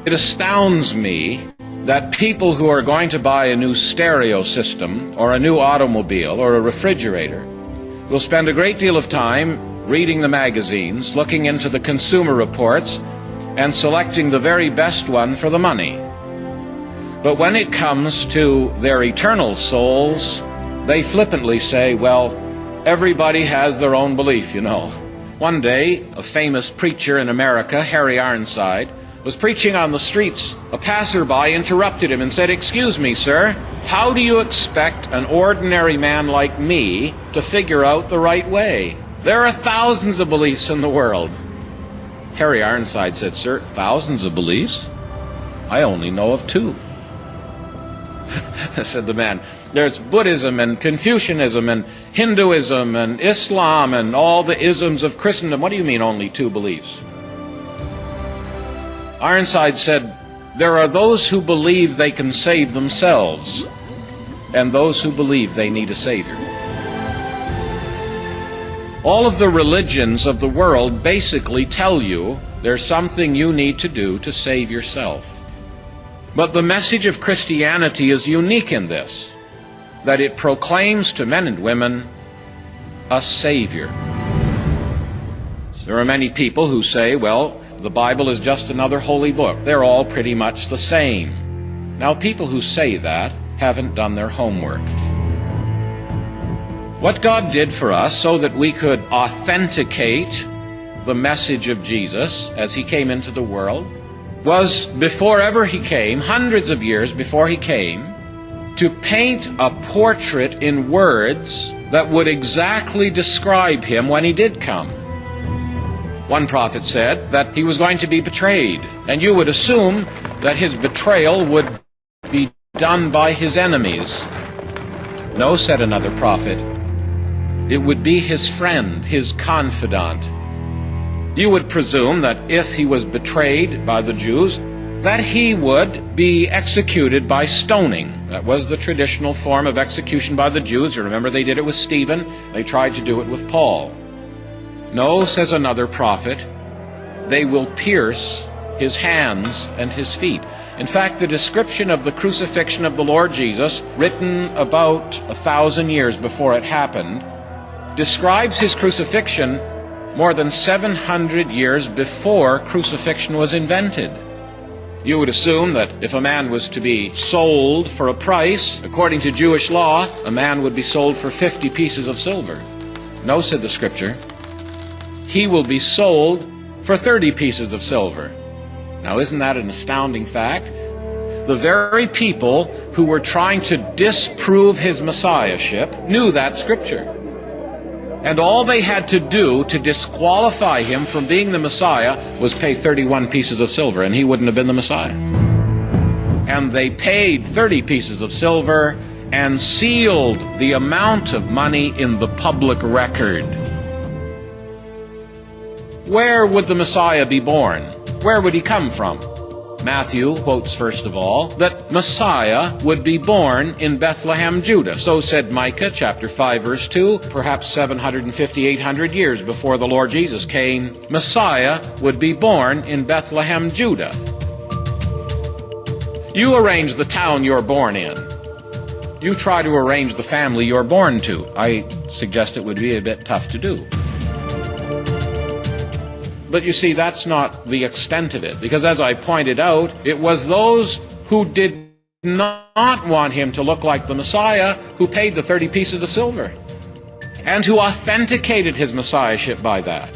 It astounds me that people who are going to buy a new stereo system or a new automobile or a refrigerator will spend a great deal of time reading the magazines, looking into the consumer reports, and selecting the very best one for the money. But when it comes to their eternal souls, they flippantly say, well, everybody has their own belief, you know. One day, a famous preacher in America, Harry Ironside, was preaching on the streets. A passerby interrupted him and said, "Excuse me, sir, how do you expect an ordinary man like me to figure out the right way? There are thousands of beliefs in the world." Harry Ironside said, "Sir, thousands of beliefs? I only know of 2. Said the man, "There's Buddhism and Confucianism and Hinduism and Islam and all the isms of Christendom. What do you mean only 2 beliefs?" Ironside said, "There are those who believe they can save themselves and those who believe they need a Savior." All of the religions of the world basically tell you there's something you need to do to save yourself. But the message of Christianity is unique in this, that it proclaims to men and women a Savior. There are many people who say, well, the Bible is just another holy book. They're all pretty much the same. Now, people who say that haven't done their homework. What God did for us so that we could authenticate the message of Jesus as he came into the world was, before ever he came, hundreds of years before he came, to paint a portrait in words that would exactly describe him when he did come. One prophet said that he was going to be betrayed, and you would assume that his betrayal would be done by his enemies. No, said another prophet, it would be his friend, his confidant. You would presume that if he was betrayed by the Jews, that he would be executed by stoning. That was the traditional form of execution by the Jews. You remember they did it with Stephen. They tried to do it with Paul. No, says another prophet, they will pierce his hands and his feet. In fact, the description of the crucifixion of the Lord Jesus, written about 1,000 years before it happened, describes his crucifixion more than 700 years before crucifixion was invented. You would assume that if a man was to be sold for a price, according to Jewish law, a man would be sold for 50 pieces of silver. No, said the Scripture, he will be sold for 30 pieces of silver. Now, isn't that an astounding fact? The very people who were trying to disprove his messiahship knew that Scripture. And all they had to do to disqualify him from being the Messiah was pay 31 pieces of silver, and he wouldn't have been the Messiah. And they paid 30 pieces of silver and sealed the amount of money in the public record. Where would the Messiah be born? Where would he come from? Matthew quotes, first of all, that Messiah would be born in Bethlehem, Judah. So said Micah chapter 5, verse 2, perhaps 750, 800 years before the Lord Jesus came, Messiah would be born in Bethlehem, Judah. You arrange the town you're born in. You try to arrange the family you're born to. I suggest it would be a bit tough to do. But you see, that's not the extent of it, because as I pointed out, it was those who did not want him to look like the Messiah who paid the 30 pieces of silver, and who authenticated his messiahship by that.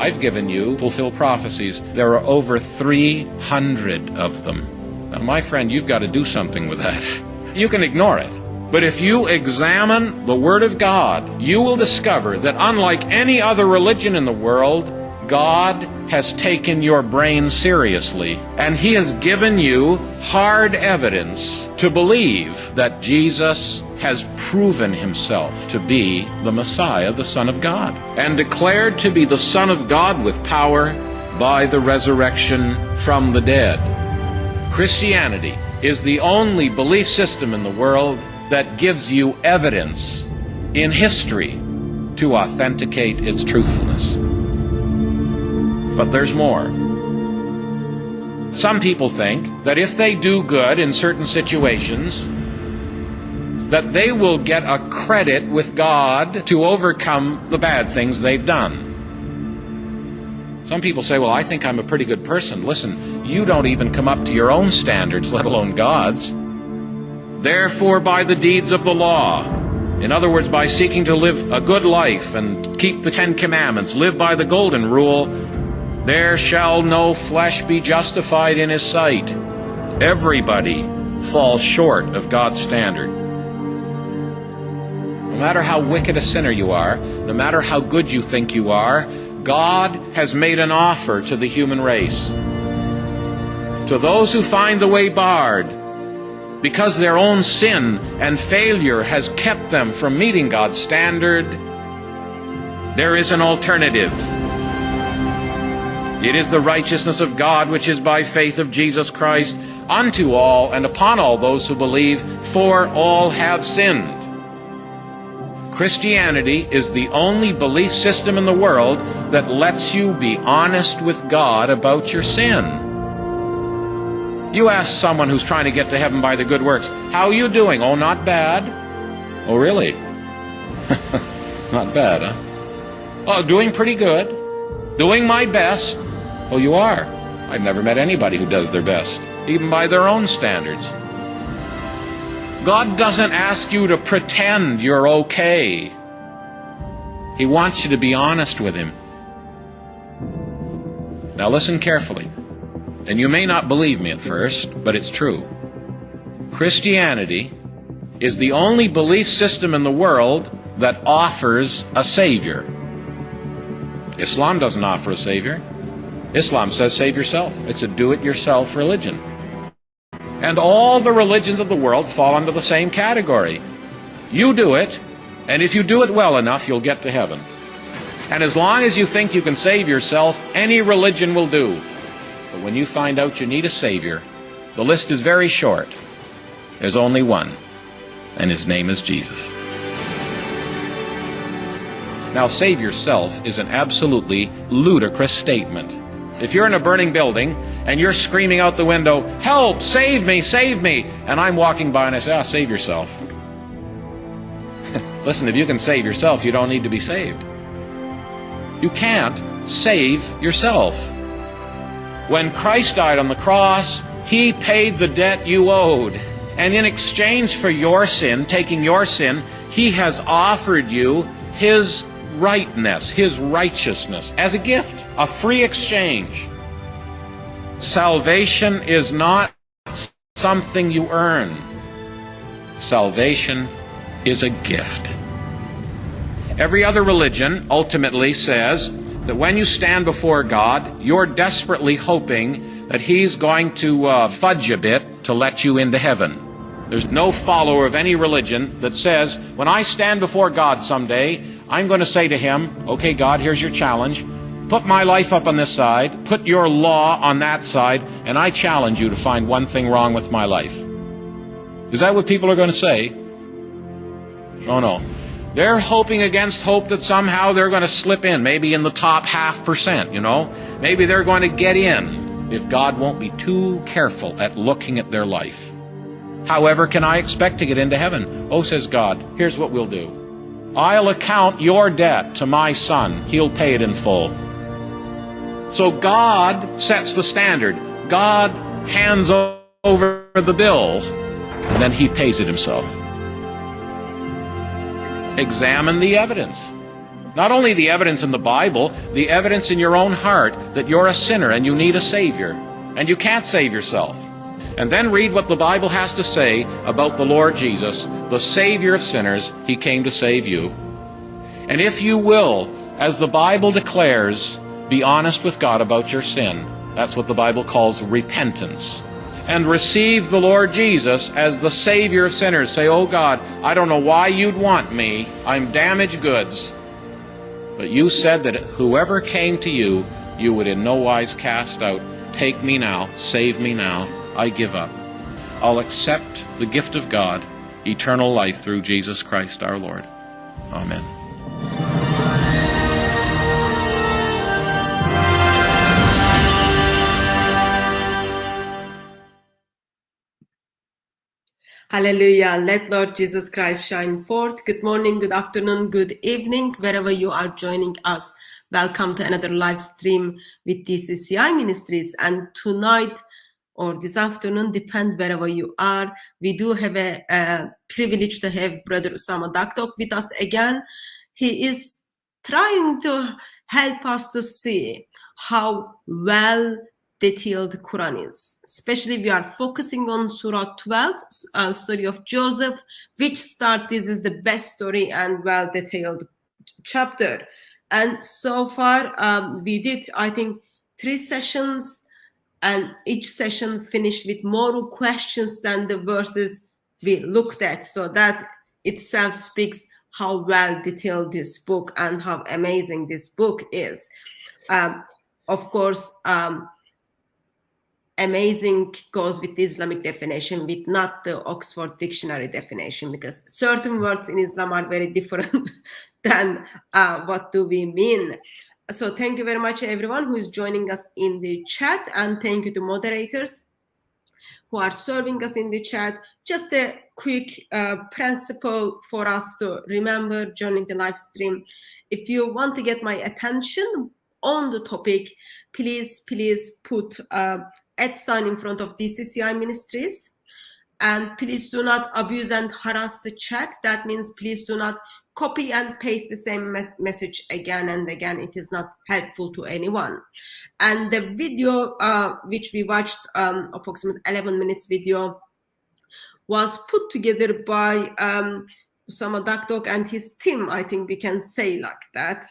I've given you fulfilled prophecies. There are over 300 of them. Now, my friend, you've got to do something with that. You can ignore it. But if you examine the Word of God, you will discover that unlike any other religion in the world, God has taken your brain seriously, and He has given you hard evidence to believe that Jesus has proven Himself to be the Messiah, the Son of God, and declared to be the Son of God with power by the resurrection from the dead. Christianity is the only belief system in the world that gives you evidence in history to authenticate its truthfulness. But there's more. Some people think that if they do good in certain situations, that they will get a credit with God to overcome the bad things they've done. Some people say, well, I think I'm a pretty good person. Listen, you don't even come up to your own standards, let alone God's. Therefore, by the deeds of the law, in other words, by seeking to live a good life and keep the 10 Commandments, live by the golden rule, there shall no flesh be justified in his sight. Everybody falls short of God's standard. No matter how wicked a sinner you are, no matter how good you think you are, God has made an offer to the human race. To those who find the way barred, because their own sin and failure has kept them from meeting God's standard, there is an alternative. It is the righteousness of God, which is by faith of Jesus Christ, unto all and upon all those who believe, for all have sinned. Christianity is the only belief system in the world that lets you be honest with God about your sin. You ask someone who's trying to get to heaven by the good works, how are you doing? Oh, not bad. Oh, really? Not bad, huh? Oh, doing pretty good. Doing my best. Oh, you are? I've never met anybody who does their best, even by their own standards. God doesn't ask you to pretend you're okay. He wants you to be honest with Him. Now listen carefully. And you may not believe me at first, but it's true. Christianity is the only belief system in the world that offers a Savior. Islam doesn't offer a Savior. Islam says save yourself. It's a do-it-yourself religion. And all the religions of the world fall under the same category. You do it, and if you do it well enough, you'll get to heaven. And as long as you think you can save yourself, any religion will do. But when you find out you need a Savior, the list is very short. There's only one, and His name is Jesus. Now, save yourself is an absolutely ludicrous statement. If you're in a burning building and you're screaming out the window, help, save me, and I'm walking by and I say, save yourself. Listen, if you can save yourself, you don't need to be saved. You can't save yourself. When Christ died on the cross, He paid the debt you owed. And in exchange for your sin, taking your sin, He has offered you His rightness, His righteousness, as a gift, a free exchange. Salvation is not something you earn. Salvation is a gift. Every other religion ultimately says that when you stand before God, you're desperately hoping that He's going to fudge a bit to let you into heaven. There's no follower of any religion that says, when I stand before God someday, I'm going to say to Him, okay, God, here's your challenge. Put my life up on this side, put your law on that side, and I challenge you to find one thing wrong with my life. Is that what people are going to say? Oh, no. They're hoping against hope that somehow they're going to slip in, maybe in the top 0.5%, you know. Maybe they're going to get in if God won't be too careful at looking at their life. However can I expect to get into heaven? Oh, says God, here's what we'll do. I'll account your debt to my Son. He'll pay it in full. So God sets the standard. God hands over the bill, and then He pays it Himself. Examine the evidence. Not only the evidence in the Bible, the evidence in your own heart that you're a sinner and you need a Savior, and you can't save yourself. And then read what the Bible has to say about the Lord Jesus, the Savior of sinners. He came to save you. And if you will, as the Bible declares, be honest with God about your sin. That's what the Bible calls repentance. And receive the Lord Jesus as the Savior of sinners. Say, oh God, I don't know why you'd want me. I'm damaged goods. But you said that whoever came to you, you would in no wise cast out. Take me now, save me now. I give up. I'll accept the gift of God, eternal life through Jesus Christ our Lord. Amen. Hallelujah. Let Lord Jesus Christ shine forth. Good morning, good afternoon, good evening, wherever you are joining us. Welcome to another live stream with DCCI Ministries. And tonight or this afternoon, depend wherever you are, we do have a privilege to have Brother Usama Dakdok with us again. He is trying to help us to see how well detailed Quran is. Especially we are focusing on Surah 12, story of Joseph, which this is the best story and well detailed chapter. And so far we did, I think, 3 sessions, and each session finished with more questions than the verses we looked at. So that itself speaks how well detailed this book and how amazing this book is. Of course, amazing goes with the Islamic definition, with not the Oxford Dictionary definition, because certain words in Islam are very different than what do we mean. So thank you very much, everyone who is joining us in the chat, and thank you to moderators who are serving us in the chat. Just a quick principle for us to remember during the live stream. If you want to get my attention on the topic, please put @ in front of DCCI Ministries, and please do not abuse and harass the chat. That means please do not copy and paste the same message again and again. It is not helpful to anyone. And the video which we watched, approximately 11 minutes video, was put together by Usama Dakdok and his team. I think we can say like that.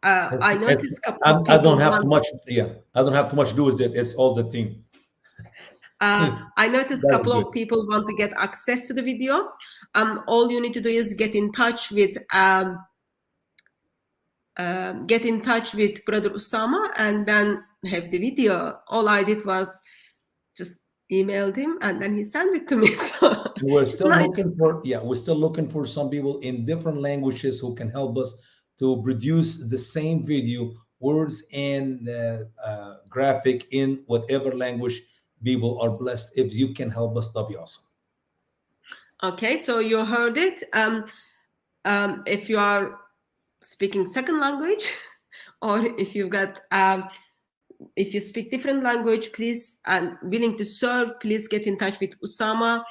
I noticed a couple of people. I don't have too much. Yeah, I don't have too much to do with it. It's all the team. I noticed a couple of people want to get access to the video. All you need to do is get in touch with Brother Usama and then have the video. All I did was just emailed him and then he sent it to me. So we're still looking for we're still looking for some people in different languages who can help us to produce the same video, words and graphic in whatever language people are blessed. If you can help us, that'll be awesome. Okay, so you heard it. If you are speaking second language, or if you've got if you speak different language, please, and willing to serve, please get in touch with Usama.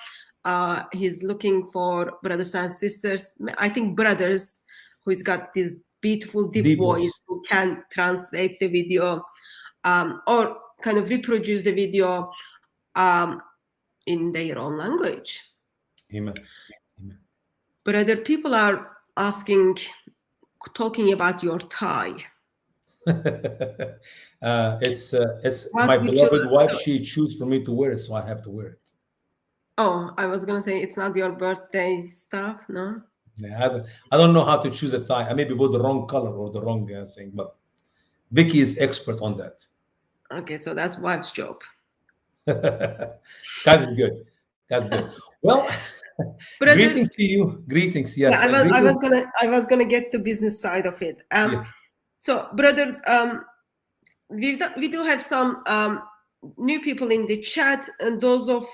He's looking for brothers and sisters, I think brothers, who's got this beautiful deep voice, who can translate the video or kind of reproduce the video in their own language. Amen. Brother, people are talking about your tie. It's my beloved wife. She chose for me to wear it, so I have to wear it. Oh, I was gonna say it's not your birthday stuff, no? Yeah, I don't know how to choose a tie. I maybe bought the wrong color or the wrong thing, but Vicky is expert on that. Okay, so that's wife's job. God is good. That's good. Well, greetings to you. Greetings. Yes. Yeah, I was gonna get the business side of it. So, brother, we do have some new people in the chat, and those of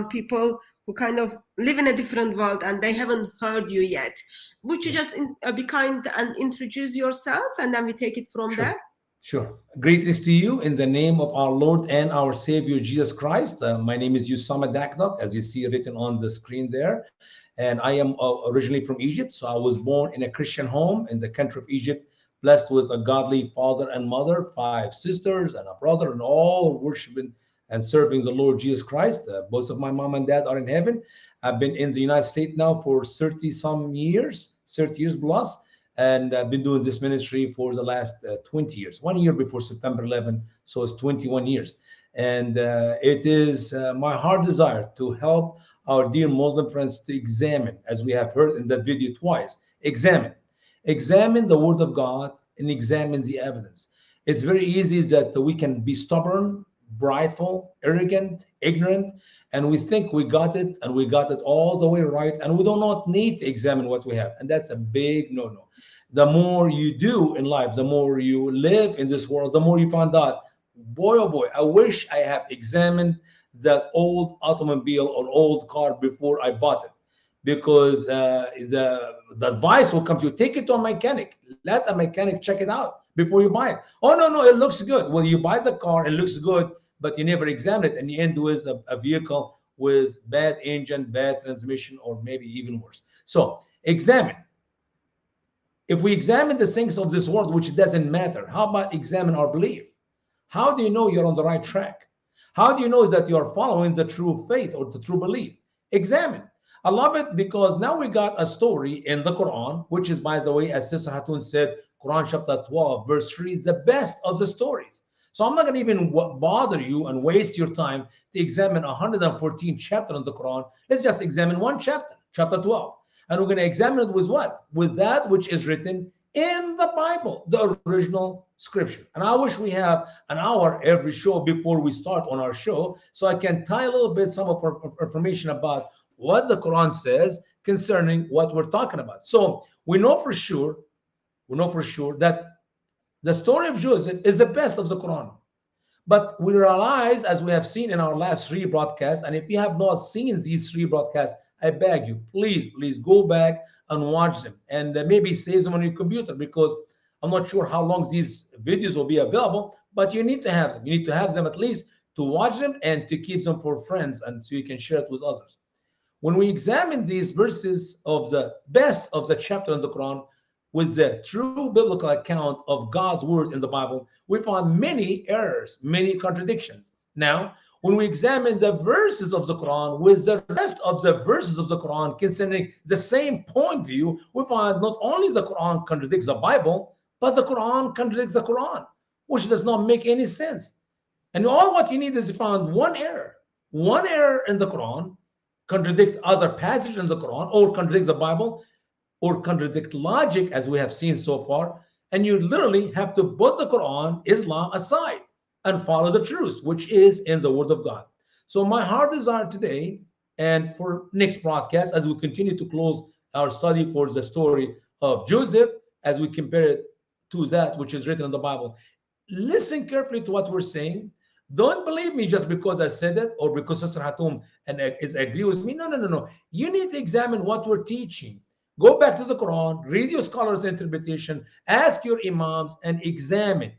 people who kind of live in a different world and they haven't heard you yet. Would you just be kind and introduce yourself, and then we take it from there? Sure. Greetings to you in the name of our Lord and our Savior Jesus Christ. My name is Usama Dakdok, as you see written on the screen there. And I am originally from Egypt. So I was born in a Christian home in the country of Egypt, blessed with a godly father and mother, 5 sisters and a brother, and all worshiping and serving the Lord Jesus Christ. Both of my mom and dad are in heaven. I've been in the United States now for 30 years plus. And I've been doing this ministry for the last 20 years, 1 year before September 11. So it's 21 years. And it is my heart desire to help our dear Muslim friends to examine, as we have heard in that video twice, examine the word of God and examine the evidence. It's very easy that we can be stubborn, prideful, arrogant, ignorant, and we think we got it and we got it all the way right, and we do not need to examine what we have. And that's a big no-no. The more you do in life, the more you live in this world, the more you find out, boy, oh boy, I wish I have examined that old automobile or old car before I bought it, because the advice will come to you: take it to a mechanic, let a mechanic check it out before you buy it. Oh no, no, it looks good. Well, you buy the car, it looks good, but you never examine it, and you end with a vehicle with bad engine, bad transmission, or maybe even worse. So examine. If we examine the things of this world, which doesn't matter, how about examine our belief? How do you know you're on the right track? How do you know that you're following the true faith or the true belief? Examine. I love it because now we got a story in the Quran, which is, by the way, as Sister Hatun said, Quran chapter 12, verse 3 is the best of the stories. So I'm not going to even bother you and waste your time to examine 114 chapter in the Quran. Let's just examine one chapter, chapter 12. And we're going to examine it with what? With that which is written in the Bible, the original scripture. And I wish we have an hour every show before we start on our show, so I can tie a little bit some of our information about what the Quran says concerning what we're talking about. So we know for sure that the story of Joseph is the best of the Quran. But we realize, as we have seen in our last 3 broadcasts, and if you have not seen these 3 broadcasts, I beg you, please go back and watch them, and maybe save them on your computer, because I'm not sure how long these videos will be available, but you need to have them. You need to have them at least to watch them and to keep them for friends, and so you can share it with others. When we examine these verses of the best of the chapter in the Quran with the true biblical account of God's word in the Bible, we find many errors, many contradictions. Now, when we examine the verses of the Quran with the rest of the verses of the Quran concerning the same point of view, we find not only the Quran contradicts the Bible, but the Quran contradicts the Quran, which does not make any sense. And all what you need is to find one error in the Quran, contradict other passages in the Quran, or contradicts the Bible, or contradict logic, as we have seen so far, and you literally have to put the Quran, Islam aside and follow the truth, which is in the Word of God. So my heart desire today, and for next broadcast, as we continue to close our study for the story of Joseph, as we compare it to that which is written in the Bible, listen carefully to what we're saying. Don't believe me just because I said it or because Sister Hatum is agree with me. No. You need to examine what we're teaching. Go back to the Quran, read your scholars' interpretation, ask your imams, and examine.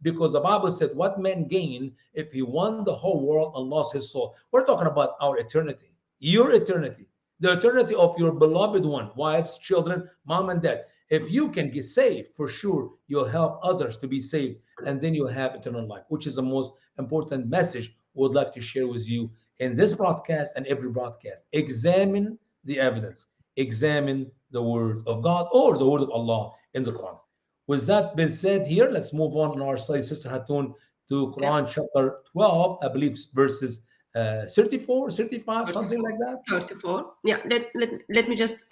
Because the Bible said, what man gain if he won the whole world and lost his soul? We're talking about our eternity, your eternity, the eternity of your beloved one, wives, children, mom and dad. If you can get saved, for sure, you'll help others to be saved, and then you'll have eternal life, which is the most important message we would like to share with you in this broadcast and every broadcast. Examine the evidence. Examine the word of God or the word of Allah in the Quran. With that being said, here, let's move on in our study, Sister Hatun, to Quran chapter 12, I believe verses 34, 35, something like that. 34. Yeah, let me just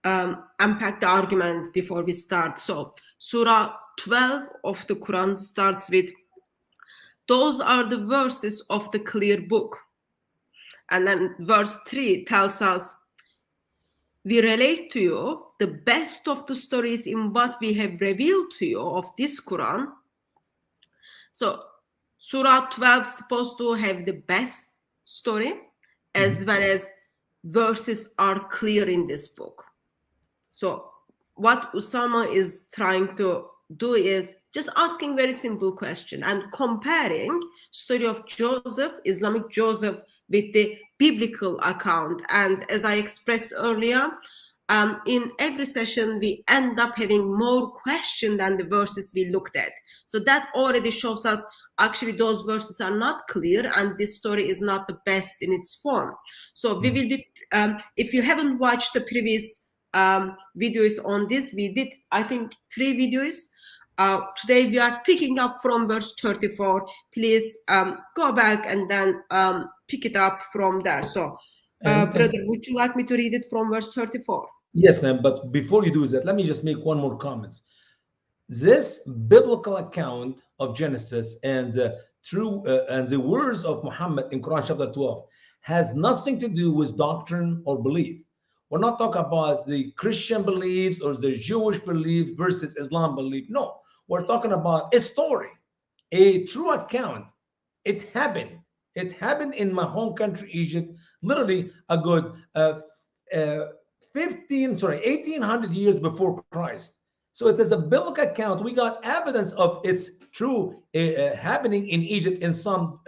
unpack the argument before we start. So, Surah 12 of the Quran starts with, those are the verses of the clear book. And then verse 3 tells us, we relate to you the best of the stories in what we have revealed to you of this Quran. So Surah 12 is supposed to have the best story, as well as verses are clear in this book. So what Usama is trying to do is just asking very simple question and comparing story of Joseph, Islamic Joseph, with the biblical account. And as I expressed earlier, in every session, we end up having more questions than the verses we looked at. So that already shows us actually those verses are not clear and this story is not the best in its form. So we will be, if you haven't watched the previous videos on this, we did, I think, 3 videos. Today we are picking up from verse 34. Please go back and then pick it up from there. So, brother, would you like me to read it from verse 34? Yes, ma'am. But before you do that, let me just make one more comment. This biblical account of Genesis and the true and the words of Muhammad in Quran chapter 12 has nothing to do with doctrine or belief. We're not talking about the Christian beliefs or the Jewish belief versus Islam belief. No, we're talking about a story, a true account It happened. It happened in my home country, Egypt, literally a good 1800 years before Christ. So it is a biblical account. We got evidence of its true happening in Egypt in some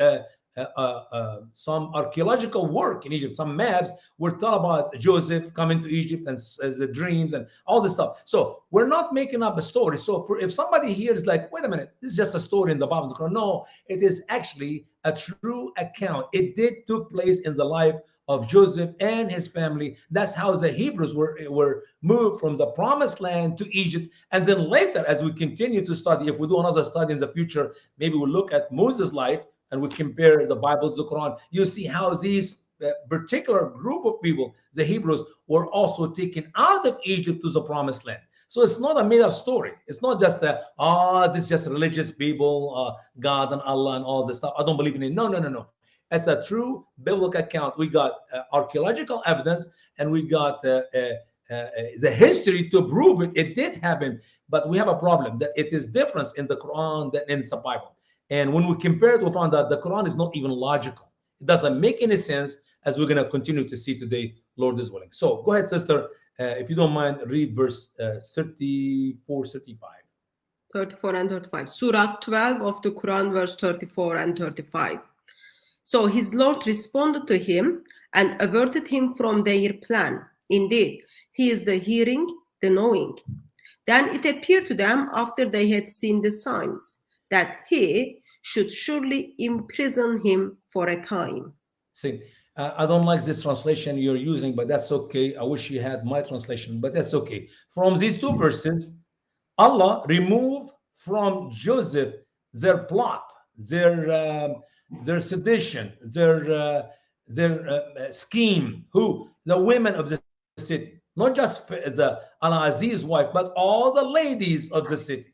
archaeological work in Egypt. Some maps were taught about Joseph coming to Egypt and the dreams and all this stuff. So we're not making up a story. So if somebody here is like, wait a minute, this is just a story in the Bible, no, it is actually a true account. It did took place in the life of Joseph and his family. That's how the Hebrews were moved from the promised land to Egypt. And then later, as we continue to study, if we do another study in the future, maybe we'll look at Moses' life and we compare the Bible to the Quran. You see how these particular group of people, the Hebrews, were also taken out of Egypt to the promised land. So it's not a made-up story. It's not just this is just religious people, God and Allah and all this stuff. I don't believe in it. No, no, no, no. It's a true biblical account. We got archaeological evidence, and we got the history to prove it. It did happen, but we have a problem that it is different in the Quran than in the Bible. And when we compare it, we found that the Quran is not even logical. It doesn't make any sense, as we're going to continue to see today, Lord is willing. So go ahead, sister. If you don't mind, read verse 34, 35. 34 and 35. Surah 12 of the Quran, verse 34 and 35. So his Lord responded to him and averted him from their plan. Indeed, he is the hearing, the knowing. Then it appeared to them after they had seen the signs that he should surely imprison him for a time. See, I don't like this translation you're using, but that's okay. I wish you had my translation, but that's okay. From these two verses, Allah removed from Joseph their plot, their sedition, their scheme. Who? The women of the city, not just the Al-Aziz's wife, but all the ladies of the city.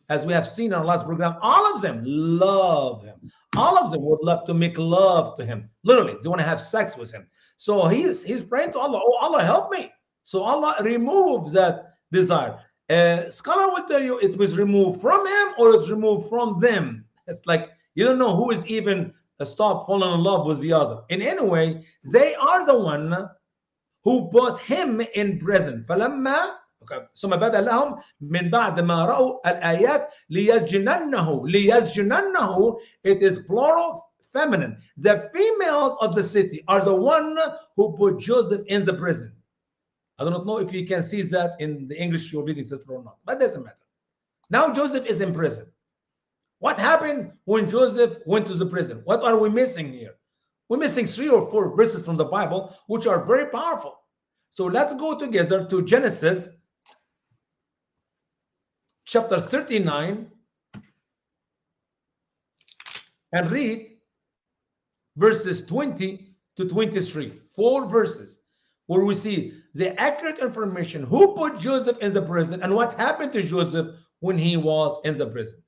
As we have seen in our last program, all of them love him. All of them would love to make love to him. Literally, they want to have sex with him. So he's praying to Allah, oh, Allah, help me. So Allah removed that desire. Scholar will tell you it was removed from him or it's removed from them. It's like you don't know who is even stopped falling in love with the other. In any way, they are the one who put him in prison. فلما ثم بدا لهم من بعد ما رأوا الآيات ليسجننه. It is plural feminine. The females of the city are the one who put Joseph in the prison. I do not know if you can see that in the English you're reading, sister, or not, but it doesn't matter. Now Joseph is in prison. What happened when Joseph went to the prison? What are we missing here? We're missing 3 or 4 verses from the Bible, which are very powerful. So let's go together to Genesis chapter 39 and read verses 20 to 23. 4 verses where we see the accurate information who put Joseph in the prison and what happened to Joseph when he was in the prison.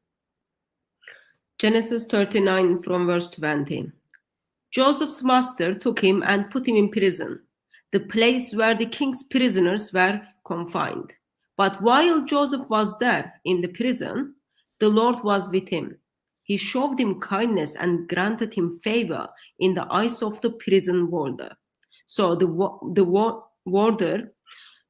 Genesis 39 from verse 20. Joseph's master took him and put him in prison, the place where the king's prisoners were confined. But while Joseph was there in the prison, the Lord was with him. He showed him kindness and granted him favor in the eyes of the prison warder. So the warder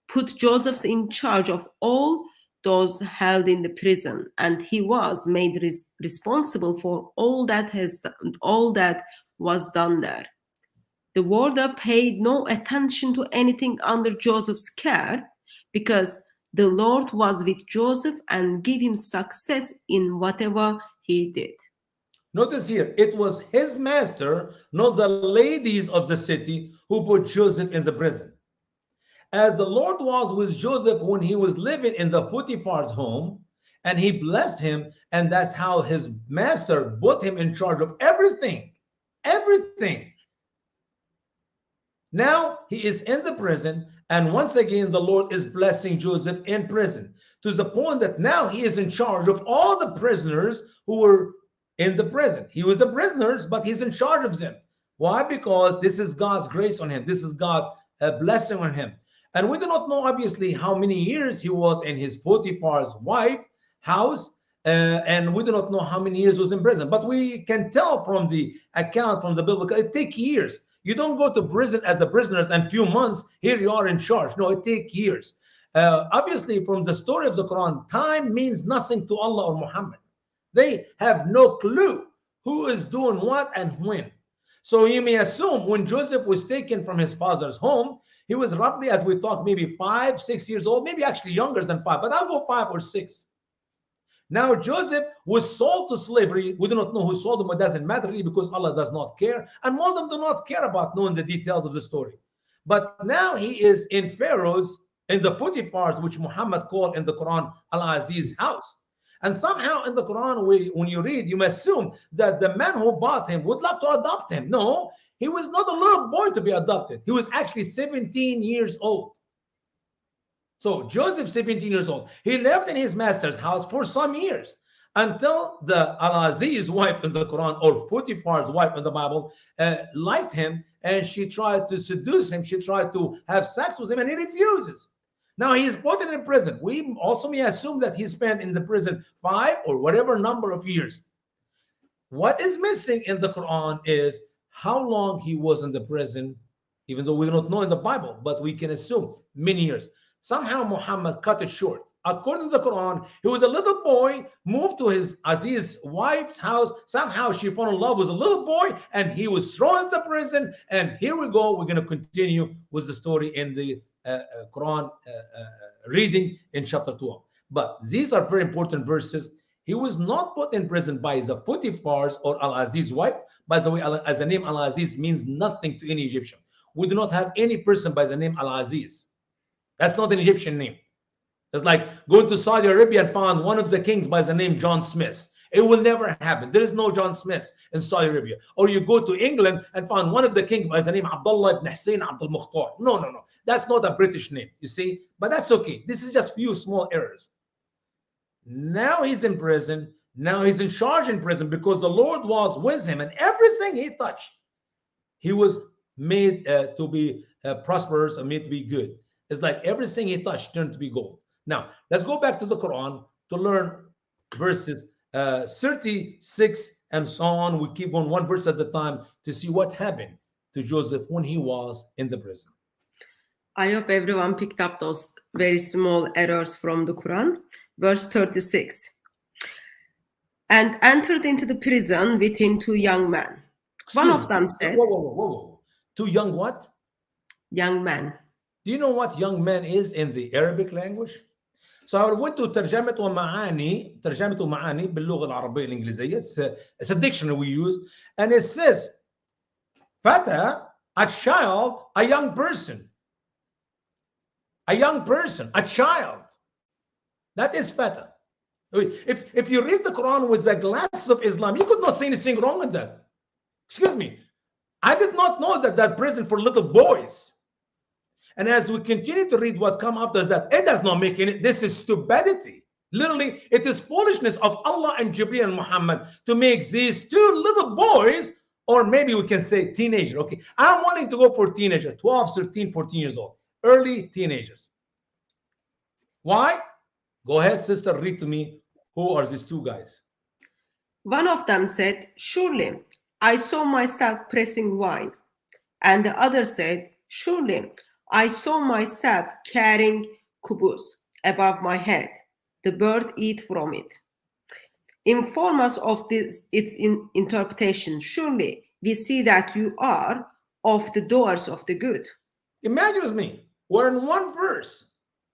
put Joseph in charge of all those held in the prison, and he was made responsible for all that was done there. The warder paid no attention to anything under Joseph's care, because the Lord was with Joseph and gave him success in whatever he did. Notice here, it was his master, not the ladies of the city, who put Joseph in the prison. As the Lord was with Joseph when he was living in the Potiphar's home, and he blessed him, and that's how his master put him in charge of everything. Everything. Now he is in the prison, and once again the Lord is blessing Joseph in prison, to the point that now he is in charge of all the prisoners who were in the prison. He was a prisoner, but he's in charge of them. Why? Because this is God's grace on him. This is God's blessing on him. And we do not know, obviously, how many years he was in his Potiphar's wife house. and we do not know how many years he was in prison. But we can tell from the account, from the biblical, it takes years. You don't go to prison as a prisoner and few months, here you are in charge. No, it takes years. Obviously, from the story of the Quran, time means nothing to Allah or Muhammad. They have no clue who is doing what and when. So you may assume when Joseph was taken from his father's home, he was roughly, as we talked, maybe 5, 6 years old, maybe actually younger than 5, but I'll go 5 or 6. Now Joseph was sold to slavery. We do not know who sold him. It doesn't matter really, because Allah does not care, and Muslims do not care about knowing the details of the story. But now he is in Pharaoh's, in the Potiphar's, which Muhammad called in the Quran Al-Aziz house. And somehow in the Quran, when you read, you may assume that the man who bought him would love to adopt him. No, he was not a little boy to be adopted. He was actually 17 years old. So Joseph, 17 years old, he lived in his master's house for some years until the Al-Aziz's wife in the Quran, or Potiphar's wife in the Bible, liked him, and she tried to seduce him. She tried to have sex with him, and he refuses. Now he is put in prison. We also may assume that he spent in the prison 5 or whatever number of years. What is missing in the Quran is how long he was in the prison, even though we do not know in the Bible, but we can assume many years. Somehow Muhammad cut it short. According to the Quran, he was a little boy, moved to his Aziz's wife's house. Somehow she fell in love with a little boy, and he was thrown into prison. And here we go. We're going to continue with the story in the Quran reading in chapter 12. But these are very important verses. He was not put in prison by the Potiphar's or Al-Aziz's wife. By the way, as the name Al-Aziz means nothing to any Egyptian. We do not have any person by the name Al-Aziz. That's not an Egyptian name. It's like going to Saudi Arabia and find one of the kings by the name John Smith. It will never happen. There is no John Smith in Saudi Arabia. Or you go to England and find one of the kings by the name Abdullah ibn Hussein Abdul Mukhtar. No, no, no. That's not a British name, you see. But that's okay. This is just few small errors. Now he's in prison. Now he's in charge in prison because the Lord was with him, and everything he touched, he was made to be prosperous and made to be good. It's like everything he touched turned to be gold. Now, let's go back to the Quran to learn verses 36 and so on. We keep on one verse at a time to see what happened to Joseph when he was in the prison. I hope everyone picked up those very small errors from the Quran. Verse 36. And entered into the prison with him 2 young men. One of them said... Whoa. 2 young what? Young men. Do you know what young man is in the Arabic language? So I went to ترجمة ومعاني باللغة العربية الإنجليزية. It's a dictionary we use, and it says فتى, a child, a young person. A young person, a child. That is فتى. If you read the Quran with the glasses of Islam, you could not see anything wrong with that. Excuse me. I did not know that prison for little boys. And as we continue to read what comes after that, it does not make any, this is stupidity. Literally, it is foolishness of Allah and Jibreel and Muhammad to make these 2 little boys, or maybe we can say teenager. Okay, I'm willing to go for teenager, 12, 13, 14 years old, early teenagers. Why? Go ahead, sister, read to me. Who are these 2 guys? One of them said, surely I saw myself pressing wine. And the other said, surely I saw myself carrying kubus above my head. The bird eat from it. Inform us of its interpretation. Surely we see that you are of the doers of the good. Imagine with me, we're in one verse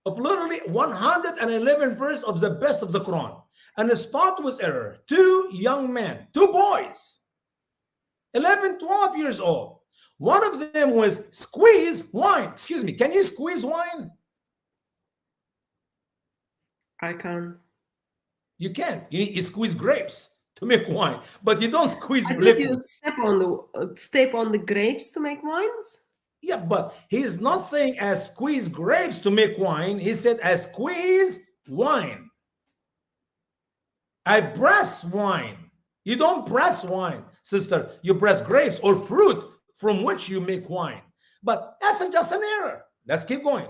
of literally 111 verse of the best of the Quran. And the start was error. 2 young men, 2 boys, 11, 12 years old. One of them was squeeze wine. Excuse me, can you squeeze wine? I can. You can't. You squeeze grapes to make wine, but you don't squeeze liquid. You step on the grapes to make wines? Yeah, but he's not saying as squeeze grapes to make wine. He said as squeeze wine. I press wine. You don't press wine, sister. You press grapes or fruit from which you make wine. But that's just an error. Let's keep going.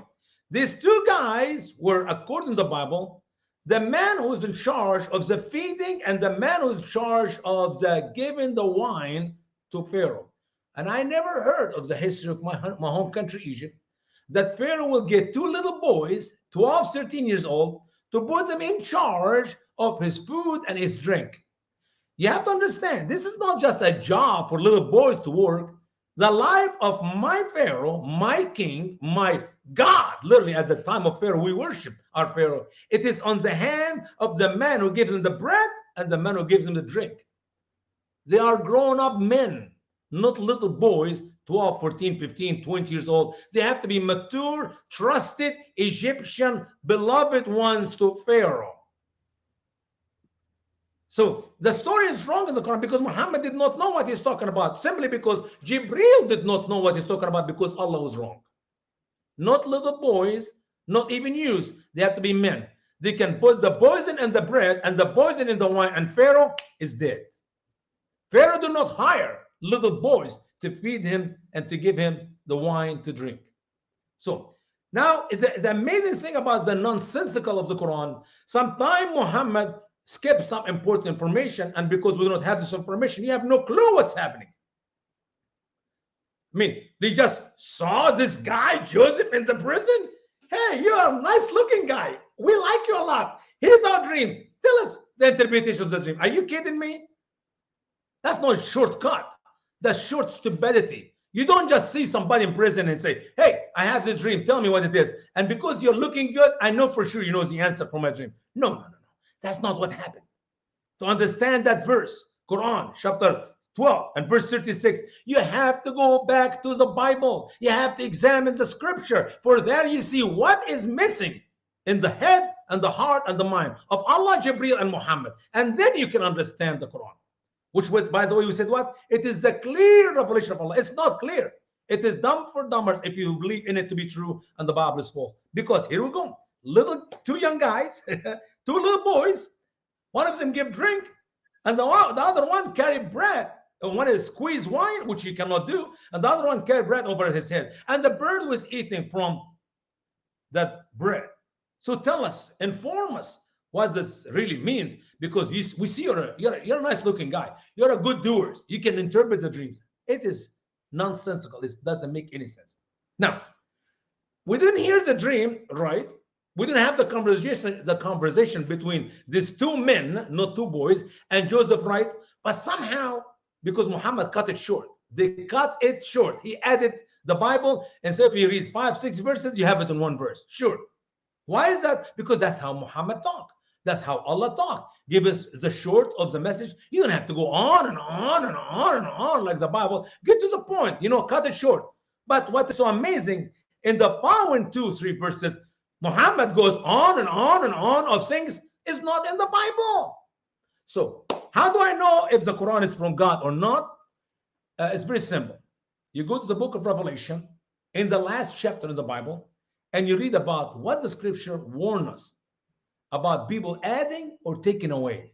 These 2 guys were, according to the Bible, the man who's in charge of the feeding and the man who's in charge of the giving the wine to Pharaoh. And I never heard of the history of my home country, Egypt, that Pharaoh will get two little boys, 12, 13 years old, to put them in charge of his food and his drink. You have to understand, this is not just a job for little boys to work. The life of my Pharaoh, my king, my God, literally at the time of Pharaoh, we worship our Pharaoh. It is on the hand of the man who gives him the bread and the man who gives him the drink. They are grown-up men, not little boys, 12, 14, 15, 20 years old. They have to be mature, trusted Egyptian, beloved ones to Pharaoh. So the story is wrong in the Quran because Muhammad did not know what he's talking about, simply because Jibreel did not know what he's talking about because Allah was wrong. Not little boys, not even youths. They have to be men. They can put the poison in the bread and the poison in the wine, and Pharaoh is dead. Pharaoh did not hire little boys to feed him and to give him the wine to drink. So now the amazing thing about the nonsensical of the Quran, sometimes Muhammad skips some important information, and because we don't have this information, you have no clue what's happening. I mean, they just saw this guy, Joseph, in the prison. Hey, you're a nice looking guy. We like you a lot. Here's our dreams. Tell us the interpretation of the dream. Are you kidding me? That's not a shortcut. That's short stupidity. You don't just see somebody in prison and say, hey, I have this dream. Tell me what it is. And because you're looking good, I know for sure you know the answer for my dream. No, no, no, no. That's not what happened. To understand that verse, Quran, chapter 12 and verse 36, you have to go back to the Bible. You have to examine the scripture. For there you see what is missing in the head and the heart and the mind of Allah, Jibreel, and Muhammad. And then you can understand the Quran. Which, by the way, we said what? It is the clear revelation of Allah. It's not clear. It is dumb for dumbers if you believe in it to be true and the Bible is false. Because here we go. Two young guys, two little boys. One of them give drink, and the other one carry bread. And one is squeeze wine, which you cannot do, and the other one carry bread over his head. And the bird was eating from that bread. So tell us, inform us what this really means, because we see you're a nice looking guy. You're a good doer. You can interpret the dreams. It is nonsensical. It doesn't make any sense. Now, we didn't hear the dream, right? We didn't have the conversation between these two men, not two boys, and Joseph, right? But somehow, because Muhammad cut it short, they cut it short. He added the Bible, and so if you read 5, 6 verses, you have it in one verse. Sure. Why is that? Because that's how Muhammad talked. That's how Allah talked. Give us the short of the message. You don't have to go on and on and on and on like the Bible. Get to the point, cut it short. But what is so amazing, in the following 2, 3 verses, Muhammad goes on and on and on of things is not in the Bible. So how do I know if the Quran is from God or not? It's very simple. You go to the book of Revelation, in the last chapter in the Bible, and you read about what the scripture warns us about people adding or taking away.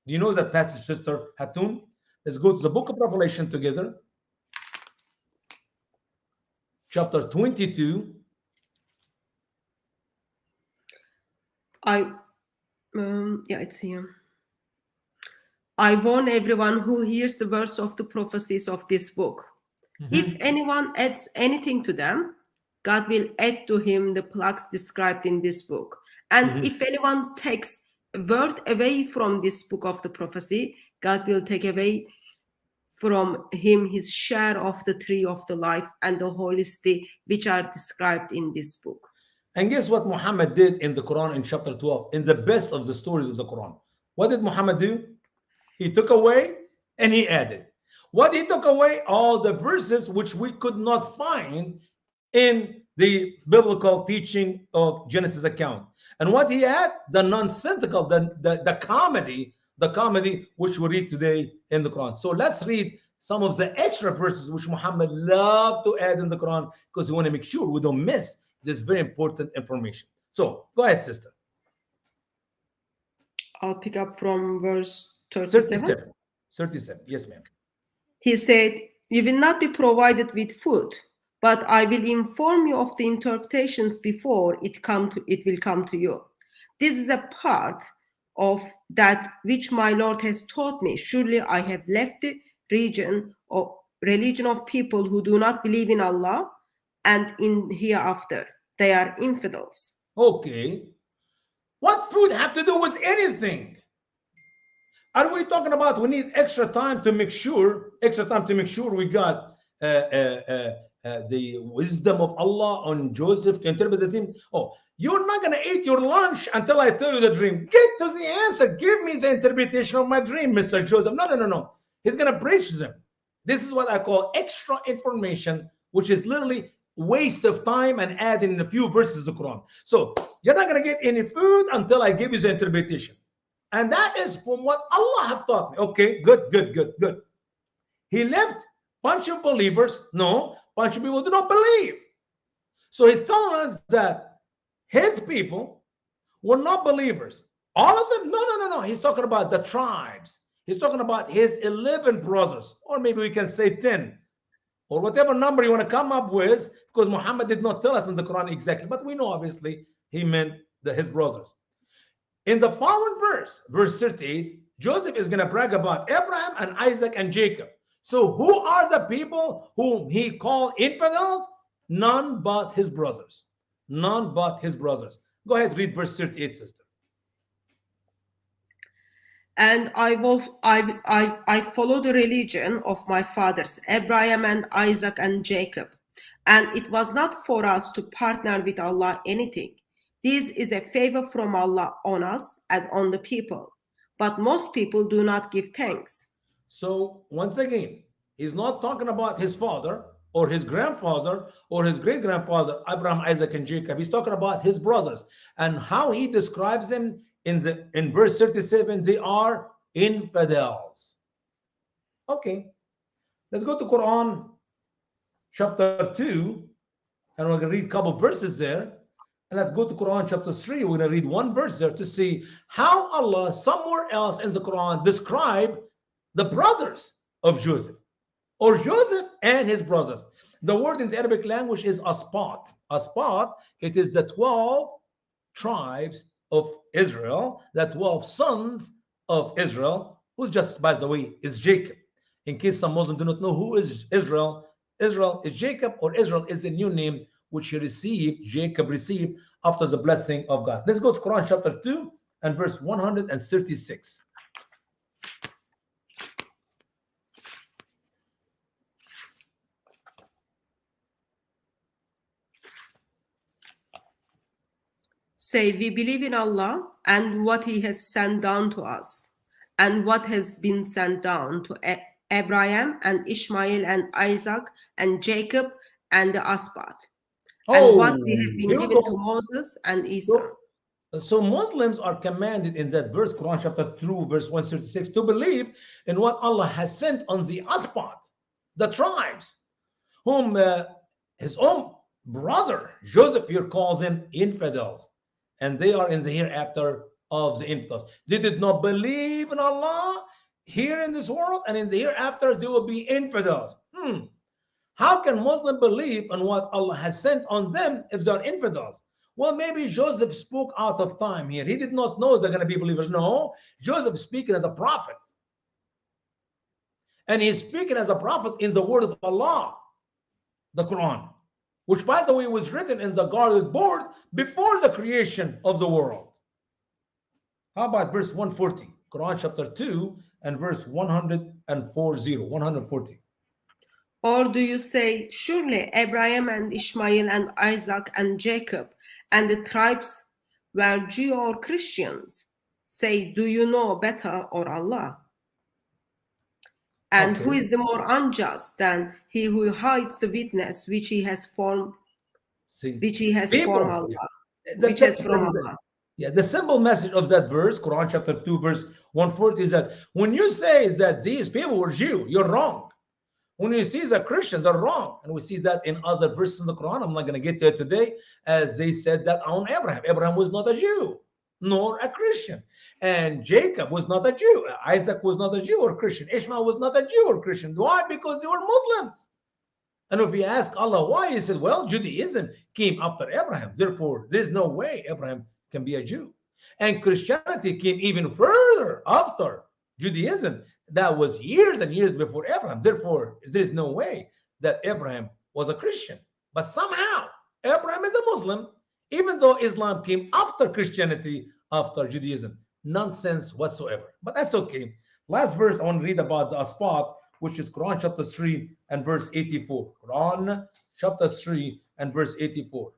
Do you know that passage, Sister Hatun? Let's go to the book of Revelation together. Chapter 22. It's here. I warn everyone who hears the words of the prophecies of this book. Mm-hmm. If anyone adds anything to them, God will add to him the plagues described in this book. And if anyone takes a word away from this book of the prophecy, God will take away from him his share of the tree of the life and the holy city, which are described in this book. And guess what Muhammad did in the Quran in chapter 12, in the best of the stories of the Quran? What did Muhammad do? He took away and he added. What he took away? All the verses which we could not find in the biblical teaching of Genesis account. And what he had? The nonsensical, the comedy which we read today in the Quran. So let's read some of the extra verses which Muhammad loved to add in the Quran, because we want to make sure we don't miss this very important information. So go ahead, sister. I'll pick up from verse 37. 37. Yes, ma'am. He said, you will not be provided with food, but I will inform you of the interpretations before it will come to you. This is a part of that which my Lord has taught me. Surely I have left the religion of people who do not believe in Allah and in hereafter. They are infidels. Okay. What food have to do with anything? Are we talking about we need extra time to make sure we got the wisdom of Allah on Joseph to interpret the dream? Oh, you're not going to eat your lunch until I tell you the dream. Get to the answer. Give me the interpretation of my dream, Mr. Joseph. No. He's going to breach them. This is what I call extra information, which is literally waste of time and adding in a few verses of the Quran. So you're not going to get any food until I give you the interpretation. And that is from what Allah have taught me. Okay, good. He left bunch of believers. No, bunch of people do not believe. So he's telling us that his people were not believers. All of them? No. He's talking about the tribes. He's talking about his 11 brothers, or maybe we can say 10, or whatever number you want to come up with, because Muhammad did not tell us in the Quran exactly, but we know obviously he meant his brothers. In the following verse 38, Joseph is going to brag about Abraham and Isaac and Jacob. So who are the people whom he called infidels? None but his brothers. None but his brothers. Go ahead, read verse 38, sister. And I follow the religion of my fathers, Abraham and Isaac and Jacob. And it was not for us to partner with Allah anything. This is a favor from Allah on us and on the people. But most people do not give thanks. So once again, he's not talking about his father or his grandfather or his great-grandfather, Abraham, Isaac, and Jacob. He's talking about his brothers and how he describes them in verse 37. They are infidels. Okay, let's go to Quran chapter 2, and we're going to read a couple of verses there. And let's go to Quran chapter 3. We're going to read one verse there to see how Allah somewhere else in the Quran described the brothers of Joseph, or Joseph and his brothers. The word in the Arabic language is aspat. Aspat, it is the 12 tribes of Israel, the 12 sons of Israel, who just, by the way, is Jacob. In case some Muslims do not know who is Israel, Israel is Jacob, or Israel is a new name which Jacob received after the blessing of God. Let's go to Quran chapter 2 and verse 136. Say, we believe in Allah and what He has sent down to us, and what has been sent down to Abraham and Ishmael and Isaac and Jacob and the Asbat, and what we have been given to Moses and Isa. So Muslims are commanded in that verse, Quran chapter 2, verse 136, to believe in what Allah has sent on the Asbat, the tribes, whom his own brother Joseph here calls them infidels, and they are in the hereafter of the infidels. They did not believe in Allah here in this world, and in the hereafter they will be infidels. How can Muslim believe in what Allah has sent on them if they're infidels? Well, maybe Joseph spoke out of time here. He did not know they're going to be believers. No, Joseph speaking as a prophet. And he's speaking as a prophet in the word of Allah, the Quran, which, by the way, was written in the guarded board before the creation of the world. How about verse 140? Quran chapter 2 and verse 140. Or do you say, surely Abraham and Ishmael and Isaac and Jacob and the tribes were Jew or Christians? Say, do you know better or Allah? And who is the more unjust than he who hides the witness which he has formed, from Allah? Yeah, the simple message of that verse, Quran chapter 2, verse 140, is that when you say that these people were Jew, you're wrong. When you see the Christians are wrong, and we see that in other verses in the Quran, I'm not going to get to it today, as they said that on Abraham. Abraham was not a Jew, nor a Christian. And Jacob was not a Jew. Isaac was not a Jew or Christian. Ishmael was not a Jew or Christian. Why? Because they were Muslims. And if we ask Allah why, he said, well, Judaism came after Abraham. Therefore, there's no way Abraham can be a Jew. And Christianity came even further after Judaism. That was years and years before Abraham. Therefore, there is no way that Abraham was a Christian. But somehow, Abraham is a Muslim, even though Islam came after Christianity, after Judaism. Nonsense whatsoever. But that's okay. Last verse I want to read about the spot, which is Quran chapter 3 and verse 84. Quran chapter 3 and verse 84.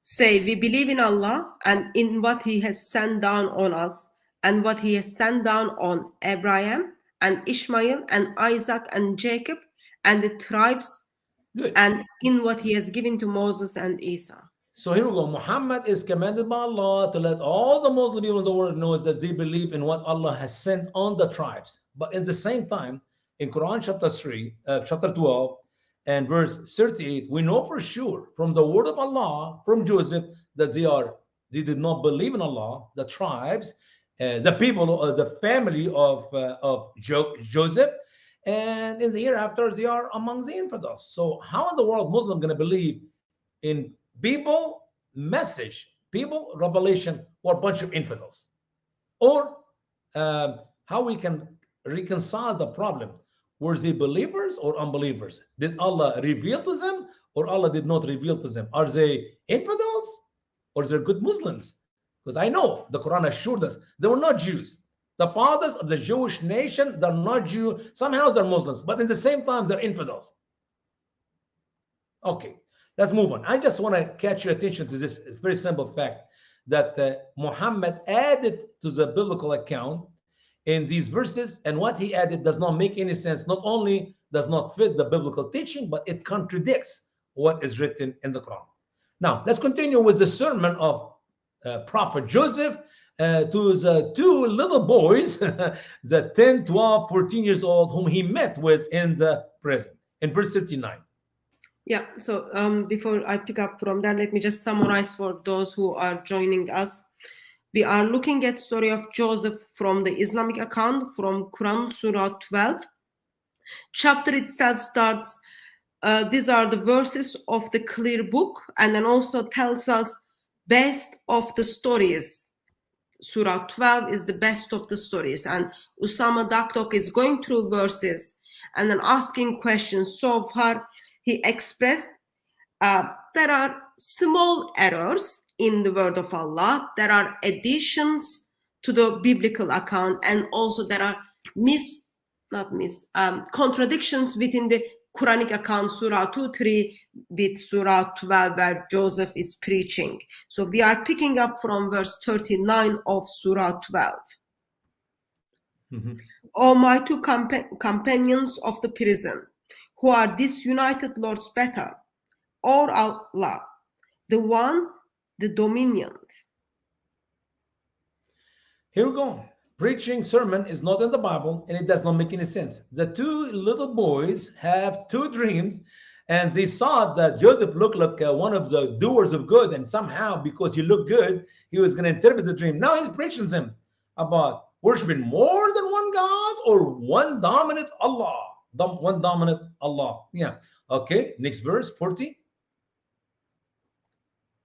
Say, we believe in Allah and in what He has sent down on us and what He has sent down on Abraham and Ishmael and Isaac and Jacob and the tribes. Good. And in what He has given to Moses and Isa. So here we go. Muhammad is commanded by Allah to let all the Muslim people in the world know that they believe in what Allah has sent on the tribes. But in the same time, in Quran chapter 12, and verse 38, we know for sure from the word of Allah, from Joseph, that they did not believe in Allah, the tribes, the people, the family of Joseph, and in the hereafter they are among the infidels. So how in the world Muslim going to believe in people message, people revelation, or a bunch of infidels? Or how we can reconcile the problem? Were they believers or unbelievers? Did Allah reveal to them or Allah did not reveal to them? Are they infidels or are they good Muslims? Because I know the Quran assured us they were not Jews. The fathers of the Jewish nation, they're not Jews. Somehow they're Muslims, but in the same time, they're infidels. Okay, let's move on. I just want to catch your attention to this very simple fact that Muhammad added to the biblical account in these verses, and what he added does not make any sense. Not only does not fit the biblical teaching, but it contradicts what is written in the Quran. Now, let's continue with the sermon of Prophet Joseph to the two little boys, the 10, 12, 14 years old, whom he met with in the prison. In verse 39. Yeah, so before I pick up from that, let me just summarize for those who are joining us. We are looking at story of Joseph from the Islamic account from Quran Surah 12. Chapter itself starts, these are the verses of the clear book, and then also tells us best of the stories. Surah 12 is the best of the stories, and Usama Dakdok is going through verses and then asking questions. So far, he expressed there are small errors in the word of Allah. There are additions to the biblical account, and also there are contradictions within the Quranic account, Surah 2, 3, with Surah 12, where Joseph is preaching. So we are picking up from verse 39 of Surah 12. O my two companions of the prison, who are disunited lords better, or Allah, the one, the dominion. Here we go. Preaching sermon is not in the Bible, and it does not make any sense. The two little boys have two dreams, and they saw that Joseph looked like one of the doers of good, and somehow, because he looked good, he was going to interpret the dream. Now he's preaching them about worshiping more than one God or one dominant Allah. One dominant Allah. Yeah. Okay. Next verse, 40.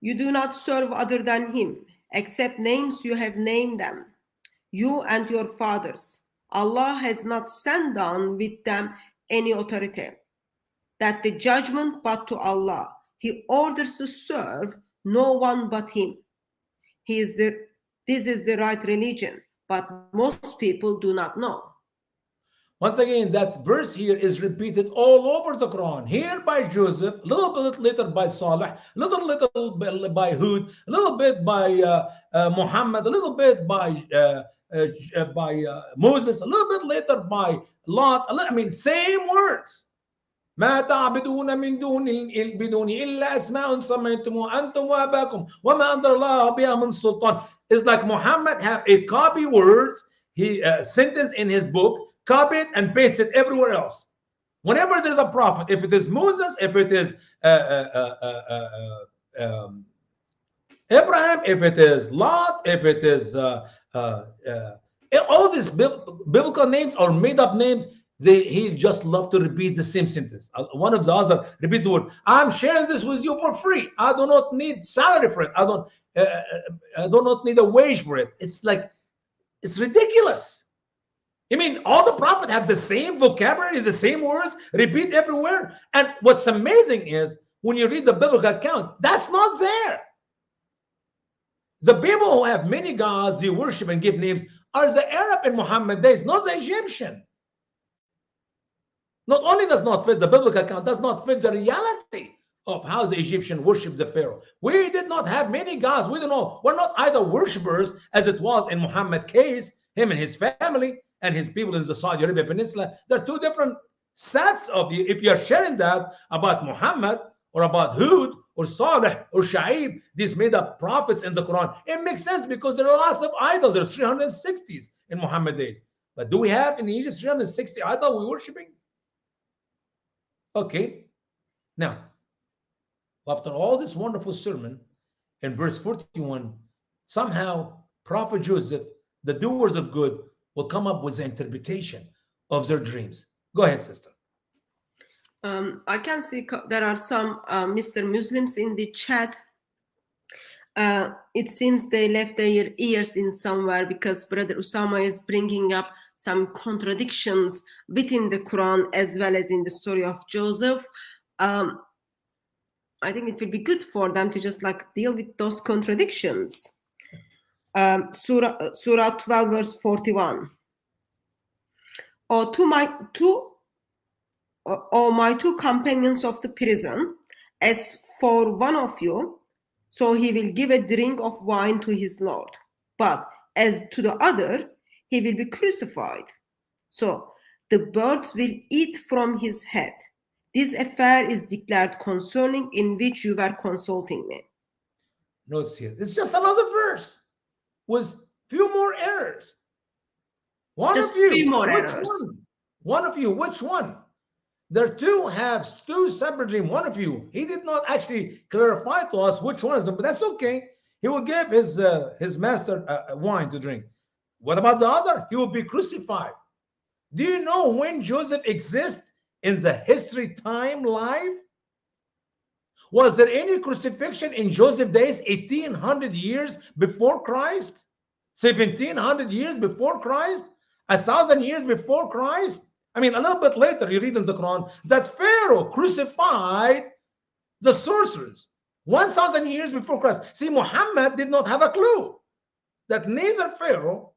You do not serve other than him, except names you have named them, you and your fathers. Allah has not sent down with them any authority, that the judgment but to Allah. He orders to serve no one but him. This is the right religion, but most people do not know. Once again, that verse here is repeated all over the Quran. Here by Joseph, a little bit later by Saleh, a little bit by Hud, a little bit by Muhammad, a little bit by Moses, a little bit later by Lot. I mean, same words. ما تعبدون من بدون إلا أسماء سميتموها أنتم وآباؤكم وما أنزل الله بها من سلطان. It's like Muhammad have a copy words, he sentence in his book, copy it and paste it everywhere else. Whenever there's a prophet, if it is Moses, if it is Abraham, if it is Lot, if it is all these biblical names or made up names, He just love to repeat the same sentence. One of the other repeat the word. I'm sharing this with you for free. I do not need salary for it. I do not need a wage for it. It's like, it's ridiculous. I mean, all the prophets have the same vocabulary, the same words, repeat everywhere. And what's amazing is when you read the biblical account, that's not there. The people who have many gods, they worship and give names, are the Arab in Muhammad days, not the Egyptian. Not only does not fit the biblical account, does not fit the reality of how the Egyptian worshiped the Pharaoh. We did not have many gods. We don't know. We're not either worshippers, as it was in Muhammad's case, him and his family and his people in the Saudi Arabia Peninsula. There are two different sets of you. If you're sharing that about Muhammad or about Hud or Saleh or Shaib, these made up prophets in the Quran, it makes sense because there are lots of idols. There's 360s in Muhammad days. But do we have in Egypt 360 idols we're worshiping? Okay, now, after all this wonderful sermon, in verse 41, somehow Prophet Joseph, the doers of good, will come up with the interpretation of their dreams. Go ahead, sister. I can see there are some Mr. Muslims in the chat. It seems they left their ears in somewhere because Brother Usama is bringing up some contradictions within the Quran as well as in the story of Joseph. I think it will be good for them to just like deal with those contradictions. Surah 12 verse 41. O my two companions of the prison, as for one of you, so he will give a drink of wine to his Lord. But as to the other, he will be crucified. So the birds will eat from his head. This affair is declared concerning in which you were consulting me. Notice here. It's just another verse with few more errors. Just a few more errors. One of you, which one? There have two separate dreams. One of you, he did not actually clarify to us which one is them, but that's okay. He will give his master wine to drink. What about the other? He will be crucified. Do you know when Joseph exists in the history time life? Was there any crucifixion in Joseph's days 1800 years before Christ? 1700 years before Christ? 1,000 years before Christ? I mean, a little bit later, you read in the Quran that Pharaoh crucified the sorcerers 1,000 years before Christ. See, Muhammad did not have a clue that neither Pharaoh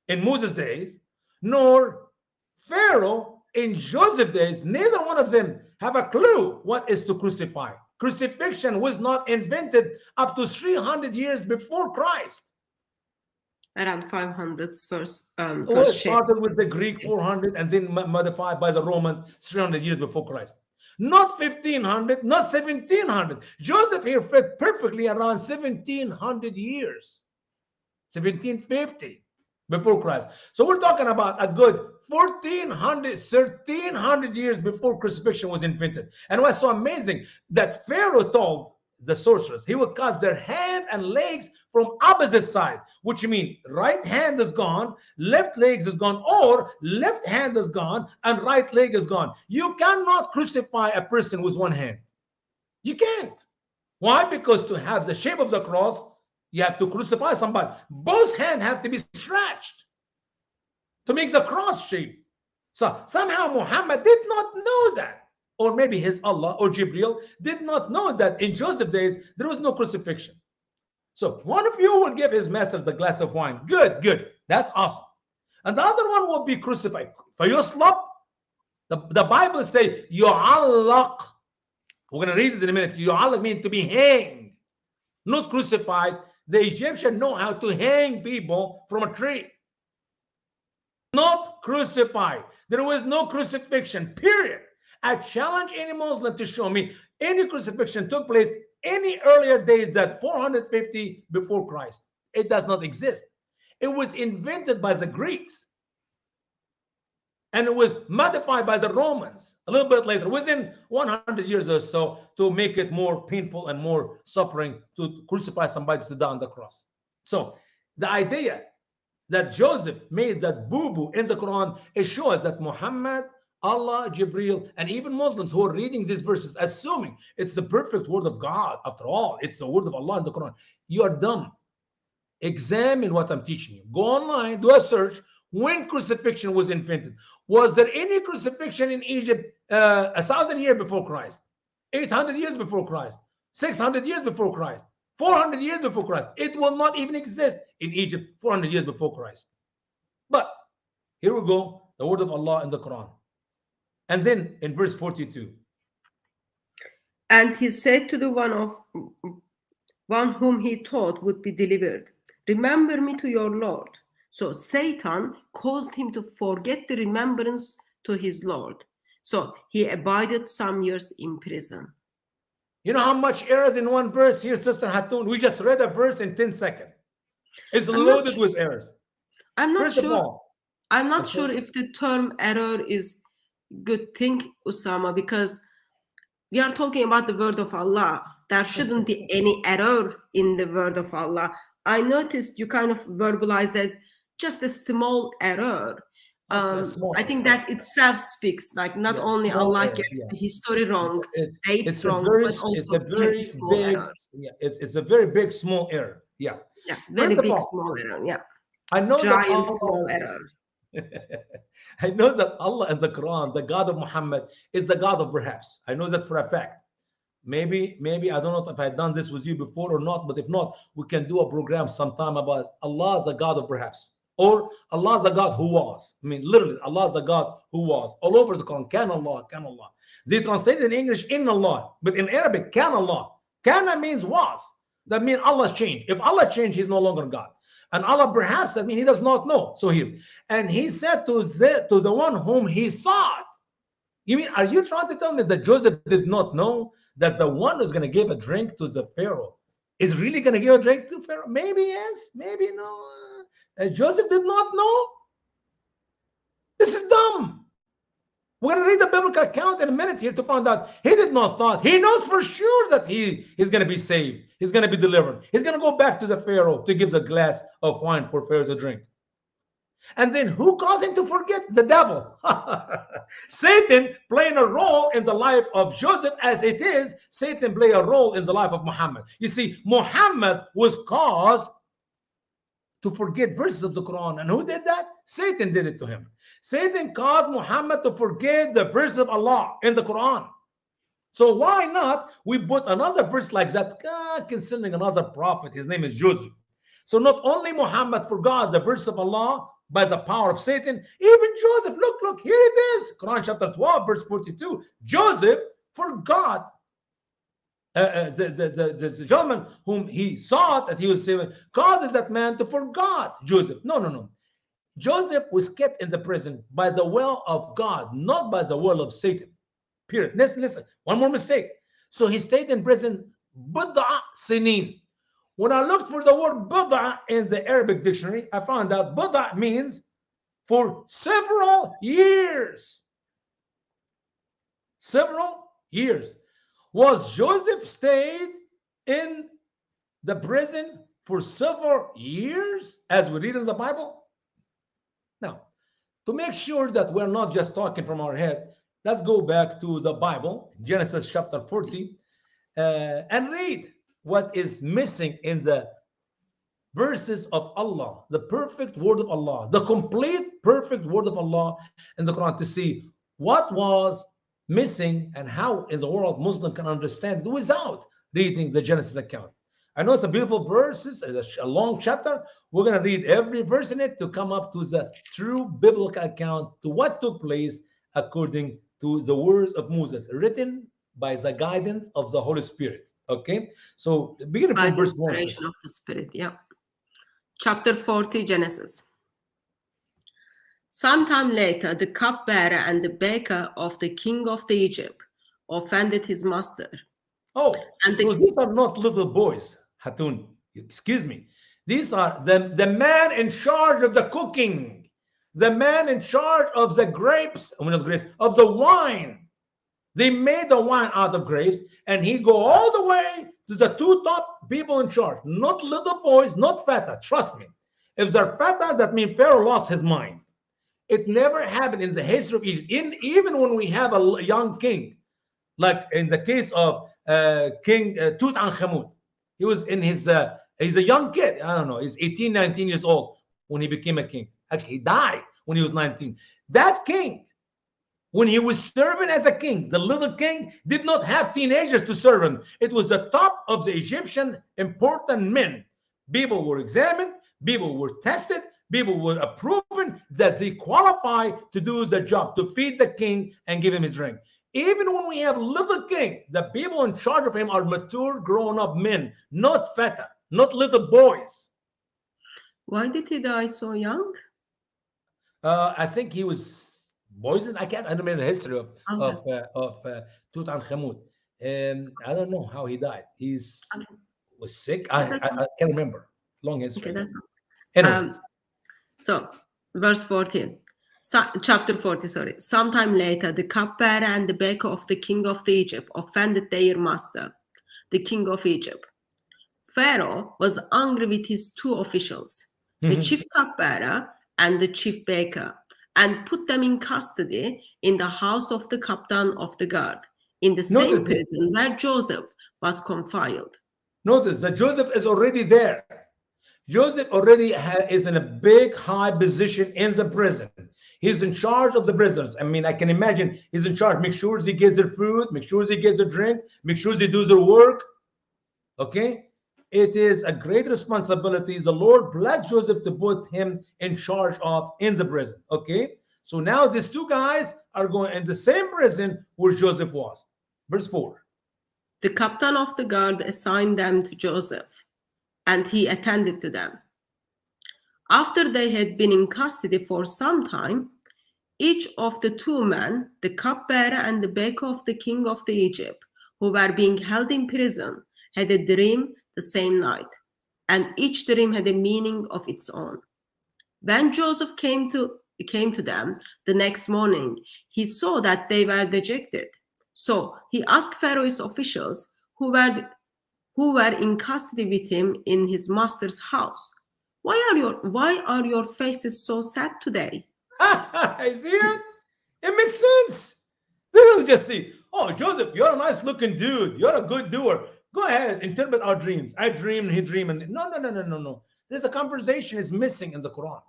in Moses' days nor Pharaoh in Joseph's days, neither one of them have a clue what is to crucify. Crucifixion was not invented up to 300 years before Christ. Around 500s first. It started with the Greek 400 and then modified by the Romans 300 years before Christ. Not 1500, not 1700. Joseph here fit perfectly around 1700 years. 1750 before Christ. So we're talking about a good 1300 years before crucifixion was invented. And what's so amazing that Pharaoh told the sorcerers he would cut their hand and legs from opposite side, which means right hand is gone, left legs is gone, or left hand is gone and right leg is gone. You cannot crucify a person with one hand. You can't. Why? Because to have the shape of the cross, you have to crucify somebody. Both hands have to be stretched to make the cross shape. So somehow Muhammad did not know that. Or maybe his Allah or Jibril did not know that in Joseph's days there was no crucifixion. So one of you will give his master the glass of wine. Good, good. That's awesome. And the other one will be crucified. فَيُصْلَبْ, the Bible says يُعَلَّقْ. We're going to read it in a minute. يُعَلَّقْ means to be hanged, not crucified. The Egyptians know how to hang people from a tree. Not crucified. There was no crucifixion, period. I challenge any Muslim to show me any crucifixion took place any earlier days than 450 before Christ. It does not exist. It was invented by the Greeks. And it was modified by the Romans a little bit later, within 100 years or so, to make it more painful and more suffering to crucify somebody to die on the cross. So the idea that Joseph made that boo-boo in the Quran, it shows that Muhammad Allah, Jibril, and even Muslims who are reading these verses, assuming it's the perfect word of God. After all, it's the word of Allah in the Quran. You are dumb. Examine what I'm teaching you. Go online, do a search. When crucifixion was invented, was there any crucifixion in Egypt 1,000 years before Christ, 800 years before Christ, 600 years before Christ, 400 years before Christ? It will not even exist in Egypt 400 years before Christ. But here we go, the word of Allah in the Quran. And then in verse 42. And he said to the one whom he thought would be delivered, remember me to your Lord. So Satan caused him to forget the remembrance to his Lord. So he abided some years in prison. You know how much errors in one verse here, Sister Hatun? We just read a verse in 10 seconds. It's loaded with errors. I'm not First of sure. all, I'm not sure if the term error is good thing, Usama, because we are talking about the word of Allah. There shouldn't be any error in the word of Allah. I noticed you kind of verbalize as just a small error. I think that itself speaks, like not only Allah gets the history wrong, dates wrong, but also very small errors. Yeah, it's a very big small error. Yeah. Yeah, very big small error. Yeah. I know giant that Allah, small error. I know that Allah in the Quran, the God of Muhammad, is the God of perhaps. I know that for a fact. Maybe I don't know if I've done this with you before or not, but if not, we can do a program sometime about Allah is the God of perhaps, or Allah is the God who was. I mean, literally, Allah is the God who was. All over the Quran, can Allah, can Allah. They translate in English in Allah, but in Arabic, can Allah. Kana means was. That means Allah's changed. If Allah changed, He's no longer God. And Allah perhaps, that means He does not know. So here, and He said to the one whom He thought. You mean, are you trying to tell me that Joseph did not know that the one who's going to give a drink to the Pharaoh is really going to give a drink to Pharaoh? Maybe yes, maybe no. Joseph did not know. This is dumb. We're going to read the biblical account in a minute here to find out he did not thought. He knows for sure that he is going to be saved. He's going to be delivered. He's going to go back to the Pharaoh to give the glass of wine for Pharaoh to drink. And then who caused him to forget? The devil. Satan playing a role in the life of Joseph, as it is Satan play a role in the life of Muhammad. You see, Muhammad was caused to forget verses of the Quran. And who did that? Satan did it to him. Satan caused Muhammad to forget the verse of Allah in the Quran. So why not we put another verse like that concerning another prophet? His name is Joseph. So not only Muhammad forgot the verse of Allah by the power of Satan, even Joseph, look, here it is. Quran chapter 12, verse 42. Joseph forgot the gentleman whom he thought that he was saving. God is that man to forget Joseph. No. Joseph was kept in the prison by the will of God, not by the will of Satan. Period. Listen. One more mistake. So he stayed in prison bid'a sinin. When I looked for the word bid'a in the Arabic dictionary, I found out bid'a means for several years. Several years. Was Joseph stayed in the prison for several years, as we read in the Bible? Now, to make sure that we're not just talking from our head, let's go back to the Bible, Genesis chapter 40, and read what is missing in the verses of Allah, the perfect word of Allah, the complete perfect word of Allah in the Quran, to see what was missing and how in the world Muslim can understand it without reading the Genesis account. I know it's a beautiful verses, a long chapter. We're going to read every verse in it to come up to the true biblical account to what took place according to the words of Moses, written by the guidance of the Holy Spirit. Okay, so beginning from verse 1. Inspiration of the Spirit, yeah. Chapter 40, Genesis. Sometime later, the cupbearer and the baker of the king of the Egypt offended his master. Oh, because these are not little boys, Hatun. Excuse me. These are the man in charge of the cooking, the man in charge of the grapes, of the wine. They made the wine out of grapes, and he go all the way to the two top people in charge. Not little boys, not feta. Trust me. If they're feta, that means Pharaoh lost his mind. It never happened in the history of Egypt. Even when we have a young king, like in the case of King Tutankhamun, he was in his, he's a young kid. I don't know, he's 18, 19 years old when he became a king. Actually, he died when he was 19. That king, when he was serving as a king, the little king did not have teenagers to serve him. It was the top of the Egyptian important men. People were examined, people were tested, people were proven that they qualify to do the job, to feed the king and give him his drink. Even when we have little king, the people in charge of him are mature, grown-up men, not feta, not little boys. Why did he die so young? I think he was poisoned. I don't remember the history of Okay. Tutankhamun. I don't know how he died. He's Okay. was sick. Okay, that's I can't remember. Long okay. history. That's all. Anyway, So, verse 14, chapter 40, sorry. Sometime later, the cupbearer and the baker of the king of the Egypt offended their master, the king of Egypt. Pharaoh was angry with his two officials, the chief cupbearer and the chief baker, and put them in custody in the house of the captain of the guard, in the same notice this. prison where Joseph was confined. Notice that Joseph is already there. Joseph already is in a big, high position in the prison. He's in charge of the prisoners. I mean, I can imagine he's in charge. Make sure he gets their food, make sure he gets their drink, make sure they do their work. Okay? It is a great responsibility. The Lord blessed Joseph to put him in charge of in the prison. Okay? So now these two guys are going in the same prison where Joseph was. Verse 4. The captain of the guard assigned them to Joseph, and he attended to them. After they had been in custody for some time, each of the two men, the cupbearer and the baker of the king of the Egypt, who were being held in prison, had a dream the same night, and each dream had a meaning of its own. When Joseph came to them the next morning, he saw that they were dejected. So he asked Pharaoh's officials who were in custody with him in his master's house, why are your faces so sad today? I see it. It makes sense. They don't just see, oh, Joseph, you're a nice looking dude. You're a good doer. Go ahead, interpret our dreams. I dream, he dream. And no. There's a conversation is missing in the Quran.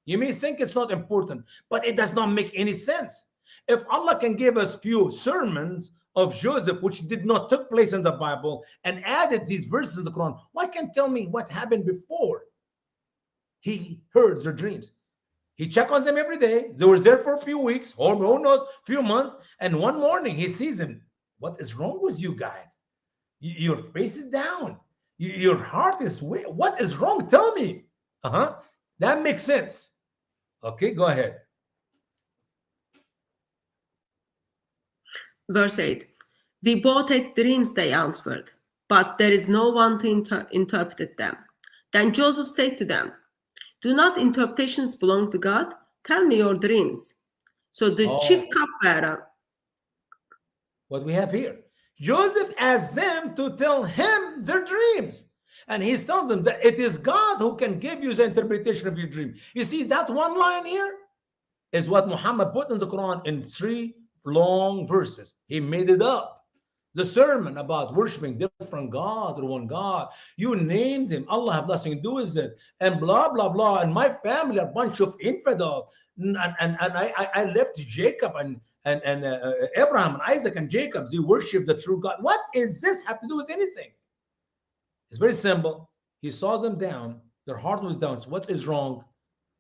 You may think it's not important, but it does not make any sense. If Allah can give us few sermons of Joseph, which did not took place in the Bible, and added these verses in the Quran, why can't tell me what happened before he heard their dreams? He checked on them every day. They were there for a few weeks, or who knows, few months. And one morning he sees him. What is wrong with you guys? Your face is down. Your heart is weak. What is wrong? Tell me. That makes sense. Okay, go ahead. Verse 8. We both had dreams, they answered, but there is no one to interpret them. Then Joseph said to them, do not interpretations belong to God? Tell me your dreams. So the chief cupbearer. What we have here. Joseph asked them to tell him their dreams. And he's telling them that it is God who can give you the interpretation of your dream. You see, that one line here is what Muhammad put in the Quran in 3 long verses. He made it up. The sermon about worshiping different God or one God, you named him. Allah have nothing to do with it. And blah, blah, blah. And my family are a bunch of infidels. And I left Jacob and Abraham and Isaac and Jacob. They worship the true God. What does this have to do with anything? It's very simple. He saw them down. Their heart was down. So what is wrong?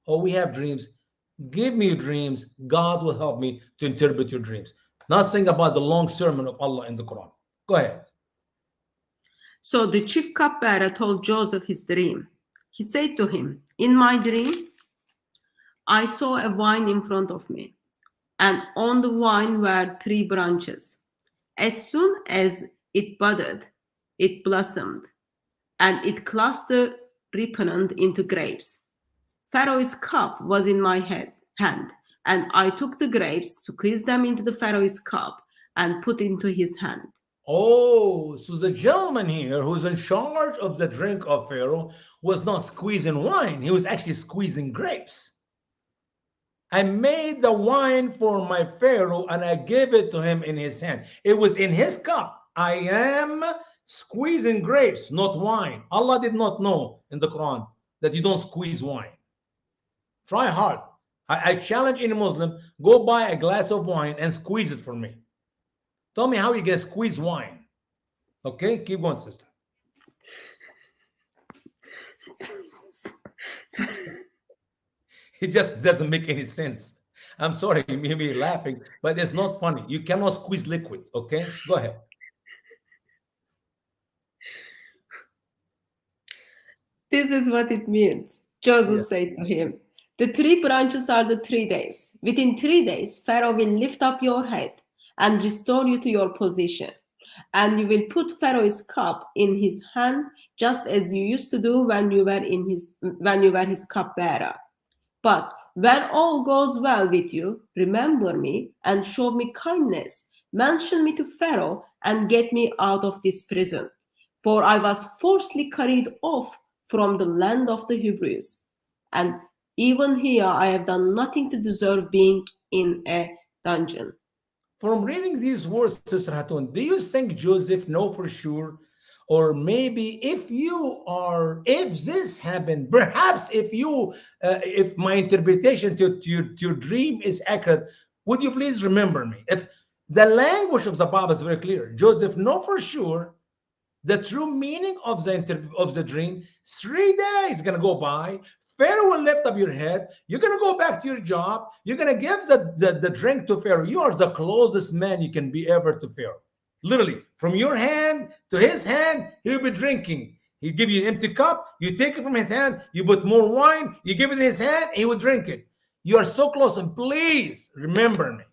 Oh, we have dreams. Give me your dreams. God will help me to interpret your dreams. Nothing about the long sermon of Allah in the Quran. Go ahead. So the chief cupbearer told Joseph his dream. He said to him, in my dream, I saw a vine in front of me, and on the vine were 3 branches. As soon as it budded, it blossomed, and it clustered ripened into grapes. Pharaoh's cup was in my hand, and I took the grapes, squeezed them into the Pharaoh's cup, and put into his hand. Oh, so the gentleman here who's in charge of the drink of Pharaoh was not squeezing wine. He was actually squeezing grapes. I made the wine for my Pharaoh and I gave it to him in his hand. It was in his cup. I am squeezing grapes, not wine. Allah did not know in the Quran that you don't squeeze wine. Try hard. I challenge any Muslim, go buy a glass of wine and squeeze it for me. Tell me how you can squeeze wine. Okay, keep going, sister. It just doesn't make any sense. I'm sorry, you may be laughing, but it's not funny. You cannot squeeze liquid, okay? Go ahead. This is what it means. Joseph said to him, the 3 branches are the 3 days. Within 3 days, Pharaoh will lift up your head and restore you to your position. And you will put Pharaoh's cup in his hand, just as you used to do when you were his cupbearer. But when all goes well with you, remember me and show me kindness. Mention me to Pharaoh and get me out of this prison. For I was forcibly carried off from the land of the Hebrews. And even here I have done nothing to deserve being in a dungeon. From reading these words, Sister Hatun, do you think Joseph know for sure? Or maybe if this happened, perhaps if my interpretation to your dream is accurate, would you please remember me? If the language of the Bible is very clear, Joseph know for sure the true meaning of the dream. 3 days gonna go by. Pharaoh will lift up your head. You're going to go back to your job. You're going to give the drink to Pharaoh. You are the closest man you can be ever to Pharaoh. Literally, from your hand to his hand, he'll be drinking. He'll give you an empty cup. You take it from his hand. You put more wine. You give it in his hand. He will drink it. You are so close. And please remember me.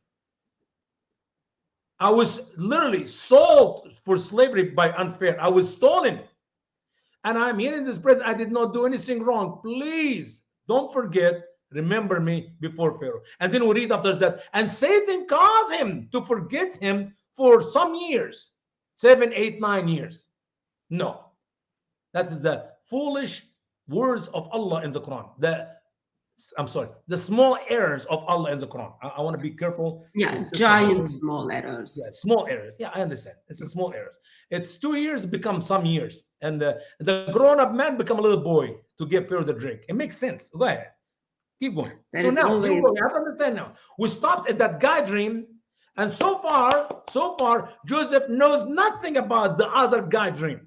I was literally sold for slavery by unfair. I was stolen. And I'm here in this prison. I did not do anything wrong. Please don't forget, remember me before Pharaoh. And then we read after that. And Satan caused him to forget him for some years, 7, 8, 9 years. No, that is the foolish words of Allah in the Quran. The small errors of Allah in the Quran. I want to be careful. Yeah, giant small errors. Yeah, small errors. Yeah, I understand. It's a small errors. It's 2 years become some years. And the grown-up man become a little boy to give Pharaoh the drink. It makes sense. Go ahead. Keep going. So now, you have to understand now. We stopped at that guy dream. And so far, Joseph knows nothing about the other guy dream.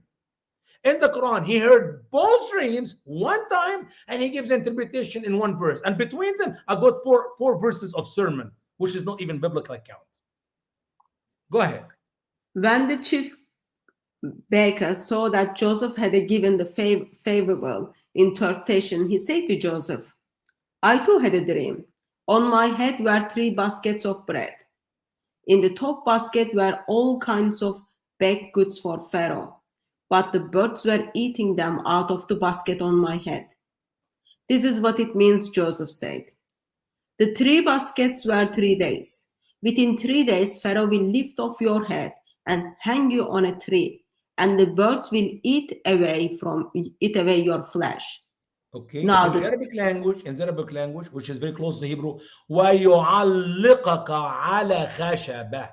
In the Quran, he heard both dreams one time, and he gives interpretation in one verse. And between them, I got four verses of sermon, which is not even biblical account. Go ahead. When the chief baker saw that Joseph had given the favorable interpretation, he said to Joseph, I too had a dream. On my head were 3 baskets of bread. In the top basket were all kinds of baked goods for Pharaoh, but the birds were eating them out of the basket on my head. This is what it means, Joseph said. The 3 baskets were 3 days. Within 3 days, Pharaoh will lift off your head and hang you on a tree, and the birds will eat away your flesh. Okay. Now in the Arabic language, which is very close to Hebrew, وَيُعَلِّقَكَ عَلَى خَشَبَةٍ,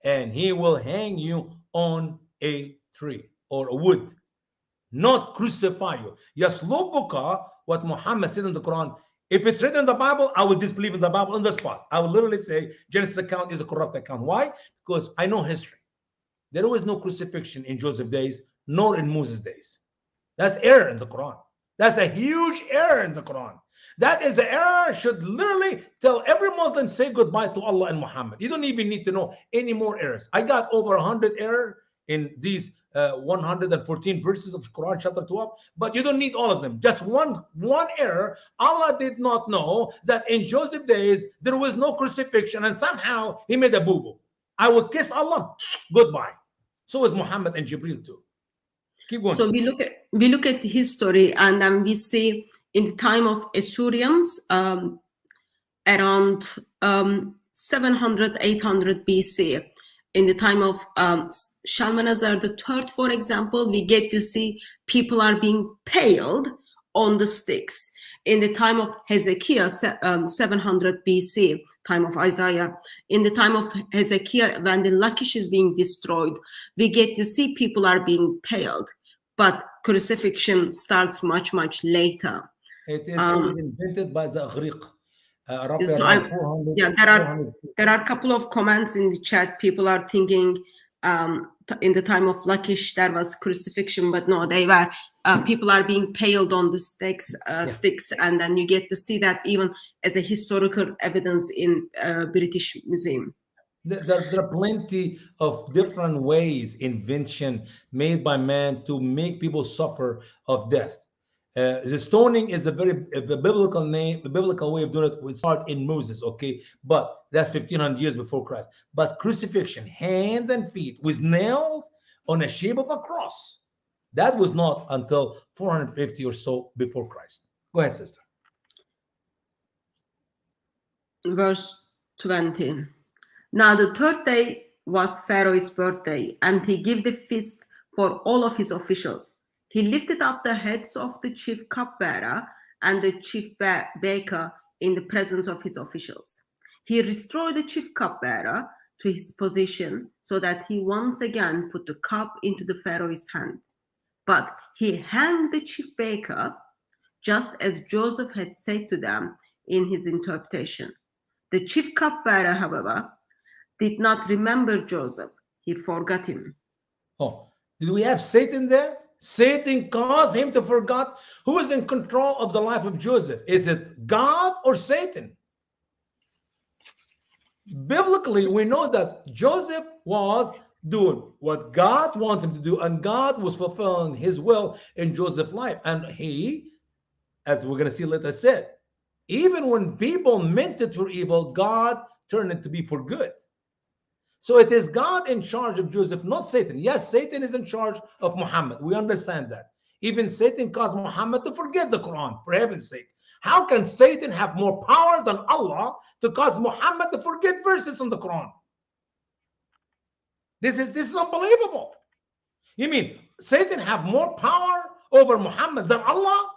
and he will hang you on a tree or a wood, not crucify you. Yaslubuka, what Muhammad said in the Quran. If it's written in the Bible, I will disbelieve in the Bible on the spot. I will literally say Genesis account is a corrupt account. Why? Because I know history. There was no crucifixion in Joseph's days, nor in Moses' days. That's error in the Quran. That's a huge error in the Quran. That is an error. Should literally tell every Muslim, say goodbye to Allah and Muhammad. You don't even need to know any more errors. I got over 100 errors in these 114 verses of Quran chapter 12, but you don't need all of them. Just one error. Allah did not know that in Joseph's days there was no crucifixion, and somehow he made a boo-boo. I would kiss Allah, goodbye. So is Muhammad and Jibril too. Keep going. So we look at history, and then we see in the time of Assyrians, around 700, 800 BC, in the time of Shalmaneser III, for example, we get to see people are being paled on the sticks. In the time of Hezekiah, 700 BC, time of Isaiah, in the time of Hezekiah, when the Lachish is being destroyed, we get to see people are being paled, but crucifixion starts much, much later. It was invented by the Greek. Roughly So around 400, yeah, 400. there are a couple of comments in the chat. People are thinking in the time of Lachish there was crucifixion, but no, they were people are being paled on the sticks, and then you get to see that even as a historical evidence in British Museum. There are plenty of different ways, invention made by man to make people suffer of death. The stoning is a biblical name, a biblical way of doing it. Would start in Moses, okay, but that's 1500 years before Christ. But crucifixion, hands and feet with nails on a shape of a cross, that was not until 450 or so before Christ. Go ahead, sister. Verse 20. Now the third day was Pharaoh's birthday, and he gave the feast for all of his officials. He lifted up the heads of the chief cupbearer and the chief baker in the presence of his officials. He restored the chief cupbearer to his position so that he once again put the cup into the Pharaoh's hand. But he hanged the chief baker, just as Joseph had said to them in his interpretation. The chief cupbearer, however, did not remember Joseph. He forgot him. Oh, did we have Satan there? Satan caused him to forget. Who is in control of the life of Joseph? Is it God or Satan? Biblically, we know that Joseph was doing what God wanted him to do, and God was fulfilling his will in Joseph's life. And he, as we're going to see later, said, even when people meant it for evil, God turned it to be for good. So it is God in charge of Joseph, not Satan. Yes, Satan is in charge of Muhammad. We understand that. Even Satan caused Muhammad to forget the Quran, for heaven's sake. How can Satan have more power than Allah to cause Muhammad to forget verses in the Quran? This is unbelievable. You mean Satan have more power over Muhammad than Allah?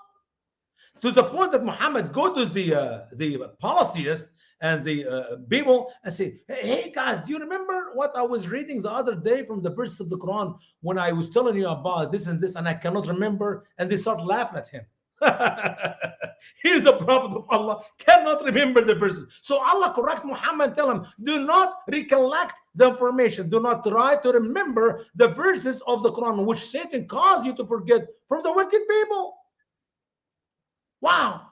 To the point that Muhammad go to the polytheists and the people and say, hey guys, do you remember what I was reading the other day from the verse of the Quran when I was telling you about this and this and I cannot remember? And they start laughing at him. He is a prophet of Allah, cannot remember the verses. So Allah correct Muhammad, tell him, do not recollect the information. Do not try to remember the verses of the Quran which Satan caused you to forget from the wicked people. Wow.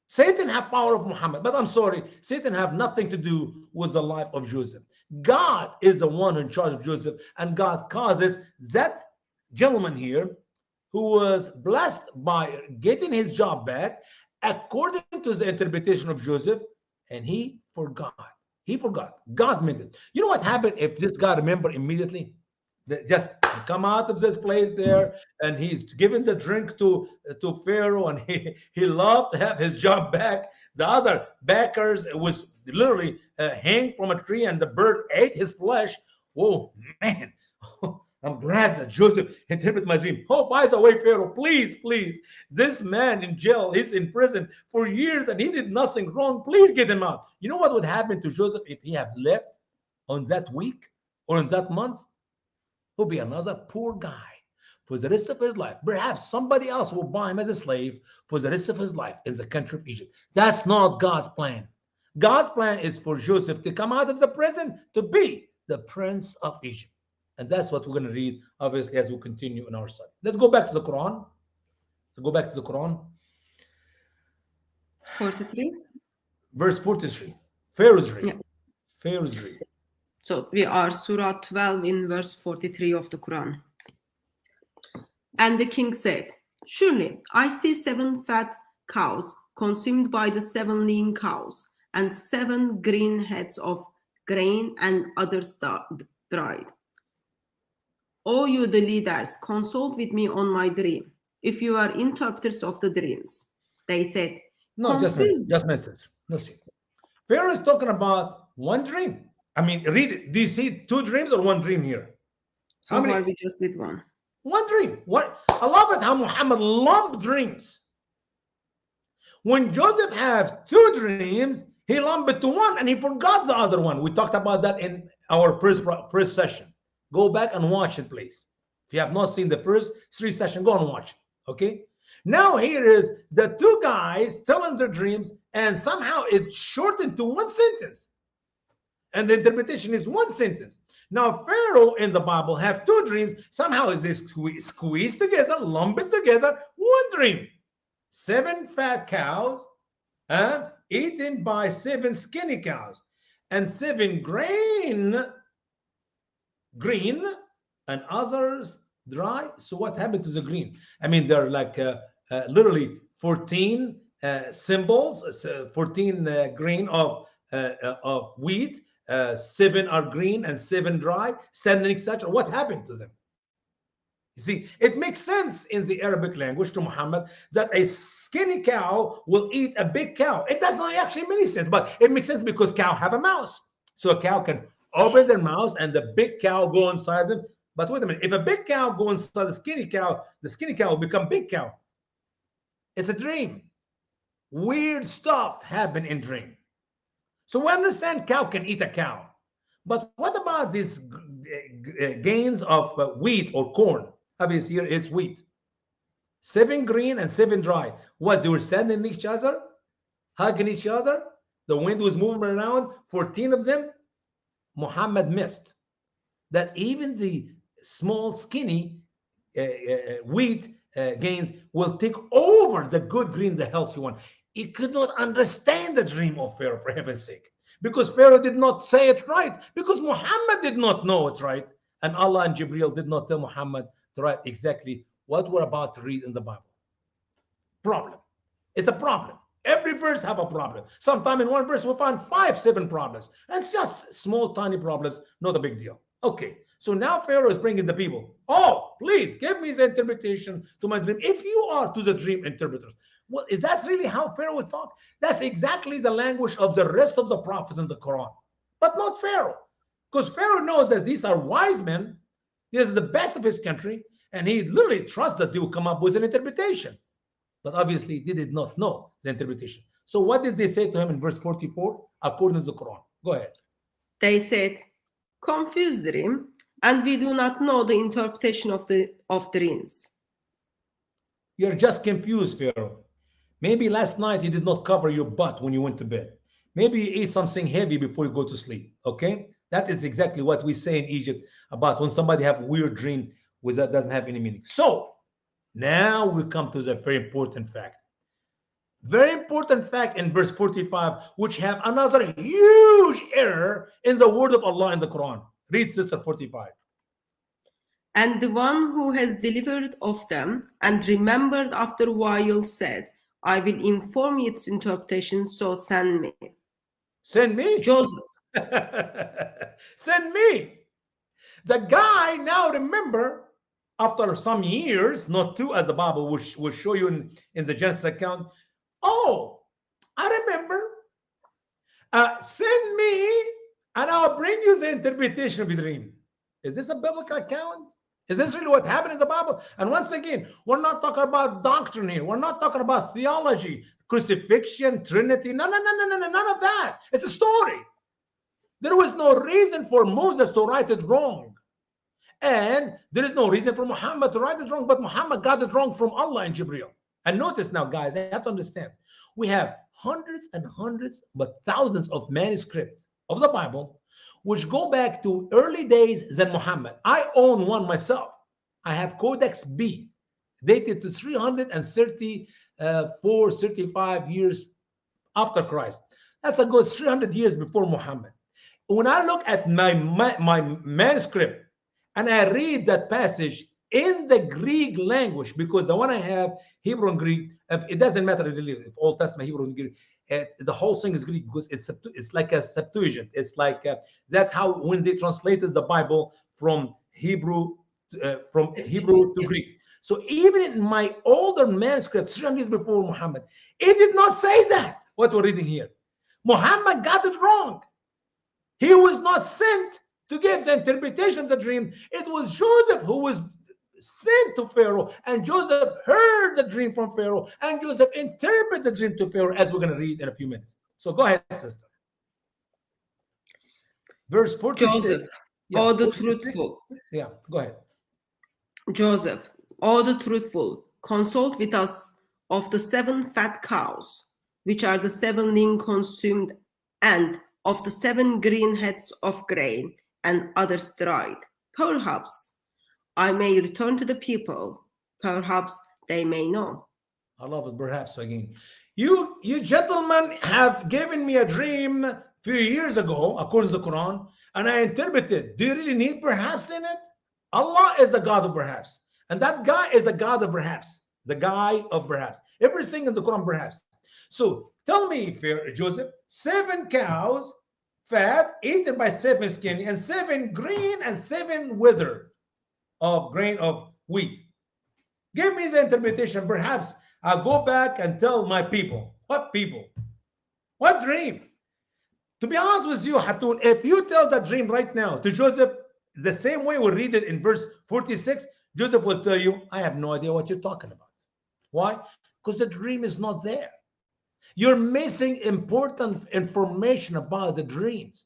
Satan have power of Muhammad, but I'm sorry, Satan have nothing to do with the life of Joseph. God is the one in charge of Joseph, and God causes that gentleman here who was blessed by getting his job back according to the interpretation of Joseph, and he forgot. He forgot. God meant it. You know what happened if this guy remembered immediately? Just come out of this place there, and he's given the drink to Pharaoh, and he loved to have his job back. The other backers was literally hanged from a tree, and the bird ate his flesh. Whoa, man. I'm glad that Joseph interpreted my dream. Oh, by the way, Pharaoh, please, this man in jail, he's in prison for years, and he did nothing wrong. Please get him out. You know what would happen to Joseph if he had left on that week or in that month? He'll be another poor guy for the rest of his life. Perhaps somebody else will buy him as a slave for the rest of his life in the country of Egypt. That's not God's plan. God's plan is for Joseph to come out of the prison to be the prince of Egypt. And that's what we're going to read, obviously, as we continue in our study. Let's go back to the Quran. So go back to the Quran. 43. Verse 43. Pharaoh's dream. Yeah. Pharaoh's dream. So we are Surah 12 in verse 43 of the Quran. And the king said, surely I see 7 fat cows consumed by the 7 lean cows, and 7 green heads of grain and others dried. O you the leaders, consult with me on my dream, if you are interpreters of the dreams. They said, no, just message. No, see. Pharaoh is talking about one dream. I mean, read it. Do you see 2 dreams or 1 dream here? So far we just did 1. 1 dream. What? I love it how Muhammad loved dreams. When Joseph had two dreams, he lumped it to one and he forgot the other one. We talked about that in our first session. Go back and watch it, please. If you have not seen the first three sessions, go and watch it. Okay? Now here is the two guys telling their dreams, and somehow it's shortened to one sentence. And the interpretation is one sentence. Now, Pharaoh in the Bible have two dreams. Somehow they squeezed together, lumped together, one dream. 7 fat cows eaten by 7 skinny cows, and 7 green and others dry. So what happened to the green? I mean, they're like literally 14 symbols, 14 grain of wheat. 7 are green and 7 dry, standing, etc. What happened to them? You see, it makes sense in the Arabic language to Muhammad that a skinny cow will eat a big cow. It does not actually make any sense, but it makes sense because cow have a mouth. So a cow can open their mouth and the big cow go inside them. But wait a minute, if a big cow go inside the skinny cow will become big cow. It's a dream. Weird stuff happen in dream. So we understand cow can eat a cow. But what about these gains of wheat or corn? Obviously, here it's wheat. 7 green and 7 dry. What, they were standing each other, hugging each other? The wind was moving around, 14 of them. Muhammad missed that even the small, skinny wheat gains will take over the good green, the healthy one. He could not understand the dream of Pharaoh, for heaven's sake, because Pharaoh did not say it right, because Muhammad did not know it right, and Allah and Jibreel did not tell Muhammad to write exactly what we're about to read in the Bible. Problem. It's a problem. Every verse have a problem. Sometime in one verse we'll find 5, 7 problems. And it's just small, tiny problems, not a big deal. Okay, so now Pharaoh is bringing the people. Oh, please give me the interpretation to my dream. If you are to the dream interpreters, well, is that really how Pharaoh would talk? That's exactly the language of the rest of the prophets in the Quran, but not Pharaoh, because Pharaoh knows that these are wise men. This is the best of his country, and he literally trusts that they will come up with an interpretation. But obviously, they did not know the interpretation. So what did they say to him in verse 44, according to the Quran? Go ahead. They said, confused dream, and we do not know the interpretation of dreams. You're just confused, Pharaoh. Maybe last night you did not cover your butt when you went to bed. Maybe you ate something heavy before you go to sleep, okay? That is exactly what we say in Egypt about when somebody have a weird dream that doesn't have any meaning. So, now we come to the very important fact. Very important fact in verse 45, which have another huge error in the word of Allah in the Quran. Read, Sister 45. And the one who has delivered of them and remembered after a while said, I will inform you its interpretation, so send me. Send me? Joseph. Send me. The guy now remember, after some years, not 2 as the Bible will show you in the Genesis account. Oh, I remember. Send me and I'll bring you the interpretation of the dream. Is this a biblical account? Is this really what happened in the Bible? And once again, we're not talking about doctrine here. We're not talking about theology, crucifixion, Trinity. No, none of that. It's a story. There was no reason for Moses to write it wrong. And there is no reason for Muhammad to write it wrong, but Muhammad got it wrong from Allah and Jibreel. And notice now, guys, I have to understand. We have hundreds and hundreds, but thousands of manuscripts of the Bible which go back to early days than Muhammad. I own one myself. I have Codex B, dated to 334, 35 years after Christ. That's a good 300 years before Muhammad. When I look at my manuscript and I read that passage in the Greek language, because the one I have, Hebrew and Greek, it doesn't matter really if Old Testament, Hebrew and Greek, the whole thing is Greek because it's like a Septuagint. It's like that's how when they translated the Bible from Hebrew to Greek. So even in my older manuscript, 300 years before Muhammad, it did not say that. What we're reading here, Muhammad got it wrong. He was not sent to give the interpretation of the dream. It was Joseph who was sent to Pharaoh, and Joseph heard the dream from Pharaoh, and Joseph interpreted the dream to Pharaoh, as we're going to read in a few minutes. So go ahead, sister. Verse 46. Joseph, Yeah, all the 46. truthful. Yeah, go ahead. Joseph, all the truthful, consult with us of the 7 fat cows, which are the 7 lean consumed, and of the 7 green heads of grain, and others dried. Perhaps I may return to the people. Perhaps they may know. I love it. Perhaps again. You gentlemen have given me a dream a few years ago, according to the Quran, and I interpreted. Do you really need perhaps in it? Allah is a God of perhaps. And that guy is a God of perhaps. The guy of perhaps. Everything in the Quran perhaps. So tell me, Joseph, 7 cows, fat, eaten by 7 skinny, and 7 green and 7 withered of grain of wheat. Give me the interpretation. Perhaps I'll go back and tell my people. What people? What dream? To be honest with you, Hatun, if you tell that dream right now to Joseph, the same way we read it in verse 46, Joseph will tell you, I have no idea what you're talking about. Why? Because the dream is not there. You're missing important information about the dreams.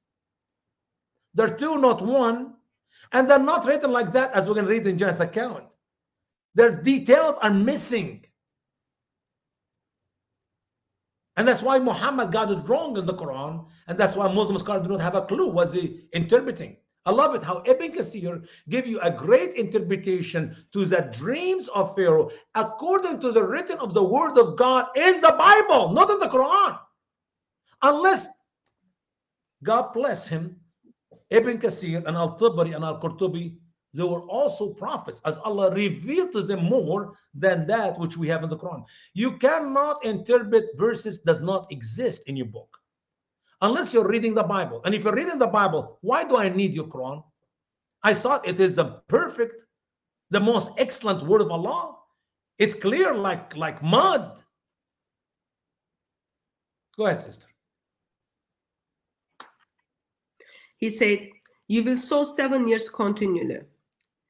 They're 2, not 1, and they're not written like that as we're going to read in Genesis account. Their details are missing. And that's why Muhammad got it wrong in the Quran, and that's why Muslim scholars do not have a clue what he interpreting. I love it how Ibn Kathir give you a great interpretation to the dreams of Pharaoh according to the written of the word of God in the Bible, not in the Quran. Unless, God bless him, Ibn Kathir and Al-Tabari and Al-Qurtubi, they were also prophets, as Allah revealed to them more than that which we have in the Quran. You cannot interpret verses does not exist in your book unless you're reading the Bible. And if you're reading the Bible, why do I need your Quran? I thought it is a perfect, the most excellent word of Allah. It's clear like mud. Go ahead, sister. He said, you will sow 7 years continually.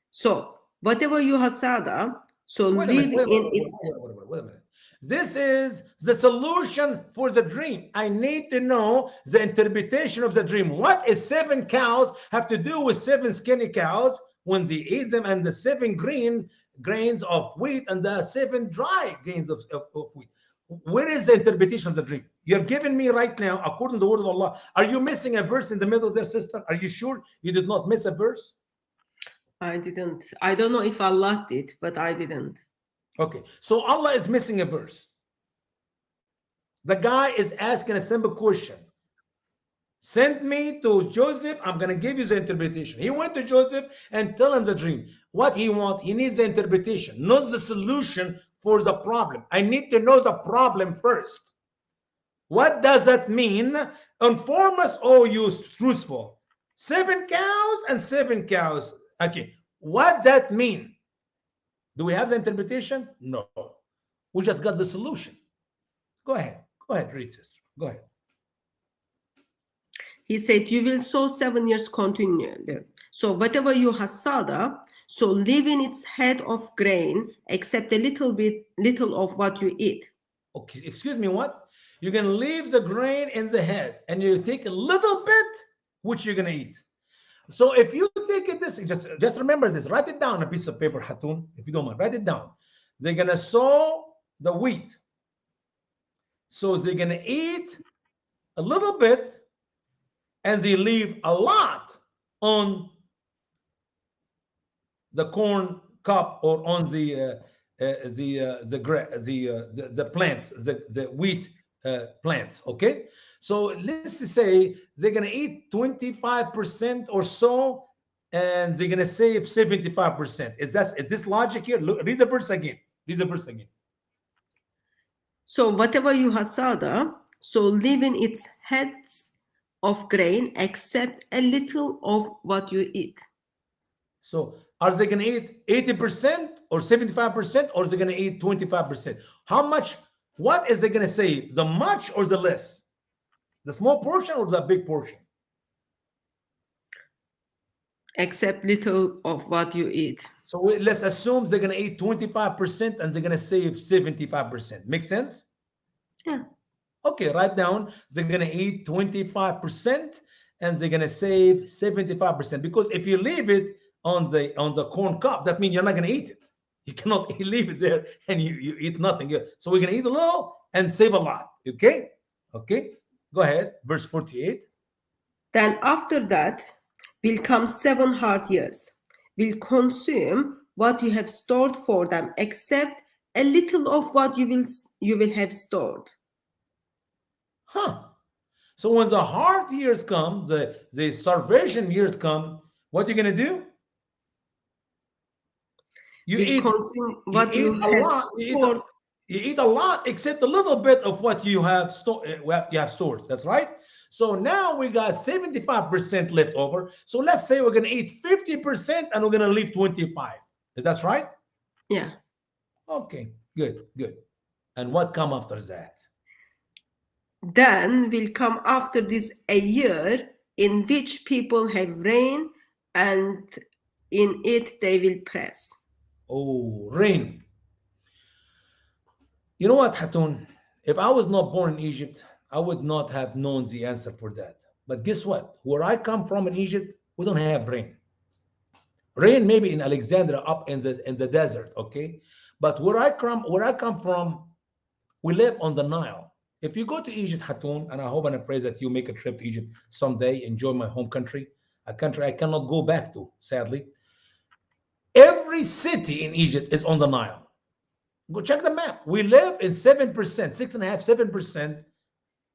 So whatever you hasada, so live in its. Wait a minute. This is the solution for the dream. I need to know the interpretation of the dream. What is 7 cows have to do with 7 skinny cows when they eat them, and the 7 green grains of wheat and the 7 dry grains of wheat? Where is the interpretation of the dream? You're giving me right now, according to the word of Allah. Are you missing a verse in the middle there, sister? Are you sure you did not miss a verse? I didn't. I don't know if Allah did, but I didn't. Okay, so Allah is missing a verse. The guy is asking a simple question. Send me to Joseph. I'm going to give you the interpretation. He went to Joseph and tell him the dream. What he wants, he needs the interpretation, not the solution for the problem. I need to know the problem first. What does that mean? Inform us, oh, you truthful. 7 cows and 7 cows. Okay, what that mean? Do we have the interpretation? No. We just got the solution. Go ahead. Go ahead, read, sister. Go ahead. He said, you will sow 7 years continually. So whatever you hasada, so live in its head of grain, except a little of what you eat. Okay, excuse me, what? You're going to leave the grain in the head, and you take a little bit, which you're going to eat. So if you take it this, just remember this, write it down on a piece of paper, Hatun, if you don't mind, write it down. They're going to sow the wheat. So they're going to eat a little bit, and they leave a lot on the corn cob or on the plants, the wheat plants. Okay, so let's say they're going to eat 25% or so, and they're going to save 75%. Is this logic here? Look, read the verse again. Read the verse again. So whatever you hasada, so live in its heads of grain, except a little of what you eat. So are they going to eat 80% or 75%, or is they going to eat 25%? How much? What is they going to save? The much or the less? The small portion or the big portion? Except little of what you eat. So let's assume they're going to eat 25% and they're going to save 75%. Make sense? Yeah. Okay, write down they're going to eat 25% and they're going to save 75%. Because if you leave it on the corn cup, that means you're not going to eat it. You cannot leave it there and you eat nothing. So we're going to eat a little and save a lot. Okay? Okay. Go ahead. Verse 48. Then after that will come 7 hard years, will consume what you have stored for them, except a little of what you will have stored. Huh. So when the hard years come, the starvation years come, what are you going to do? You Will eat, consume you what you eat a have lot. stored. You eat a lot, except a little bit of what you have stored. That's right. So now we got 75% left over. So let's say we're going to eat 50% and we're going to leave 25. Is that right? Yeah. Okay, good, good. And what come after that? Then will come after this a year in which people have rain, and in it they will press. Oh, rain. You know what, Hatun? If I was not born in Egypt, I would not have known the answer for that. But guess what? Where I come from in Egypt, we don't have rain. Rain maybe in Alexandria up in the desert, okay? But where I come from, we live on the Nile. If you go to Egypt, Hatun, and I hope and I pray that you make a trip to Egypt someday, enjoy my home country, a country I cannot go back to, sadly. Every city in Egypt is on the Nile. Go check the map. We live in 7%, 6.5, 7%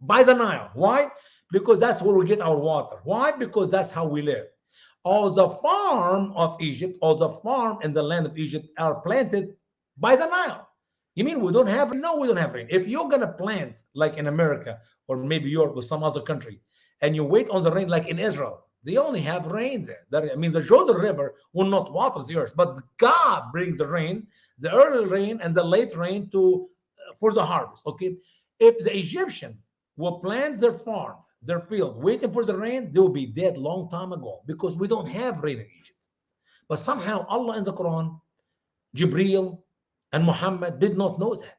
by the Nile. Why? Because that's where we get our water. Why? Because that's how we live. All the farm of Egypt, all the farm in the land of Egypt are planted by the Nile. You mean we don't have rain? No, we don't have rain. If you're gonna plant like in America or maybe Europe or some other country, and you wait on the rain like in Israel, they only have rain there. I mean, the Jordan River will not water the earth, but God brings the rain, the early rain and the late rain to for the harvest. Okay, if the Egyptian will plant their farm, their field, waiting for the rain, they will be dead long time ago because we don't have rain in Egypt. But somehow Allah in the Quran, Jibreel, and Muhammad did not know that.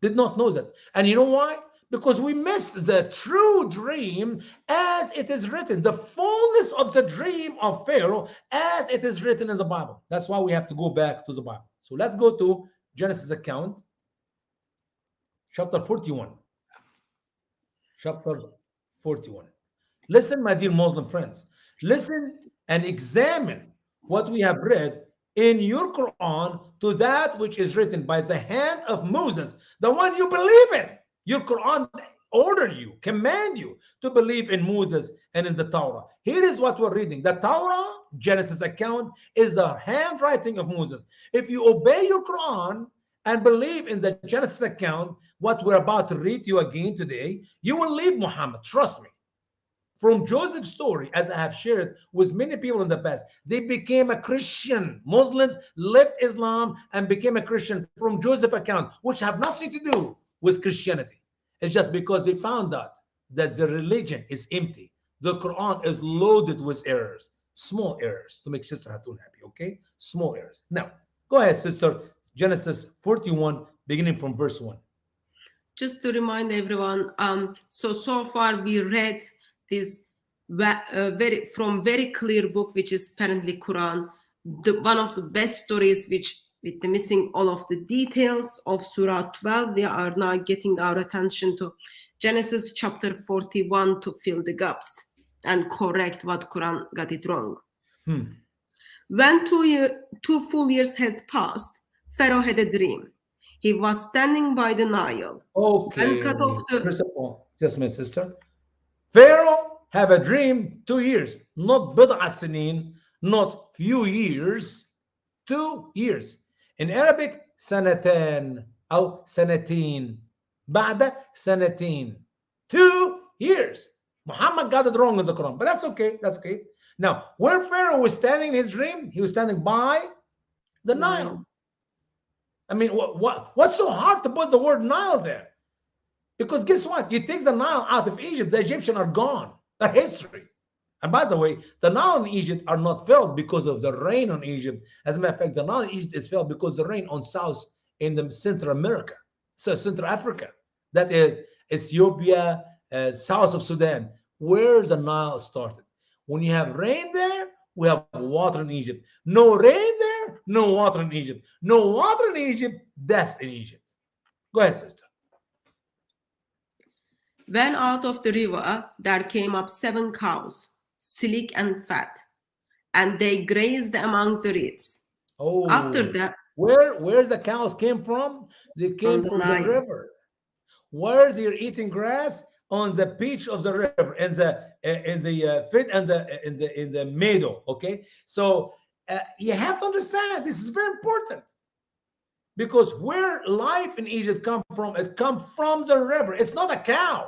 Did not know that. And you know why? Because we missed the true dream as it is written, the fullness of the dream of Pharaoh as it is written in the Bible. That's why we have to go back to the Bible. So let's go to Genesis account, chapter 41. Chapter 41. Listen, my dear Muslim friends. Listen and examine what we have read in your Quran to that which is written by the hand of Moses, the one you believe in. Your Quran order you, command you to believe in Moses and in the Torah. Here is what we're reading. The Torah, Genesis account, is the handwriting of Moses. If you obey your Quran and believe in the Genesis account, what we're about to read to you again today, you will leave Muhammad. Trust me. From Joseph's story, as I have shared with many people in the past, they became a Christian. Muslims left Islam and became a Christian from Joseph's account, which have nothing to do with Christianity. It's just because they found out that the religion is empty. The Quran is loaded with errors, small errors, to make Sister Hatun happy, okay? Small errors. Now, go ahead, Sister. Genesis 41, beginning from verse 1. Just to remind everyone, so far we read this very clear book, which is apparently Quran, one of the best stories, which with the missing all of the details of Surah 12. We are now getting our attention to Genesis chapter 41 to fill the gaps and correct what Quran got it wrong. When 2 full years had passed, Pharaoh had a dream. He was standing by the Nile. Okay. And cut off the... First of all, just my sister. Pharaoh have a dream 2 years, not bid'at sinin, not few years, 2 years. In Arabic, sanatan or sanatin. Ba'da sanatin. 2 years. Muhammad got it wrong in the Quran, but that's okay. That's okay. Now, where Pharaoh was standing in his dream, he was standing by the Nile. I mean, what's so hard to put the word Nile there? Because guess what? You take the Nile out of Egypt, the Egyptians are gone. They're history. And by the way, the Nile in Egypt are not filled because of the rain on Egypt. As a matter of fact, the Nile in Egypt is filled because the rain on South in the Central America, so Central Africa, that is Ethiopia, south of Sudan, where the Nile started. When you have rain there, we have water in Egypt. No rain there, no water in Egypt. No water in Egypt, death in Egypt. Go ahead, sister. When out of the river there came up 7 cows, sleek and fat, and they grazed among the reeds. Oh, After that, where the cows came from? They came from the river. Where they're eating grass on the beach of the river, in the fit and the meadow. Okay, so you have to understand this is very important, because where life in Egypt come from, it comes from the river. It's not a cow.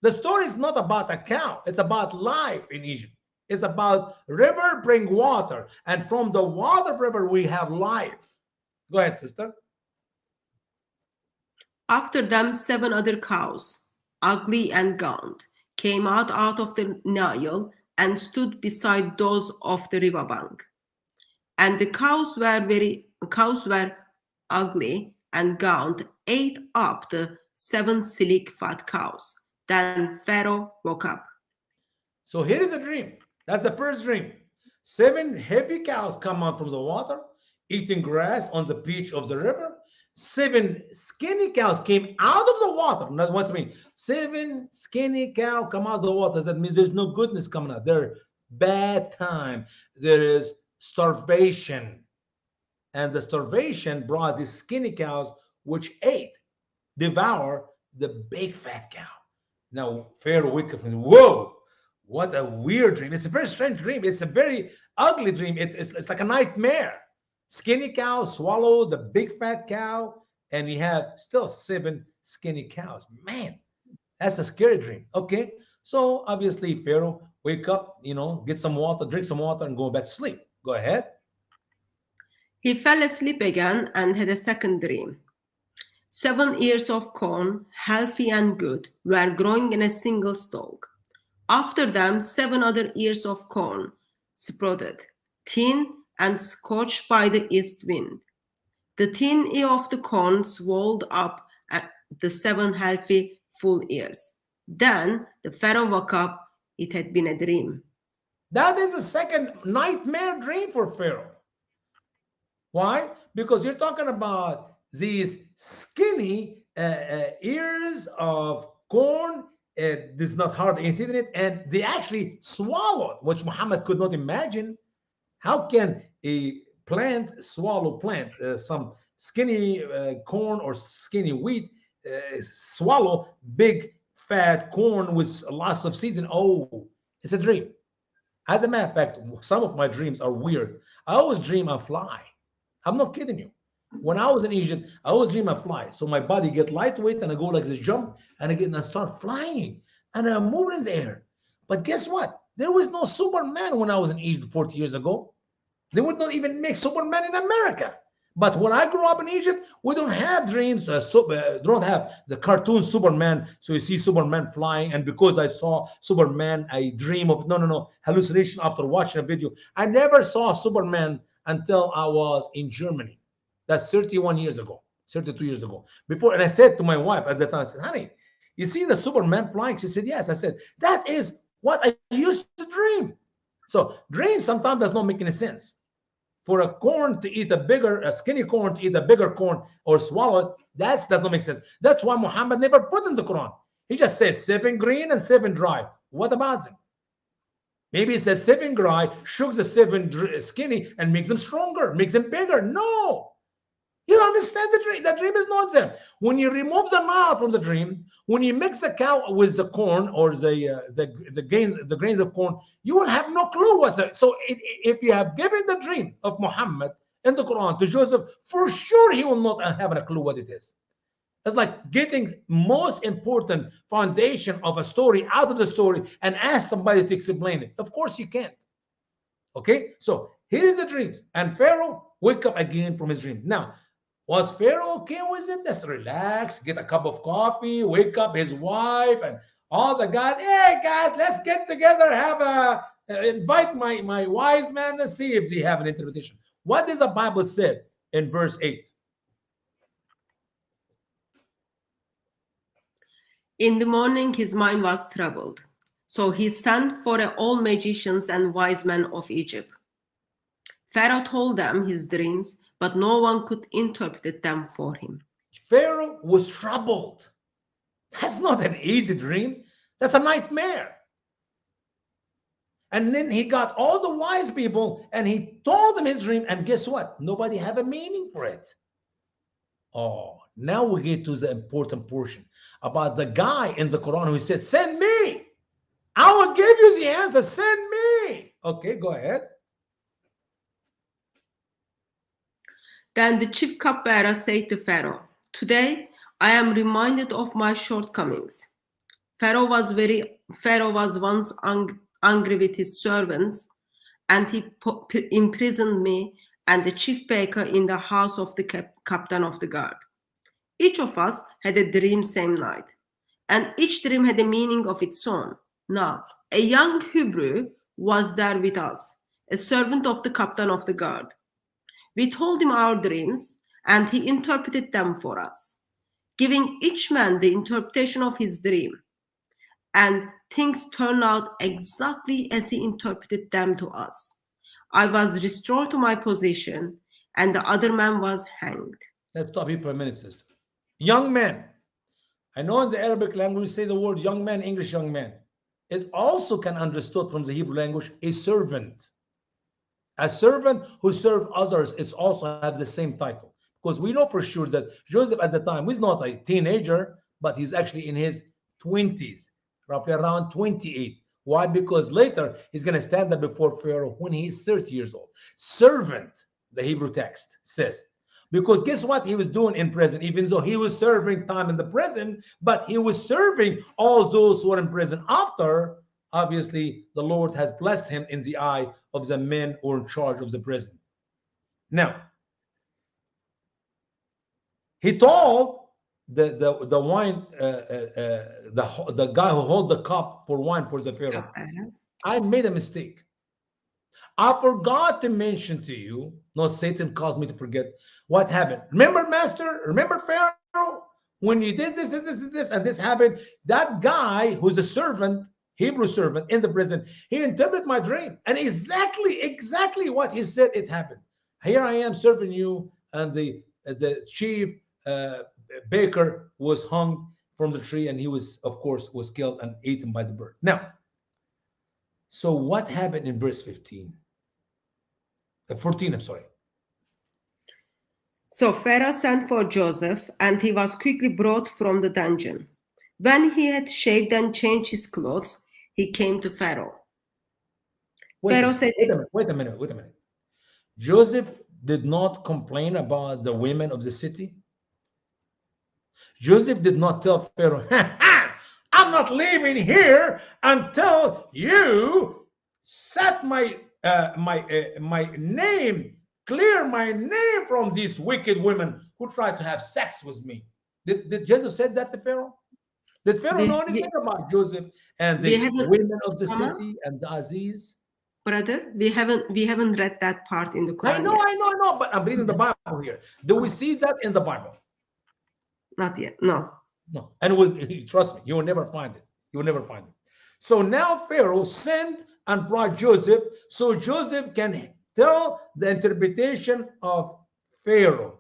The story is not about a cow. It's about life in Egypt. It's about river bring water, and from the water river we have life. Go ahead, sister. After them 7 other cows, ugly and gaunt, came out of the Nile and stood beside those of the riverbank. And the cows were ugly and gaunt, ate up the 7 sleek fat cows. Then Pharaoh woke up. So here is the dream. That's the first dream. 7 heavy cows come out from the water, eating grass on the beach of the river. 7 skinny cows came out of the water. Now, what's mean? 7 skinny cows come out of the water. That means there's no goodness coming out. There's bad time. There is starvation. And the starvation brought these skinny cows, which devour the big fat cow. Now, Pharaoh wakes up and, whoa, what a weird dream. It's a very strange dream. It's a very ugly dream. It's like a nightmare. Skinny cow swallow the big fat cow, and you have still 7 skinny cows. Man, that's a scary dream. Okay, so obviously Pharaoh wake up, get some water, drink some water, and go back to sleep. Go ahead. He fell asleep again and had a second dream. 7 ears of corn, healthy and good, were growing in a single stalk. After them 7 other ears of corn sprouted, thin and scorched by the east wind. The thin ear of the corn swelled up at the 7 healthy full ears. Then the Pharaoh woke up. It had been a dream. That is a second nightmare dream for Pharaoh. Why? Because you're talking about these skinny ears of corn. This is not hard to insinuate it, and they actually swallowed, which Muhammad could not imagine. How can a plant swallow some skinny corn or skinny wheat swallow big fat corn with lots of seeds? And oh, it's a dream. As a matter of fact, some of my dreams are weird. I always dream I fly. I'm not kidding you. When I was in Egypt, I always dream I fly. So my body get lightweight and I go like this jump and I start flying and I'm moving in the air. But guess what? There was no Superman when I was in Egypt 40 years ago. They would not even make Superman in America. But when I grew up in Egypt, we don't have dreams. Don't have the cartoon Superman. So you see Superman flying, and because I saw Superman, I dream of no hallucination after watching a video. I never saw Superman until I was in Germany. That's 31 years ago, 32 years ago. Before, and I said to my wife at the time, I said, honey, you see the Superman flying? She said, yes. I said, that is what I used to dream. So dream sometimes does not make any sense. For a corn to eat a skinny corn to eat a bigger corn or swallow it, that does not make sense. That's why Muhammad never put in the Quran. He just says 7 green and 7 dry. What about them? Maybe he says 7 dry, shooks the 7 skinny and makes them stronger, makes them bigger. No. You understand the dream. The dream is not there. When you remove the Nile from the dream, when you mix the cow with the corn or the grains of corn, you will have no clue what's it. So if you have given the dream of Muhammad in the Quran to Joseph, for sure he will not have a clue what it is. It's like getting most important foundation of a story out of the story and ask somebody to explain it. Of course you can't. Okay, so here is the dreams. And Pharaoh wake up again from his dream. Now, was Pharaoh okay with it? Let's relax, get a cup of coffee, wake up his wife and all the guys. Hey guys, let's get together, have a invite my wise man to see if they have an interpretation. What does the Bible say in verse 8? In the morning, his mind was troubled. So he sent for all magicians and wise men of Egypt. Pharaoh told them his dreams, but no one could interpret them for him. Pharaoh was troubled. That's not an easy dream. That's a nightmare. And then he got all the wise people and he told them his dream. And guess what? Nobody have a meaning for it. Oh, now we get to the important portion about the guy in the Quran who said, send me. I will give you the answer. Send me. Okay, go ahead. Then the chief cupbearer said to Pharaoh, today I am reminded of my shortcomings. Pharaoh was once angry with his servants, and he imprisoned me and the chief baker in the house of the captain of the guard. Each of us had a dream same night, and each dream had a meaning of its own. Now, a young Hebrew was there with us, a servant of the captain of the guard. We told him our dreams, and he interpreted them for us, giving each man the interpretation of his dream. And things turned out exactly as he interpreted them to us. I was restored to my position, and the other man was hanged. Let's stop here for a minute, sister. Young man. I know in the Arabic language we say the word young man, English young man. It also can understood from the Hebrew language a servant. A servant who serves others is also have the same title. Because we know for sure that Joseph at the time was not a teenager, but he's actually in his 20s, roughly around 28. Why? Because later he's going to stand up before Pharaoh when he's 30 years old. Servant, the Hebrew text says. Because guess what he was doing in prison? Even though he was serving time in the prison, but he was serving all those who were in prison after. Obviously, the Lord has blessed him in the eye of the men who are in charge of the prison. Now, he told the wine, the guy who held the cup for wine for the Pharaoh, I made a mistake. I forgot to mention to you, no, Satan caused me to forget what happened. Remember, Master? Remember, Pharaoh? When you did this, and this happened, that guy who's a servant, Hebrew servant in the prison, he interpreted my dream. And exactly what he said, it happened. Here I am serving you, and the chief baker was hung from the tree, and he was, of course, was killed and eaten by the bird. Now, so what happened in verse 15? 14, I'm sorry. So Pharaoh sent for Joseph, and he was quickly brought from the dungeon. When he had shaved and changed his clothes, he came to Pharaoh. Pharaoh said, wait a minute. Joseph did not complain about the women of the city. Joseph did not tell Pharaoh, I'm not leaving here until you set my name, clear my name from these wicked women who tried to have sex with me. Did Joseph said that to Pharaoh? Did Pharaoh know anything about Joseph and the women of the city and the Aziz? Brother, we haven't read that part in the Quran. I know, but I'm reading the Bible here. Do we see that in the Bible? Not yet, no. No, and trust me, you will never find it. You will never find it. So now Pharaoh sent and brought Joseph, so Joseph can tell the interpretation of Pharaoh.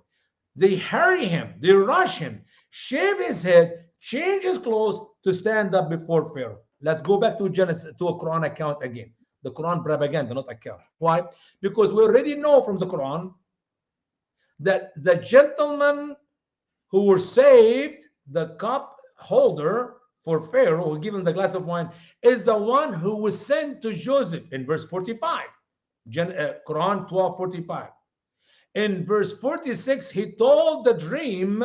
They hurry him, they rush him, shave his head, change his clothes to stand up before Pharaoh. Let's go back to Genesis, to a Quran account again. The Quran propaganda, not account. Why? Because we already know from the Quran that the gentlemen who were saved, the cup holder for Pharaoh, who gave him the glass of wine, is the one who was sent to Joseph in verse 45. Quran 12:45. In verse 46, he told the dream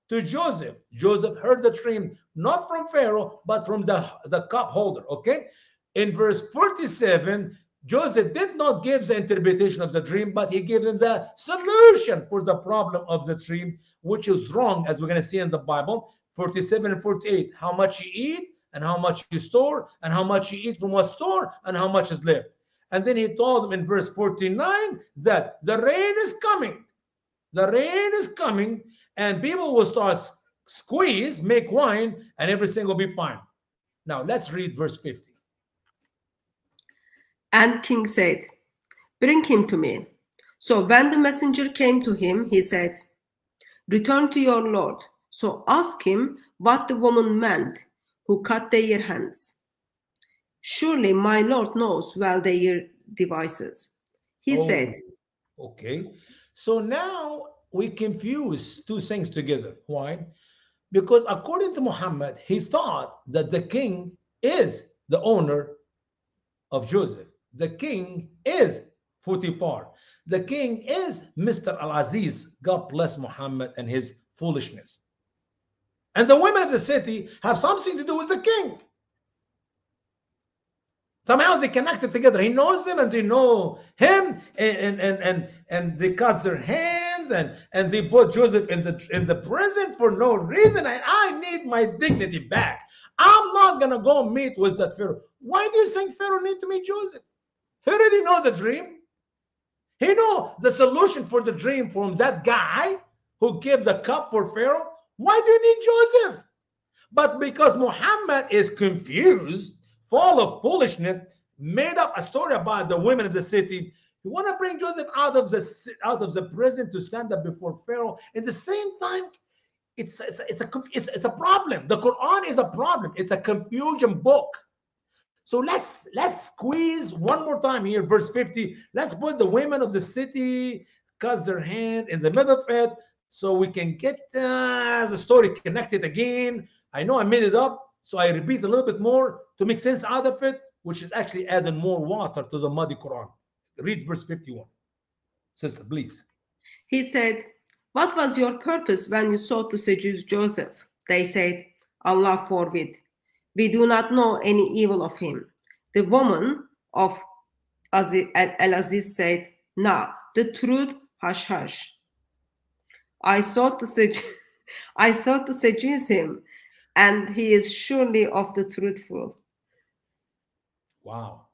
to Joseph. Joseph heard the dream not from Pharaoh, but from the cup holder. Okay. In verse 47, Joseph did not give the interpretation of the dream, but he gave him the solution for the problem of the dream, which is wrong, as we're going to see in the Bible. 47 and 48. How much you eat, and how much you store, and how much you eat from what store, and how much is left. And then he told them in verse 49 that the rain is coming. The rain is coming, and people will start squeeze, make wine, and everything will be fine. Now let's read verse 50. And king said, bring him to me. So when the messenger came to him, he said, return to your lord. So ask him what the woman meant who cut their hands. Surely my lord knows well their devices. He said, okay. So now we confuse two things together. Why? Because according to Muhammad, he thought that the king is the owner of Joseph. The king is Potiphar. The king is Mr. Al-Aziz. God bless Muhammad and his foolishness. And the women of the city have something to do with the king. Somehow they connected together. He knows them and they know him, and they cut their hands and they put Joseph in the prison for no reason. And I need my dignity back. I'm not gonna go meet with that Pharaoh. Why do you think Pharaoh need to meet Joseph? He already know the dream. He know the solution for the dream from that guy who gives a cup for Pharaoh. Why do you need Joseph? But because Muhammad is confused, full of foolishness, made up a story about the women of the city. You want to bring Joseph out of the prison to stand up before Pharaoh. At the same time, it's a problem. The Quran is a problem. It's a confusion book. So let's squeeze one more time here, verse 50. Let's put the women of the city cut their hand in the middle of it, so we can get the story connected again. I know I made it up, so I repeat a little bit more to make sense out of it, which is actually adding more water to the muddy Quran. Read verse 51. Sister, please. He said, what was your purpose when you sought to seduce Joseph? They said, Allah forbid. We do not know any evil of him. The woman of Al-Aziz said, no, the truth, hush, hush. I sought to seduce him, and he is surely of the truthful. Wow.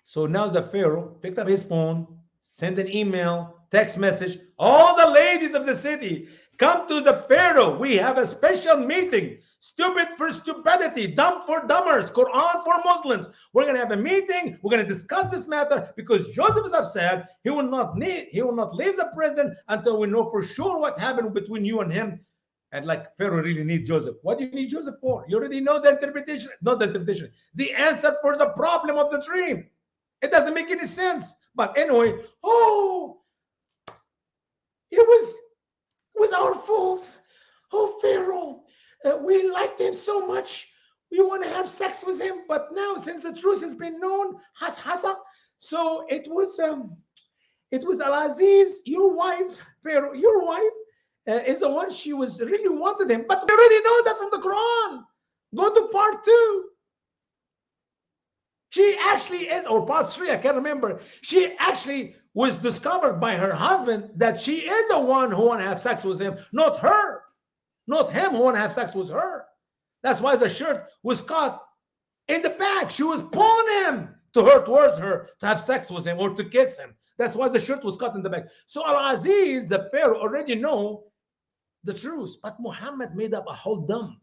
So now the Pharaoh picked up his phone, sent an email, text message. All the ladies of the city, come to the Pharaoh. We have a special meeting. Stupid for stupidity, dumb for dumbers, Quran for Muslims. We're going to have a meeting. We're going to discuss this matter because Joseph is upset. He will not leave the prison until we know for sure what happened between you and him. And like Pharaoh really needs Joseph. What do you need Joseph for? You already know the interpretation. Not the interpretation. The answer for the problem of the dream. It doesn't make any sense. But anyway, it was our fault. Oh, Pharaoh, we liked him so much. We want to have sex with him. But now, since the truth has been known, so it was Al-Aziz, your wife, Pharaoh, your wife, is the one she was really wanted him. But we already know that from the Quran. Go to part 2. She actually is, or part 3, I can't remember. She actually was discovered by her husband that she is the one who want to have sex with him, not her. Not him who want to have sex with her. That's why the shirt was caught in the back. She was pulling him towards her to have sex with him or to kiss him. That's why the shirt was cut in the back. So Al-Aziz, the Pharaoh, already know the truth. But Muhammad made up a whole dumb.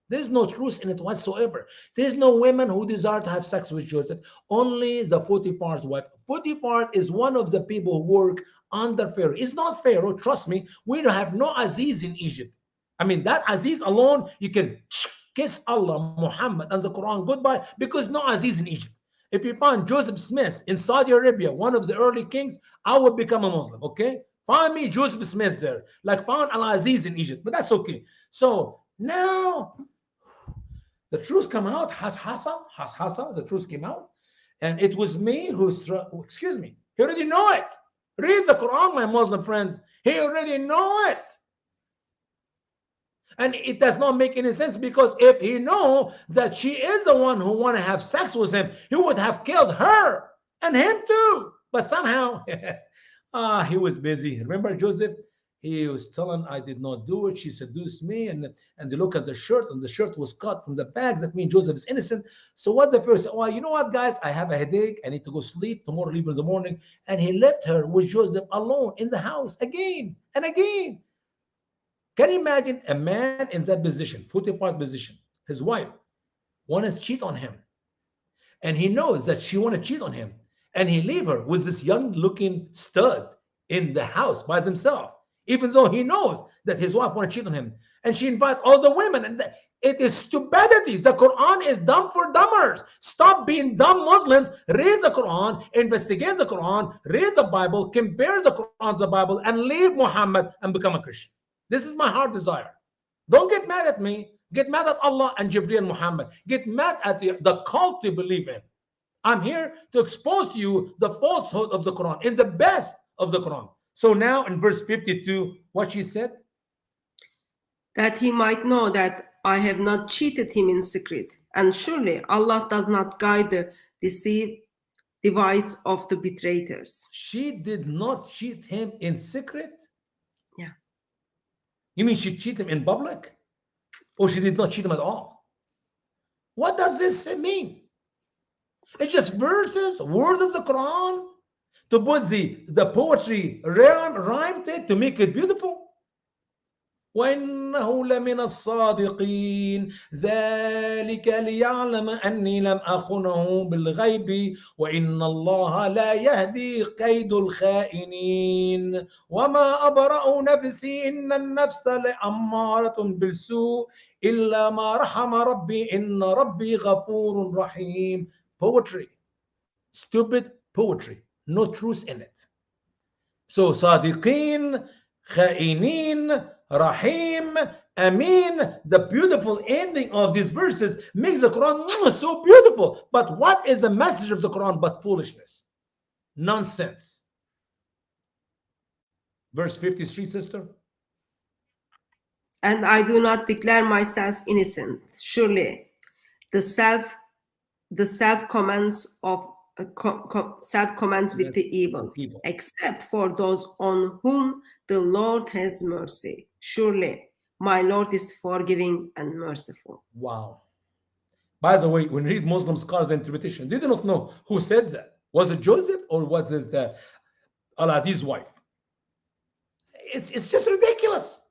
There's no truth in it whatsoever. There's no women who desire to have sex with Joseph. Only the Potiphar's wife. Potiphar is one of the people who work under Pharaoh. It's not Pharaoh. Trust me. We don't have no Aziz in Egypt. I mean, that Aziz alone, you can kiss Allah, Muhammad, and the Quran goodbye, because no Aziz in Egypt. If you find Joseph Smith in Saudi Arabia, one of the early kings, I would become a Muslim, okay? Find me Joseph Smith there, like found Al-Aziz in Egypt, but that's okay. So now the truth come out, the truth came out, and it was me who's, excuse me, he already know it. Read the Quran, my Muslim friends. He already know it. And it does not make any sense, because if he know that she is the one who want to have sex with him, he would have killed her and him too. But somehow, he was busy. Remember Joseph? He was telling, I did not do it. She seduced me. And they look at the shirt, and the shirt was cut from the bags. That means Joseph is innocent. So what's the first? Well, you know what, guys? I have a headache. I need to go sleep. Tomorrow, leave in the morning. And he left her with Joseph alone in the house again and again. Can you imagine a man in that position, Potiphar's position? His wife wanted to cheat on him. And he knows that she want to cheat on him, and he leave her with this young looking stud in the house by themselves, even though he knows that his wife want to cheat on him. And she invite all the women, and it is stupidity. The Quran is dumb for dumbers. Stop being dumb Muslims. Read the Quran, investigate the Quran, read the Bible, compare the Quran to the Bible, and leave Muhammad and become a Christian. This is my heart desire. Don't get mad at me. Get mad at Allah and Jibreel and Muhammad. Get mad at the cult you believe in. I'm here to expose to you the falsehood of the Quran in the best of the Quran. So now in verse 52, what she said? That he might know that I have not cheated him in secret. And surely Allah does not guide the deceive device of the betrayers. She did not cheat him in secret? Yeah. You mean she cheated him in public? Or she did not cheat him at all? What does this mean? It's just verses, word of the Quran, to put the poetry rhymed it to make it beautiful. وإنه لمن الصادقين ذلك ليعلم أني لم أخنه بالغيب وإن الله لا يهدي كيد الخائنين وما أبرأ نفسي إن النفس لأمارة بالسوء إلا ما رحم ربي إن ربي غفور رحيم. Poetry, stupid poetry, no truth in it. So صادقين, خائنين, Rahim, Amin, the beautiful ending of these verses makes the Quran so beautiful. But what is the message of the Quran but foolishness? Nonsense. Verse 53, sister. And I do not declare myself innocent. Surely the self commends of self commends with the evil, except for those on whom the Lord has mercy. Surely my Lord is forgiving and merciful. Wow. By the way, when you read Muslim scholars' interpretation, they do not know who said that. Was it Joseph or was it the Al-Aziz's wife? It's just ridiculous.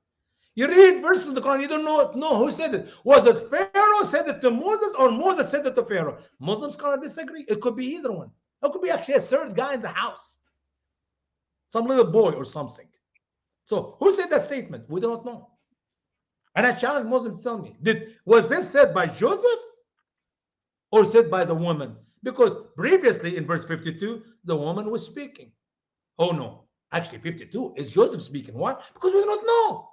You read verses in the Quran, you don't know who said it. Was it Pharaoh said it to Moses or Moses said it to Pharaoh? Muslim scholars disagree. It could be either one. It could be actually a third guy in the house. Some little boy or something. So who said that statement? We do not know. And I challenge Muslims to tell me, was this said by Joseph or said by the woman? Because previously in verse 52, the woman was speaking. Oh no, actually 52 is Joseph speaking. Why? Because we do not know.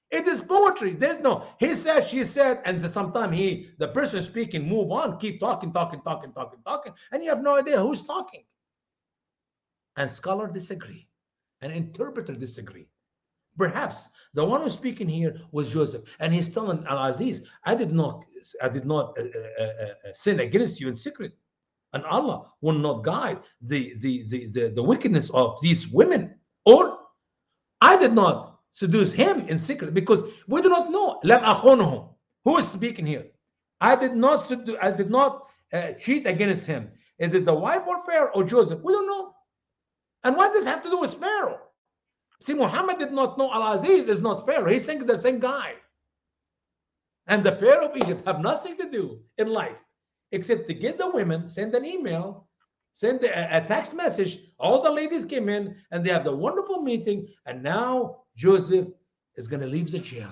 It is poetry. There's no, he said, she said, and sometimes the person speaking move on, keep talking, and you have no idea who's talking. And scholars disagree, and interpreters disagree. Perhaps the one who's speaking here was Joseph, and he's telling Al-Aziz, I did not sin against you in secret, and Allah will not guide the wickedness of these women, or I did not seduce him in secret, because we do not know. Lam akhunuhu. Who is speaking here? I did not cheat against him. Is it the wife or Pharaoh or Joseph? We don't know. And what does this have to do with Pharaoh? See, Muhammad did not know Al-Aziz is not Pharaoh. He's thinking the same guy. And the Pharaoh of Egypt have nothing to do in life except to get the women, send an email, send a text message. All the ladies came in and they have the wonderful meeting. And now Joseph is going to leave the jail.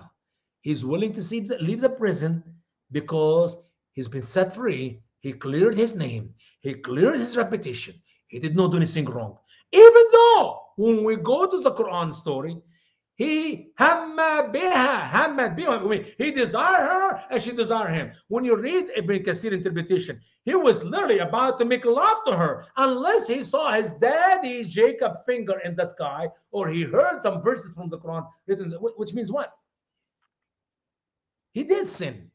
He's willing to leave the prison because he's been set free. He cleared his name. He cleared his reputation. He did not do anything wrong. Even though when we go to the Quran story, he hamma biha, he desired her and she desired him. When you read Ibn Kathir interpretation, he was literally about to make love to her unless he saw his daddy Jacob's finger in the sky or he heard some verses from the Quran written, which means what? He did sin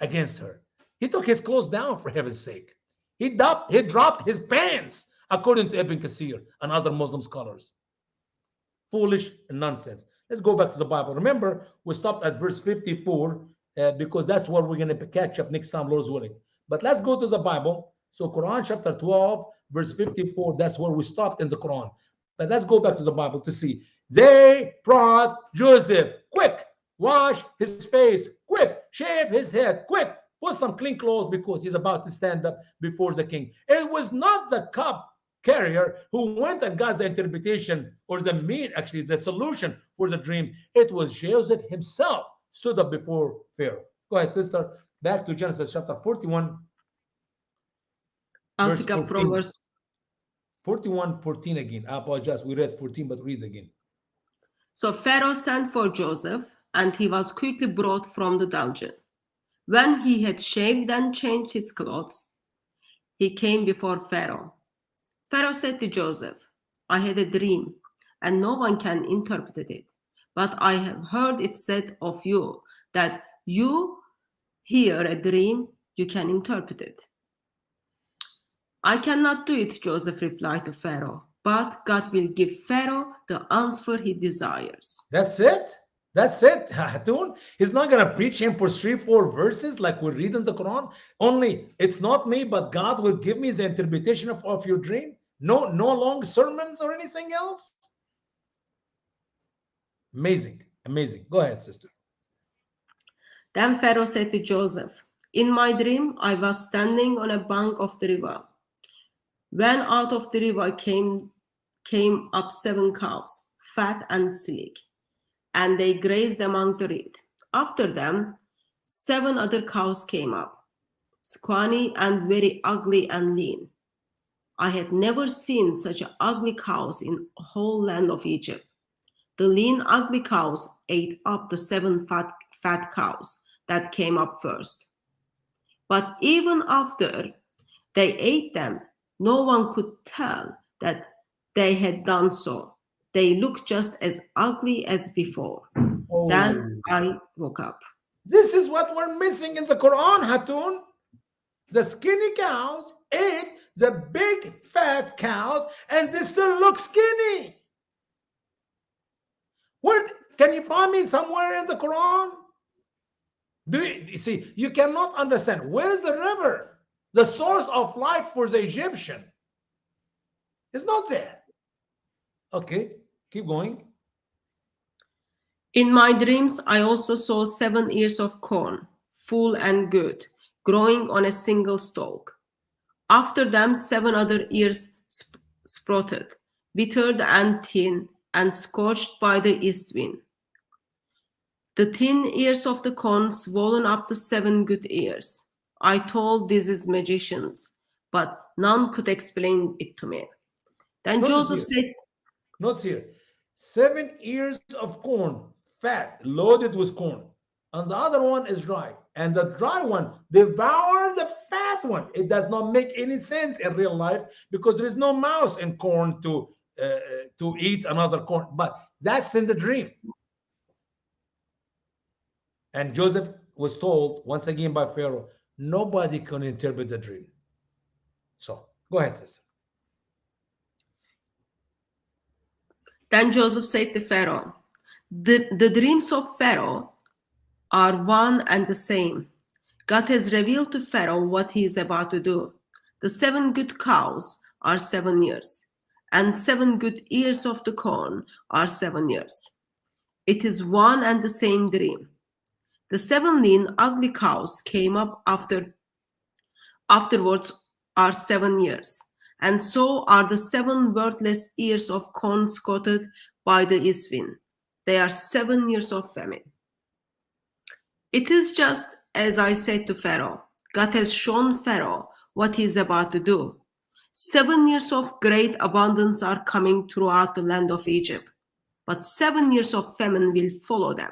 against her. He took his clothes down for heaven's sake. He dropped his pants, according to Ibn Kathir and other Muslim scholars. Foolish and nonsense. Let's go back to the Bible. Remember, we stopped at verse 54 because that's where we're going to catch up next time, Lord's willing. But let's go to the Bible. So Quran chapter 12, verse 54, that's where we stopped in the Quran. But let's go back to the Bible to see. They brought Joseph, quick, wash his face, quick, shave his head, quick, put some clean clothes because he's about to stand up before the king. It was not the cup carrier who went and got the interpretation or the solution for the dream. It was Joseph himself stood up before Pharaoh. Go ahead, sister. Back to Genesis chapter 41. I'll pick up from verse 41, 14 again. I apologize. We read 14, but read again. So Pharaoh sent for Joseph, and he was quickly brought from the dungeon. When he had shaved and changed his clothes, he came before Pharaoh. Pharaoh said to Joseph, I had a dream, and no one can interpret it. But I have heard it said of you that you hear a dream, you can interpret it. I cannot do it, Joseph replied to Pharaoh, but God will give Pharaoh the answer he desires. That's it? That's it, Hatun. He's not going to preach him for 3-4 verses like we read in the Quran. Only, it's not me, but God will give me the interpretation of your dream. No long sermons or anything else. Amazing, amazing. Go ahead, sister. Then Pharaoh said to Joseph, in my dream, I was standing on a bank of the river. When out of the river came up 7 cows, fat and sleek, and they grazed among the reed. After them, 7 other cows came up, scrawny and very ugly and lean. I had never seen such ugly cows in the whole land of Egypt. The lean, ugly cows ate up the 7 fat cows that came up first. But even after they ate them, no one could tell that they had done so. They looked just as ugly as before. Oh. Then I woke up. This is what we're missing in the Quran, Hatun. The skinny cows ate the big fat cows and they still look skinny. Where can you find me somewhere in the Quran? You see, you cannot understand. Where's the river? The source of life for the Egyptian. It's not there. Okay, keep going. In my dreams, I also saw 7 ears of corn, full and good, growing on a single stalk. After them, 7 other ears sprouted, withered and thin, and scorched by the east wind. The thin ears of the corn swollen up the 7 good ears. I told these magicians, but none could explain it to me. Then Joseph said, Notice here, 7 ears of corn, fat, loaded with corn. And the other one is dry. And the dry one devour the fat one. It does not make any sense in real life because there is no mouse in corn to eat another corn. But that's in the dream. And Joseph was told once again by Pharaoh, nobody can interpret the dream. So go ahead, sister. Then Joseph said to Pharaoh, the dreams of Pharaoh are one and the same. God has revealed to Pharaoh what he is about to do. The 7 good cows are 7 years, and 7 good ears of the corn are 7 years. It is one and the same dream. The 7 lean, ugly cows came up afterwards are 7 years, and so are the 7 worthless ears of corn scattered by the east wind. They are 7 years of famine. It is just as I said to Pharaoh. God has shown Pharaoh what he is about to do. 7 years of great abundance are coming throughout the land of Egypt, but 7 years of famine will follow them.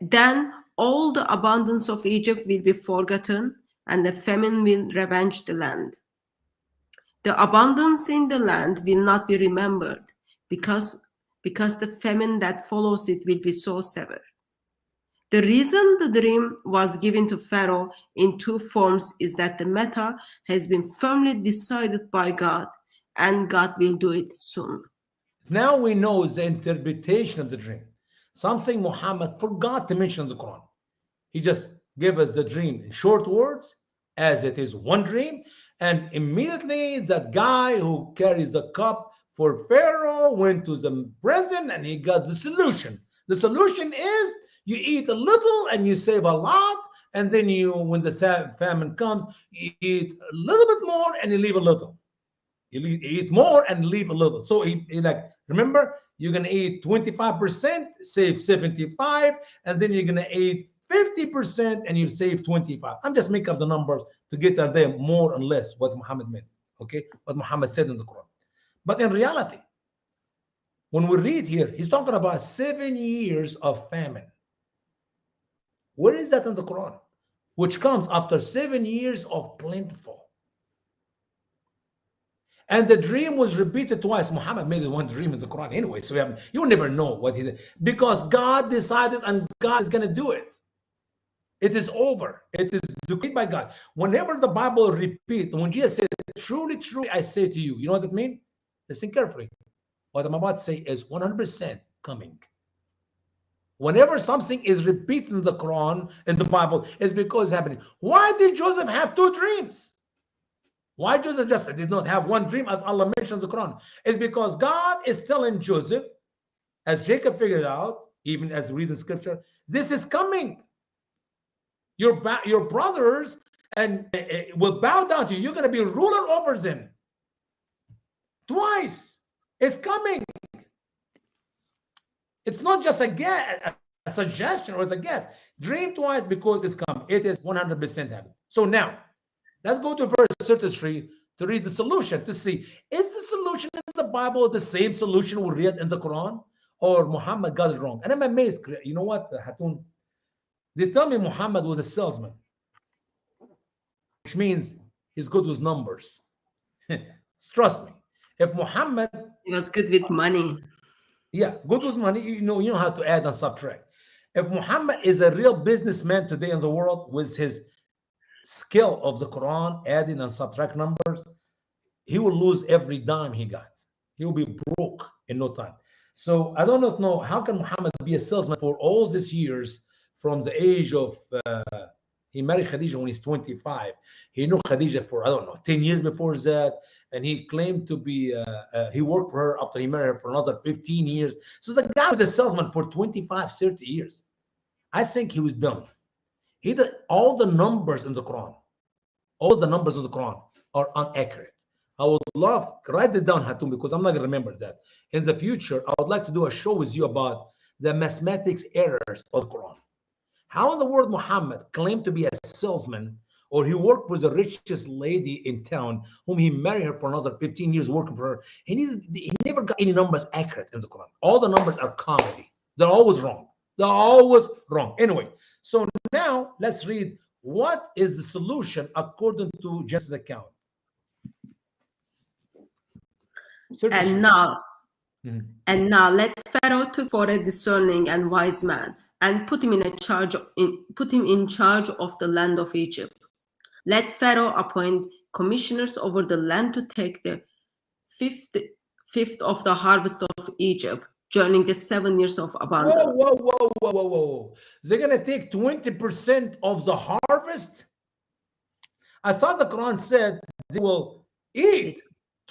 Then all the abundance of Egypt will be forgotten, and the famine will ravage the land. The abundance in the land will not be remembered because the famine that follows it will be so severe. The reason the dream was given to Pharaoh in 2 forms is that the matter has been firmly decided by God, and God will do it soon. Now we know the interpretation of the dream. Something Muhammad forgot to mention in the Quran. He just gave us the dream in short words, as it is one dream. And immediately that guy who carries the cup for Pharaoh went to the prison and he got the solution. The solution is you eat a little and you save a lot. And then when the famine comes, you eat a little bit more and you leave a little. You eat more and leave a little. So he like, remember, you're going to eat 25%, save 75, and then you're going to eat 50% and you save 25. I'm just making up the numbers to get at them more and less what Muhammad meant, okay? What Muhammad said in the Quran. But in reality, when we read here, he's talking about 7 years of famine. Where is that in the Quran? Which comes after 7 years of plentiful. And the dream was repeated twice. Muhammad made it one dream in the Quran anyway, so you'll never know what he did. Because God decided and God is going to do it. It is over. It is decreed by God. Whenever the Bible repeats, when Jesus said, truly, truly, I say to you, you know what it means? Listen carefully. What I'm about to say is 100% coming. Whenever something is repeated in the Quran, in the Bible, it's because it's happening. Why did Joseph have 2 dreams? Why Joseph just did not have one dream as Allah mentions in the Quran? It's because God is telling Joseph, as Jacob figured out, even as we read the scripture, this is coming. Your brothers will bow down to you. You're going to be ruler over them. Twice. It's coming. It's not just a suggestion or it's a guess. Dream twice because it's coming. It is 100% happening. So now, let's go to verse 33 to read the solution, to see, is the solution in the Bible the same solution we read in the Quran? Or Muhammad got it wrong? And I'm amazed. You know what, Hatun? They tell me Muhammad was a salesman, which means he's good with numbers. Trust me. If Muhammad... He was good with money. Yeah, good with money. You know how to add and subtract. If Muhammad is a real businessman today in the world with his skill of the Quran, adding and subtract numbers, he will lose every dime he got. He will be broke in no time. So I do not know, how can Muhammad be a salesman for all these years from the age of, he married Khadija when he's 25. He knew Khadija for, I don't know, 10 years before that. And he claimed to be, he worked for her after he married her for another 15 years. So the guy was a salesman for 25, 30 years. I think he was dumb. He did all the numbers in the Quran. All the numbers in the Quran are inaccurate. I would love, write it down, Hatun, because I'm not going to remember that. In the future, I would like to do a show with you about the mathematics errors of the Quran. How in the world Muhammad claimed to be a salesman, or he worked with the richest lady in town, whom he married her for another 15 years working for her. He never got any numbers accurate in the Quran. All the numbers are comedy. They're always wrong. They're always wrong. Anyway, so now let's read what is the solution according to Genesis' account. And now let Pharaoh took for a discerning and wise man and put him in charge of the land of Egypt. Let Pharaoh appoint commissioners over the land to take the fifth of the harvest of Egypt during the 7 years of abundance. Whoa. They're going to take 20% of the harvest? I saw the Quran said they will eat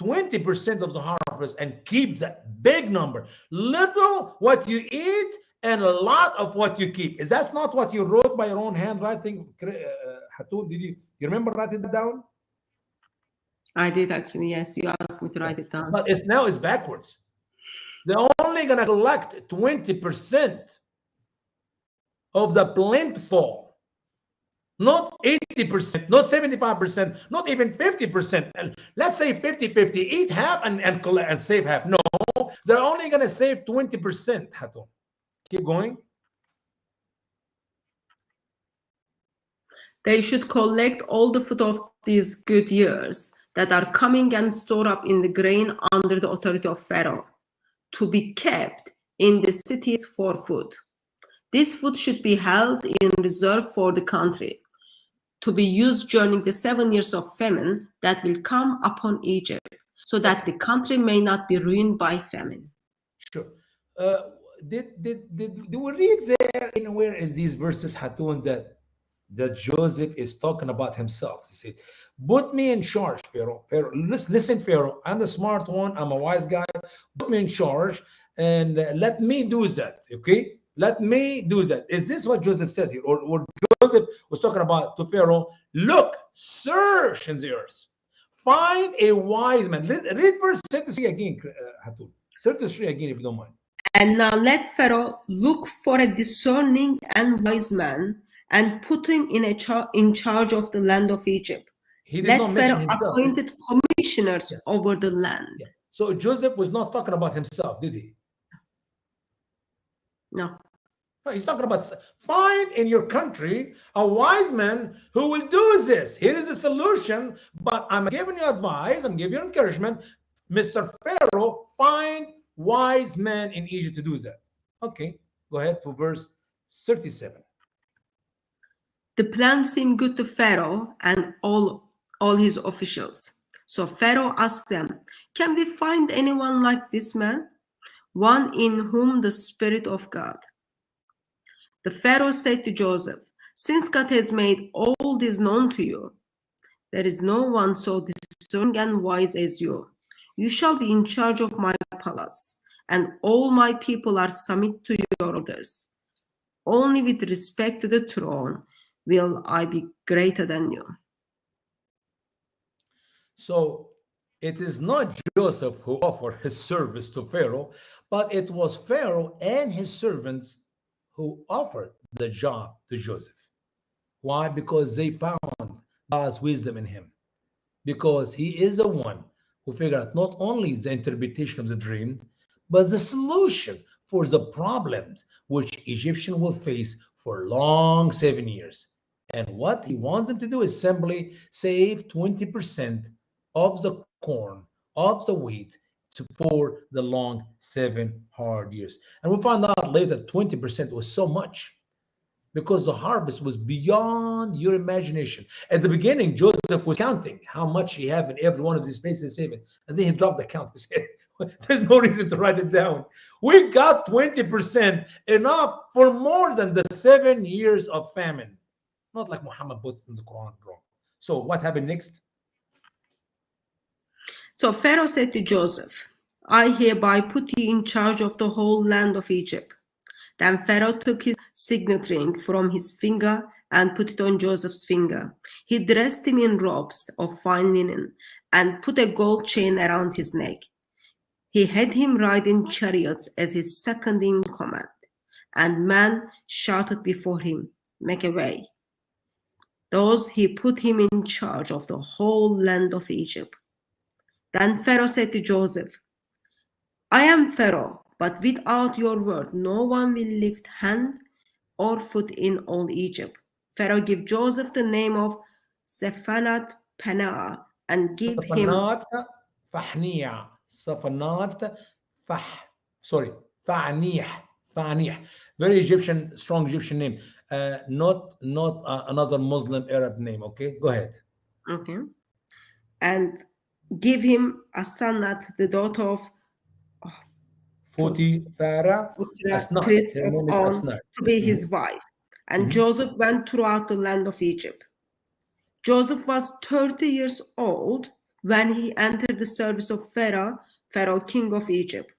20% of the harvest and keep that big number. Little what you eat and a lot of what you keep. Is that not what you wrote by your own handwriting? Hatun, did you remember writing it down? I did actually, yes. You asked me to write it down. But now it's backwards. They're only going to collect 20% of the plentiful, not 80%, not 75%, not even 50%. And let's say 50-50, eat half and save half. No, they're only going to save 20%. Hatun, keep going. They should collect all the food of these good years that are coming and store up in the grain under the authority of Pharaoh, to be kept in the cities for food. This food should be held in reserve for the country, to be used during the 7 years of famine that will come upon Egypt, so that the country may not be ruined by famine. Sure. Did we read there anywhere in these verses, Hatun, that Joseph is talking about himself? He said, "Put me in charge, Pharaoh. Pharaoh, listen, Pharaoh. I'm the smart one. I'm a wise guy. Put me in charge and let me do that. Okay, let me do that." Is this what Joseph said here, or Joseph was talking about to Pharaoh? Look, search in the earth, find a wise man. Read verse 33 again, Hatun. 33 again, if you don't mind. And now let Pharaoh look for a discerning and wise man and put him in charge of the land of Egypt. He did Let not mention Pharaoh himself. appointed commissioners over the land. Yeah. So Joseph was not talking about himself, did he? No. No, he's talking about find in your country a wise man who will do this. Here is the solution, but I'm giving you advice, I'm giving you encouragement. Mr. Pharaoh, find wise men in Egypt to do that. Okay, go ahead to verse 37. The plan seemed good to Pharaoh and all his officials. So Pharaoh asked them, "Can we find anyone like this man? One in whom the Spirit of God." The Pharaoh said to Joseph, "Since God has made all this known to you, there is no one so discerning and wise as you. You shall be in charge of my palace, and all my people are submit to your orders. Only with respect to the throne will I be greater than you." So it is not Joseph who offered his service to Pharaoh, but it was Pharaoh and his servants who offered the job to Joseph. Why? Because they found God's wisdom in him. Because he is the one who figured out not only the interpretation of the dream, but the solution for the problems which Egyptians will face for long 7 years. And what he wants them to do is simply save 20% of the corn, of the wheat, for the long 7 hard years. And we found out later 20% was so much because the harvest was beyond your imagination. At the beginning, Joseph was counting how much he had in every one of these places saving, and then he dropped the count. He said, "There's no reason to write it down. We got 20%, enough for more than the 7 years of famine." Not like Muhammad put it in the Quran wrong. So what happened next? So Pharaoh said to Joseph, "I hereby put you in charge of the whole land of Egypt." Then Pharaoh took his signet ring from his finger and put it on Joseph's finger. He dressed him in robes of fine linen and put a gold chain around his neck. He had him ride in chariots as his second in command, and men shouted before him, "Make way." Thus he put him in charge of the whole land of Egypt. Then Pharaoh said to Joseph, "I am Pharaoh, but without your word, no one will lift hand or foot in all Egypt." Pharaoh gave Joseph the name of Sephanat Paneah and give him Safanat Fahniya. Safanat Fahniya. Fahniya. Very Egyptian, strong Egyptian name. Not another Muslim Arab name. Okay, go ahead. okay, and give him Asanat, the daughter of Futi Farah Asnat. priest Her of name is On, Asnat. to be his wife. And Joseph went throughout the land of Egypt. Joseph was 30 years old when he entered the service of Pharaoh, king of Egypt.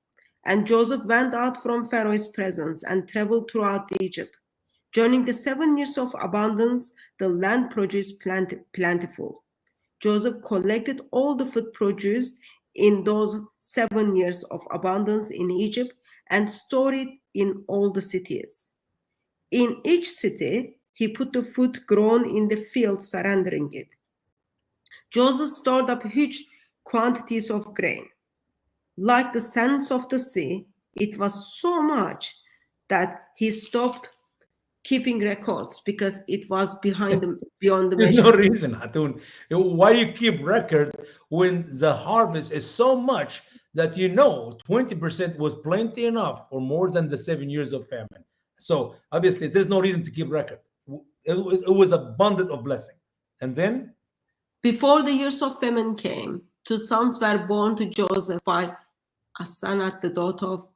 And Joseph went out from Pharaoh's presence and traveled throughout Egypt. During the 7 years of abundance, the land produced plentiful. Joseph collected all the food produced in those 7 years of abundance in Egypt and stored it in all the cities. In each city, he put the food grown in the field, surrendering it. Joseph stored up huge quantities of grain. Like the sands of the sea, it was so much that he stopped keeping records because it was beyond the There's no measure. reason, Hatun. Why you keep record when the harvest is so much that 20% was plenty enough for more than the 7 years of famine. So obviously, there's no reason to keep record. It was abundant of blessing. And then Before the years of famine came, 2 sons were born to Joseph by Asenat, the daughter of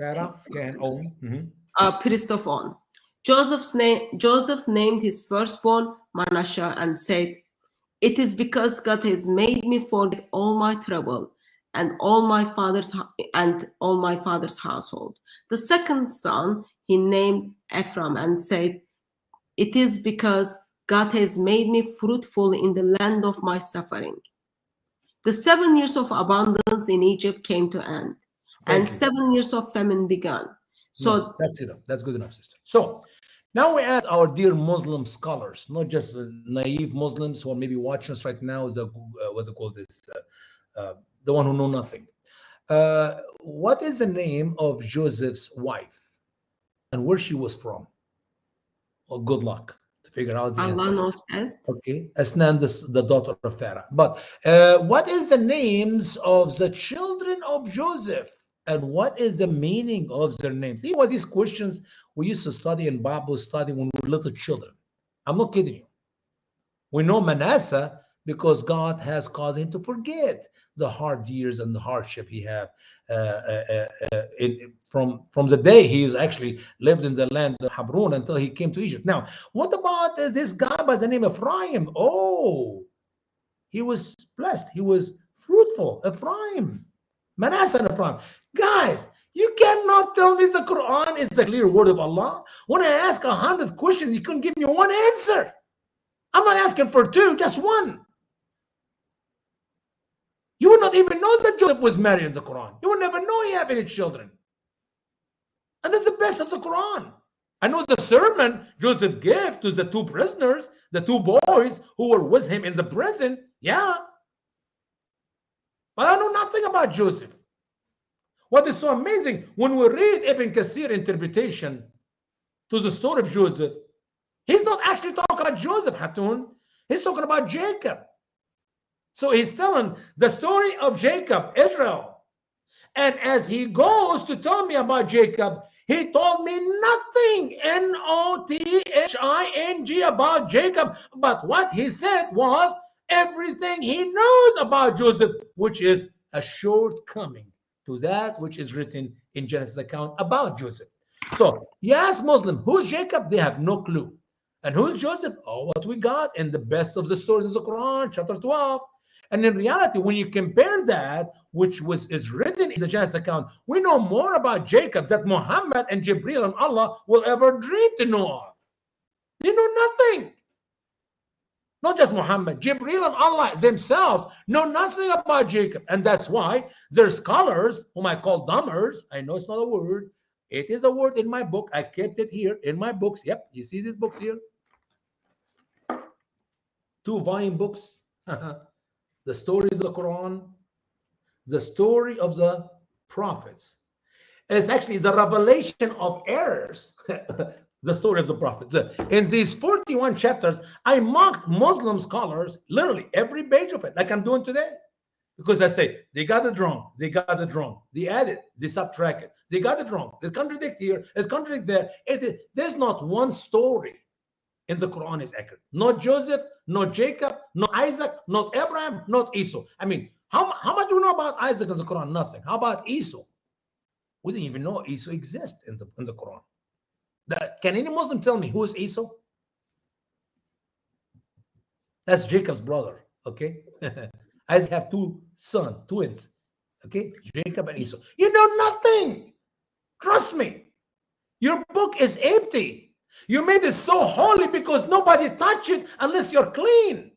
Farah can own. priest of On. Joseph named his firstborn Manasseh and said, "It is because God has made me forget all my trouble and all my father's household." The second son he named Ephraim and said, "It is because God has made me fruitful in the land of my suffering." The 7 years of abundance in Egypt came to end, and 7 years of famine began. So no, that's enough. That's good enough, sister. So now we ask our dear Muslim scholars, not just naive Muslims who are maybe watching us right now, what they call this, the one who know nothing. What is the name of Joseph's wife and where she was from? Well, good luck to figure out the Allah answer. knows best. Okay, Asnan, the daughter of Pharaoh. But what is the names of the children of Joseph? And what is the meaning of their names? These were these questions we used to study in Bible study when we were little children. I'm not kidding you. We know Manasseh because God has caused him to forget the hard years and the hardship he had from the day he's actually lived in the land of Habron until he came to Egypt. Now, what about this guy by the name of Ephraim? Oh, he was blessed. He was fruitful. Ephraim. Manasseh and Ephraim. Guys, you cannot tell me the Quran is the clear word of Allah. When I ask 100 questions, you couldn't give me one answer. I'm not asking for two, just one. You would not even know that Joseph was married in the Quran. You would never know he had any children. And that's the best of the Quran. I know the sermon Joseph gave to the two prisoners, the two boys who were with him in the prison. Yeah. But I know nothing about Joseph. What is so amazing, when we read Ibn Kathir interpretation to the story of Joseph, he's not actually talking about Joseph, Hatun. He's talking about Jacob. So he's telling the story of Jacob, Israel. And as he goes to tell me about Jacob, he told me nothing, Nothing about Jacob. But what he said was everything he knows about Joseph, which is a shortcoming to that which is written in Genesis account about Joseph. So, yes, Muslim, who's Jacob? They have no clue. And who's Joseph? Oh, what we got in the best of the stories of the Quran, chapter 12. And in reality, when you compare that, which is written in the Genesis account, we know more about Jacob that Muhammad and Jibril and Allah will ever dream to know of. They know nothing. Not just Muhammad, Jibril and Allah themselves know nothing about Jacob. And that's why there's scholars, whom I call dumbers. I know it's not a word. It is a word in my book. I kept it here in my books. Yep, you see this book here? 2-volume books. The stories of the Quran, the story of the prophets. It's actually the revelation of errors. The story of the prophets. In these 41 chapters, I mocked Muslim scholars, literally every page of it, like I'm doing today. Because I say, they got it wrong, they got it wrong. They added, they subtracted, they got it wrong. They contradict here, it's contradict there. There's not one story in the Quran is accurate. Not Joseph, not Jacob, not Isaac, not Abraham, not Esau. I mean, how much do we know about Isaac in the Quran? Nothing. How about Esau? We didn't even know Esau exists in the Quran. Can any Muslim tell me who is Esau? That's Jacob's brother, okay? Isaac have two sons, twins, okay? Jacob and Esau. You know nothing. Trust me. Your book is empty. You made it so holy because nobody touch it unless you're clean.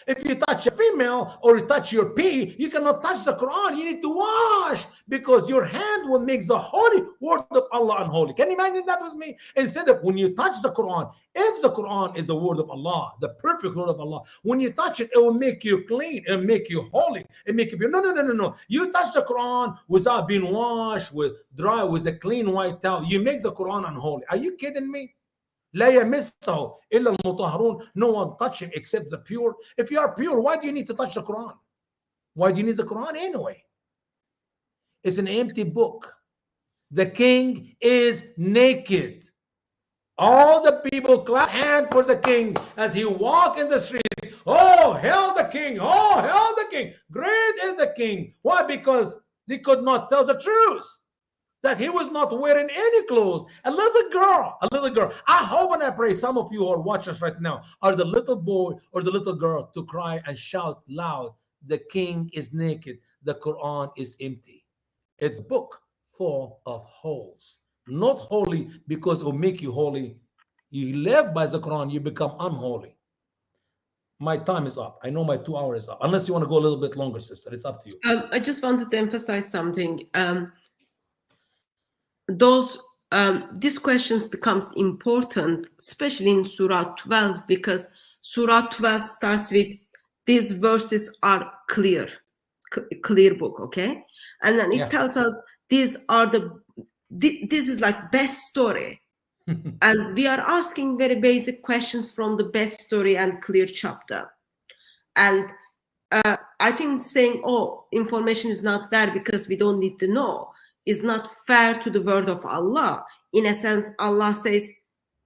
If you touch a female or you touch your pee, you cannot touch the Quran. You need to wash because your hand will make the holy word of Allah unholy. Can you imagine that with me? Instead of when you touch the Quran, if the Quran is the word of Allah, the perfect word of Allah, when you touch it, it will make you clean. It will make you holy. It make you be no. You touch the Quran without being washed, with a clean white towel. You make the Quran unholy. Are you kidding me? لا يمسه إلا المطهرون. No one touch it except the pure. If you are pure, why do you need to touch the Quran? Why do you need the Quran anyway? It's an empty book. The king is naked. All the people clap hands for the king as he walk in the street. Oh, hail the king. Oh, hail the king. Great is the king. Why? Because they could not tell the truth. that he was not wearing any clothes. A little girl, a little girl. I hope and I pray some of you who are watching us right now are the little boy or the little girl to cry and shout loud, the king is naked, the Quran is empty. It's a book full of holes. Not holy because it will make you holy. You live by the Quran, you become unholy. My time is up. I know my 2 hours is up. Unless you want to go a little bit longer, sister. It's up to you. I just wanted to emphasize something. These questions becomes important, especially in Surah 12, because Surah 12 starts with these verses are clear book, okay? And then it tells us this is like best story. And we are asking very basic questions from the best story and clear chapter. And I think saying, oh, information is not there because we don't need to know is not fair to the word of Allah. In a sense, Allah says,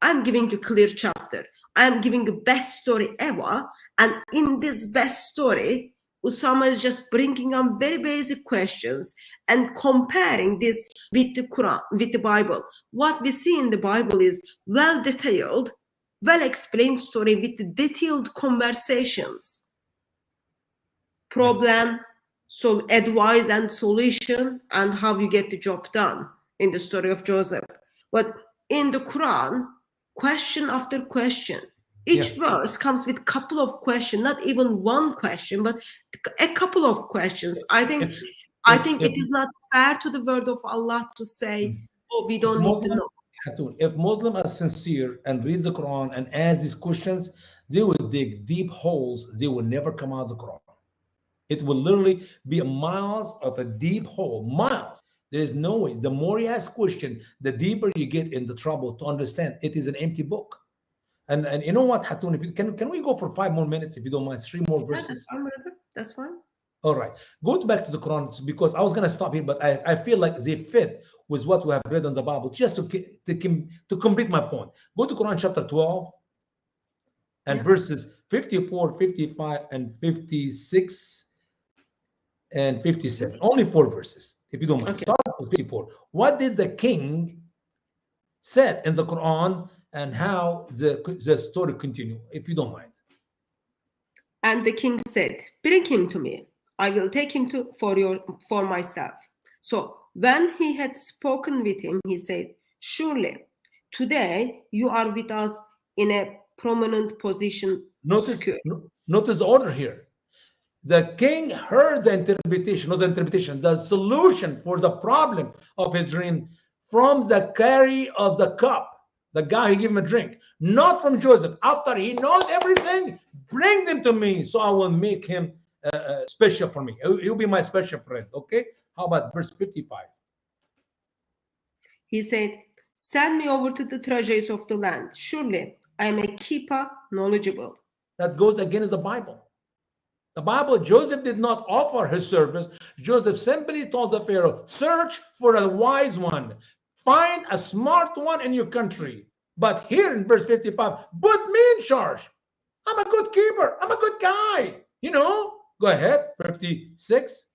I'm giving you clear chapter. I'm giving you best story ever. And in this best story, Usama is just bringing on very basic questions and comparing this with the Quran, with the Bible. What we see in the Bible is well detailed, well explained story with detailed conversations, problem, so advice and solution, and how you get the job done in the story of Joseph. But in the Quran, question after question, each verse comes with a couple of questions, not even one question, but a couple of questions. I think it is not fair to the word of Allah to say, oh, we don't need to know. If Muslims are sincere and read the Quran and ask these questions, they will dig deep holes. They will never come out of the Quran. It will literally be miles of a deep hole, miles. There is no way. The more you ask question, the deeper you get in the trouble to understand it is an empty book. And you know what, Hatun, if you, can we go for 5 more minutes, if you don't mind, 3 more verses? That's fine. All right. Go back to the Quran, because I was going to stop here, but I feel like they fit with what we have read in the Bible, just to complete my point. Go to Quran chapter 12 and verses 54, 55, and 56, and 57. Only 4 verses, if you don't mind. Start with 54. What did the king said in the Quran, and how the story continue, if you don't mind? And the king said, bring him to me. I will take him for myself. So when he had spoken with him, he said, surely today you are with us in a prominent position. Notice the order here. The king heard the interpretation, not the interpretation, the solution for the problem of his dream from the carrier of the cup, the guy who gave him a drink, not from Joseph. After he knows everything, bring them to me, so I will make him special for me. He'll be my special friend. Okay? How about verse 55? He said, send me over to the treasures of the land. Surely I am a keeper, knowledgeable. That goes against the Bible. The Bible, Joseph did not offer his service. Joseph simply told the Pharaoh, search for a wise one. Find a smart one in your country. But here in verse 55, put me in charge. I'm a good keeper. I'm a good guy. You know, go ahead, 56.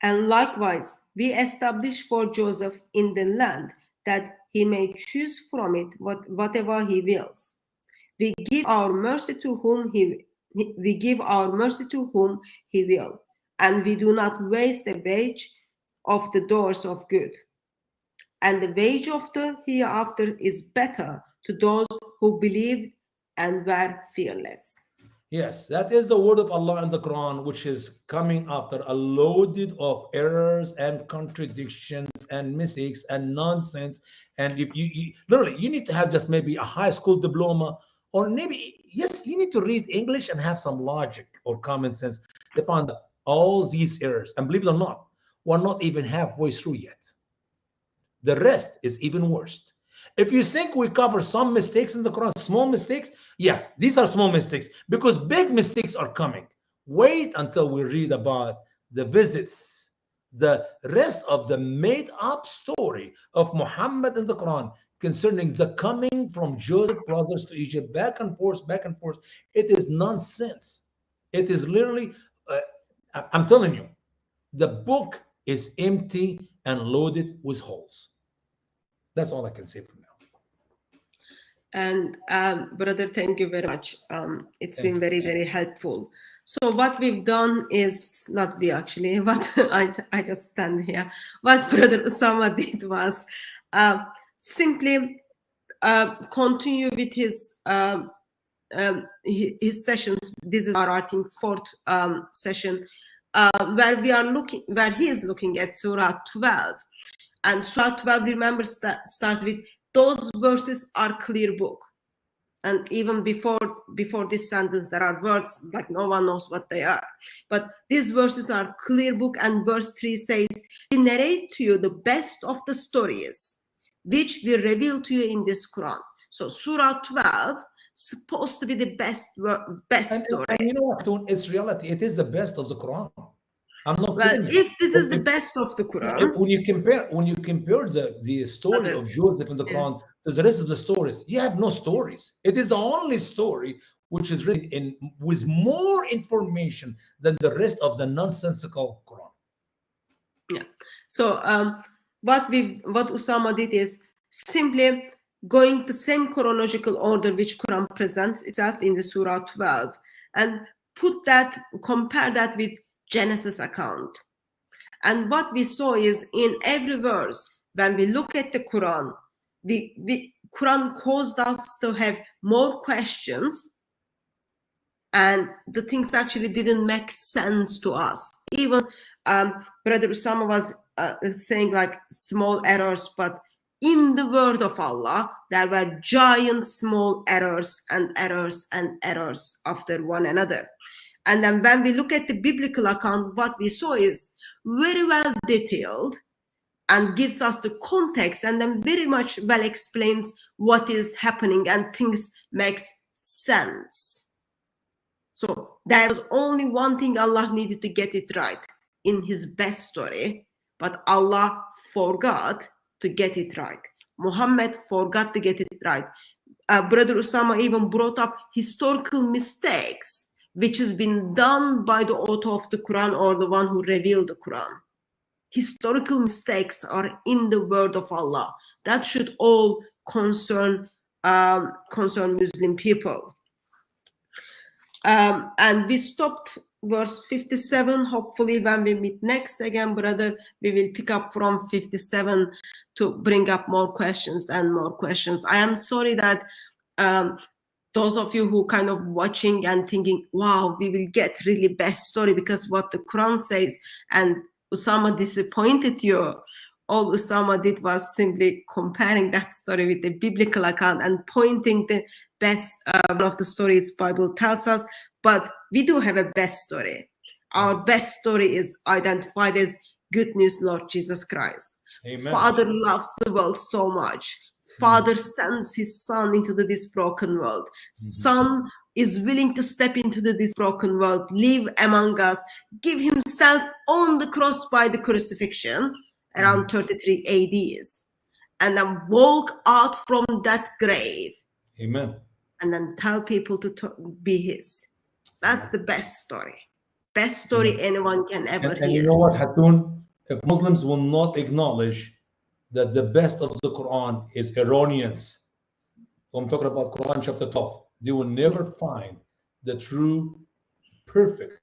And likewise, we establish for Joseph in the land that he may choose from it whatever he wills. We give our mercy to whom he will, and we do not waste the wage of the doers of good. And the wage of the hereafter is better to those who believed and were fearless. Yes, that is the word of Allah in the Quran, which is coming after a loaded of errors and contradictions and mistakes and nonsense. And if you literally, you need to have just maybe a high school diploma, or maybe, yes, you need to read English and have some logic or common sense to find all these errors. And believe it or not, we're not even halfway through yet. The rest is even worse. If you think we cover some mistakes in the Quran, small mistakes, yeah, these are small mistakes, because big mistakes are coming. Wait until we read about the visits, the rest of the made-up story of Muhammad in the Quran concerning the coming from Joseph's brothers to Egypt, back and forth, back and forth. It is nonsense. It is literally, I'm telling you, the book is empty and loaded with holes. That's all I can say for now. And brother, thank you very much. It's Thank been you. very, very helpful. So what we've done is, not we actually, what I just stand here. What Brother Usama did was simply continue with his sessions. This is our, I think, fourth session, where he is looking at Surah 12. And Surah 12, remember, starts with, those verses are clear book. And even before this sentence, there are words like no one knows what they are. But these verses are clear book, and verse 3 says, we narrate to you the best of the stories, which we reveal to you in this Quran. So Surah 12 supposed to be the best story. And you know what? It's reality. It is the best of the Quran. I'm not Well, kidding you. if this is the best of the Quran, when you compare the story of Joseph in the Quran to the rest of the stories, you have no stories. It is the only story which is written with more information than the rest of the nonsensical Quran. Yeah. So what Usama did is simply going the same chronological order which Quran presents itself in the Surah 12, and compare that with Genesis account. And what we saw is, in every verse, when we look at the Quran, Quran caused us to have more questions, and the things actually didn't make sense to us. Even Brother Usama was saying like small errors, but in the word of Allah, there were giant small errors and errors and errors after one another. And then when we look at the biblical account, what we saw is very well detailed and gives us the context, and then very much well explains what is happening, and things makes sense. So there was only one thing Allah needed to get it right in his best story, but Allah forgot to get it right. Muhammad forgot to get it right. Brother Usama even brought up historical mistakes, which has been done by the author of the Quran or the one who revealed the Quran. Historical mistakes are in the word of Allah. That should all concern Muslim people. And we stopped verse 57. Hopefully when we meet next again, brother, we will pick up from 57 to bring up more questions and more questions. I am sorry that those of you who kind of watching and thinking, wow, we will get really best story because what the Quran says, and Usama disappointed you. All Usama did was simply comparing that story with the biblical account and pointing the best one of the stories Bible tells us. But we do have a best story. Our best story is identified as good news, Lord Jesus Christ. Amen. Father loves the world so much. Father sends his son into this broken world. Son is willing to step into this broken world, live among us, give himself on the cross by the crucifixion around 33 ADs, and then walk out from that grave. Amen. And then tell people to be his. That's the best story. Best story anyone can ever hear. And you know what, Hatun? If Muslims will not acknowledge that the best of the Quran is erroneous, I'm talking about Quran chapter 12, they will never find the true, perfect,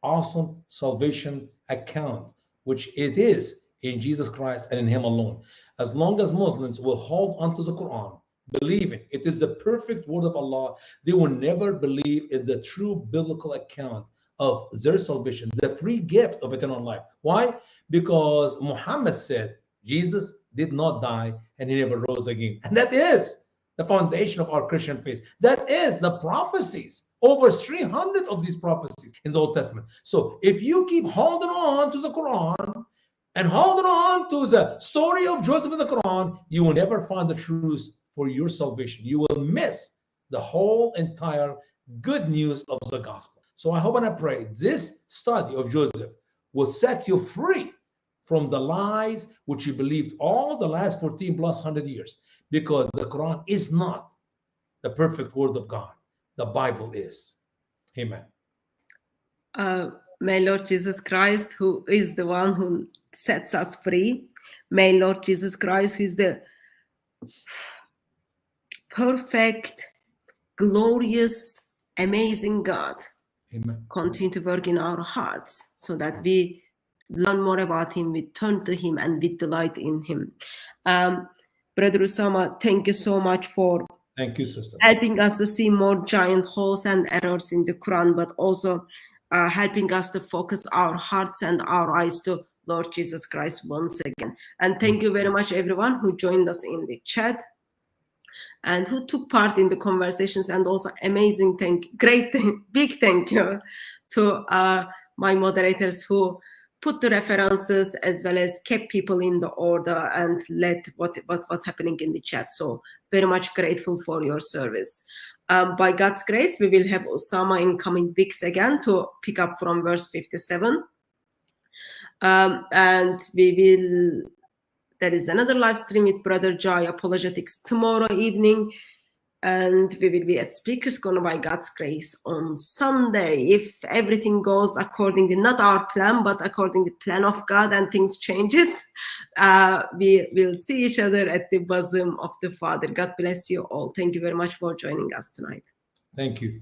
awesome salvation account, which it is in Jesus Christ and in him alone. As long as Muslims will hold onto the Quran, believing it is the perfect word of Allah, they will never believe in the true biblical account of their salvation, the free gift of eternal life. Why? Because Muhammad said Jesus did not die and he never rose again. And that is the foundation of our Christian faith. That is the prophecies. Over 300 of these prophecies in the Old Testament. So if you keep holding on to the Quran and holding on to the story of Joseph in the Quran, you will never find the truth for your salvation. You will miss the whole entire good news of the gospel. So I hope and I pray this study of Joseph will set you free from the lies which you believed all the last 14 plus 100 years, because the Quran is not the perfect word of God. The Bible is. Amen. May Lord Jesus Christ, who is the one who sets us free, May Lord Jesus Christ, who is the perfect, glorious, amazing God, Amen. continue to work in our hearts so that we learn more about him, we turn to him, and we delight in him. Brother Usama, thank you so much for Thank you, sister. helping us to see more giant holes and errors in the Quran, but also helping us to focus our hearts and our eyes to Lord Jesus Christ once again. And thank you very much, everyone who joined us in the chat and who took part in the conversations, and also amazing big thank you to my moderators who put the references as well as kept people in the order and led what's happening in the chat. So very much grateful for your service. By God's grace, we will have Usama in coming weeks again to pick up from verse 57. And there is another live stream with Brother Jai Apologetics tomorrow evening. And we will be at Speakers Corner by God's grace on Sunday. If everything goes according to not our plan, but according to the plan of God and things changes, we will see each other at the bosom of the Father. God bless you all. Thank you very much for joining us tonight. Thank you.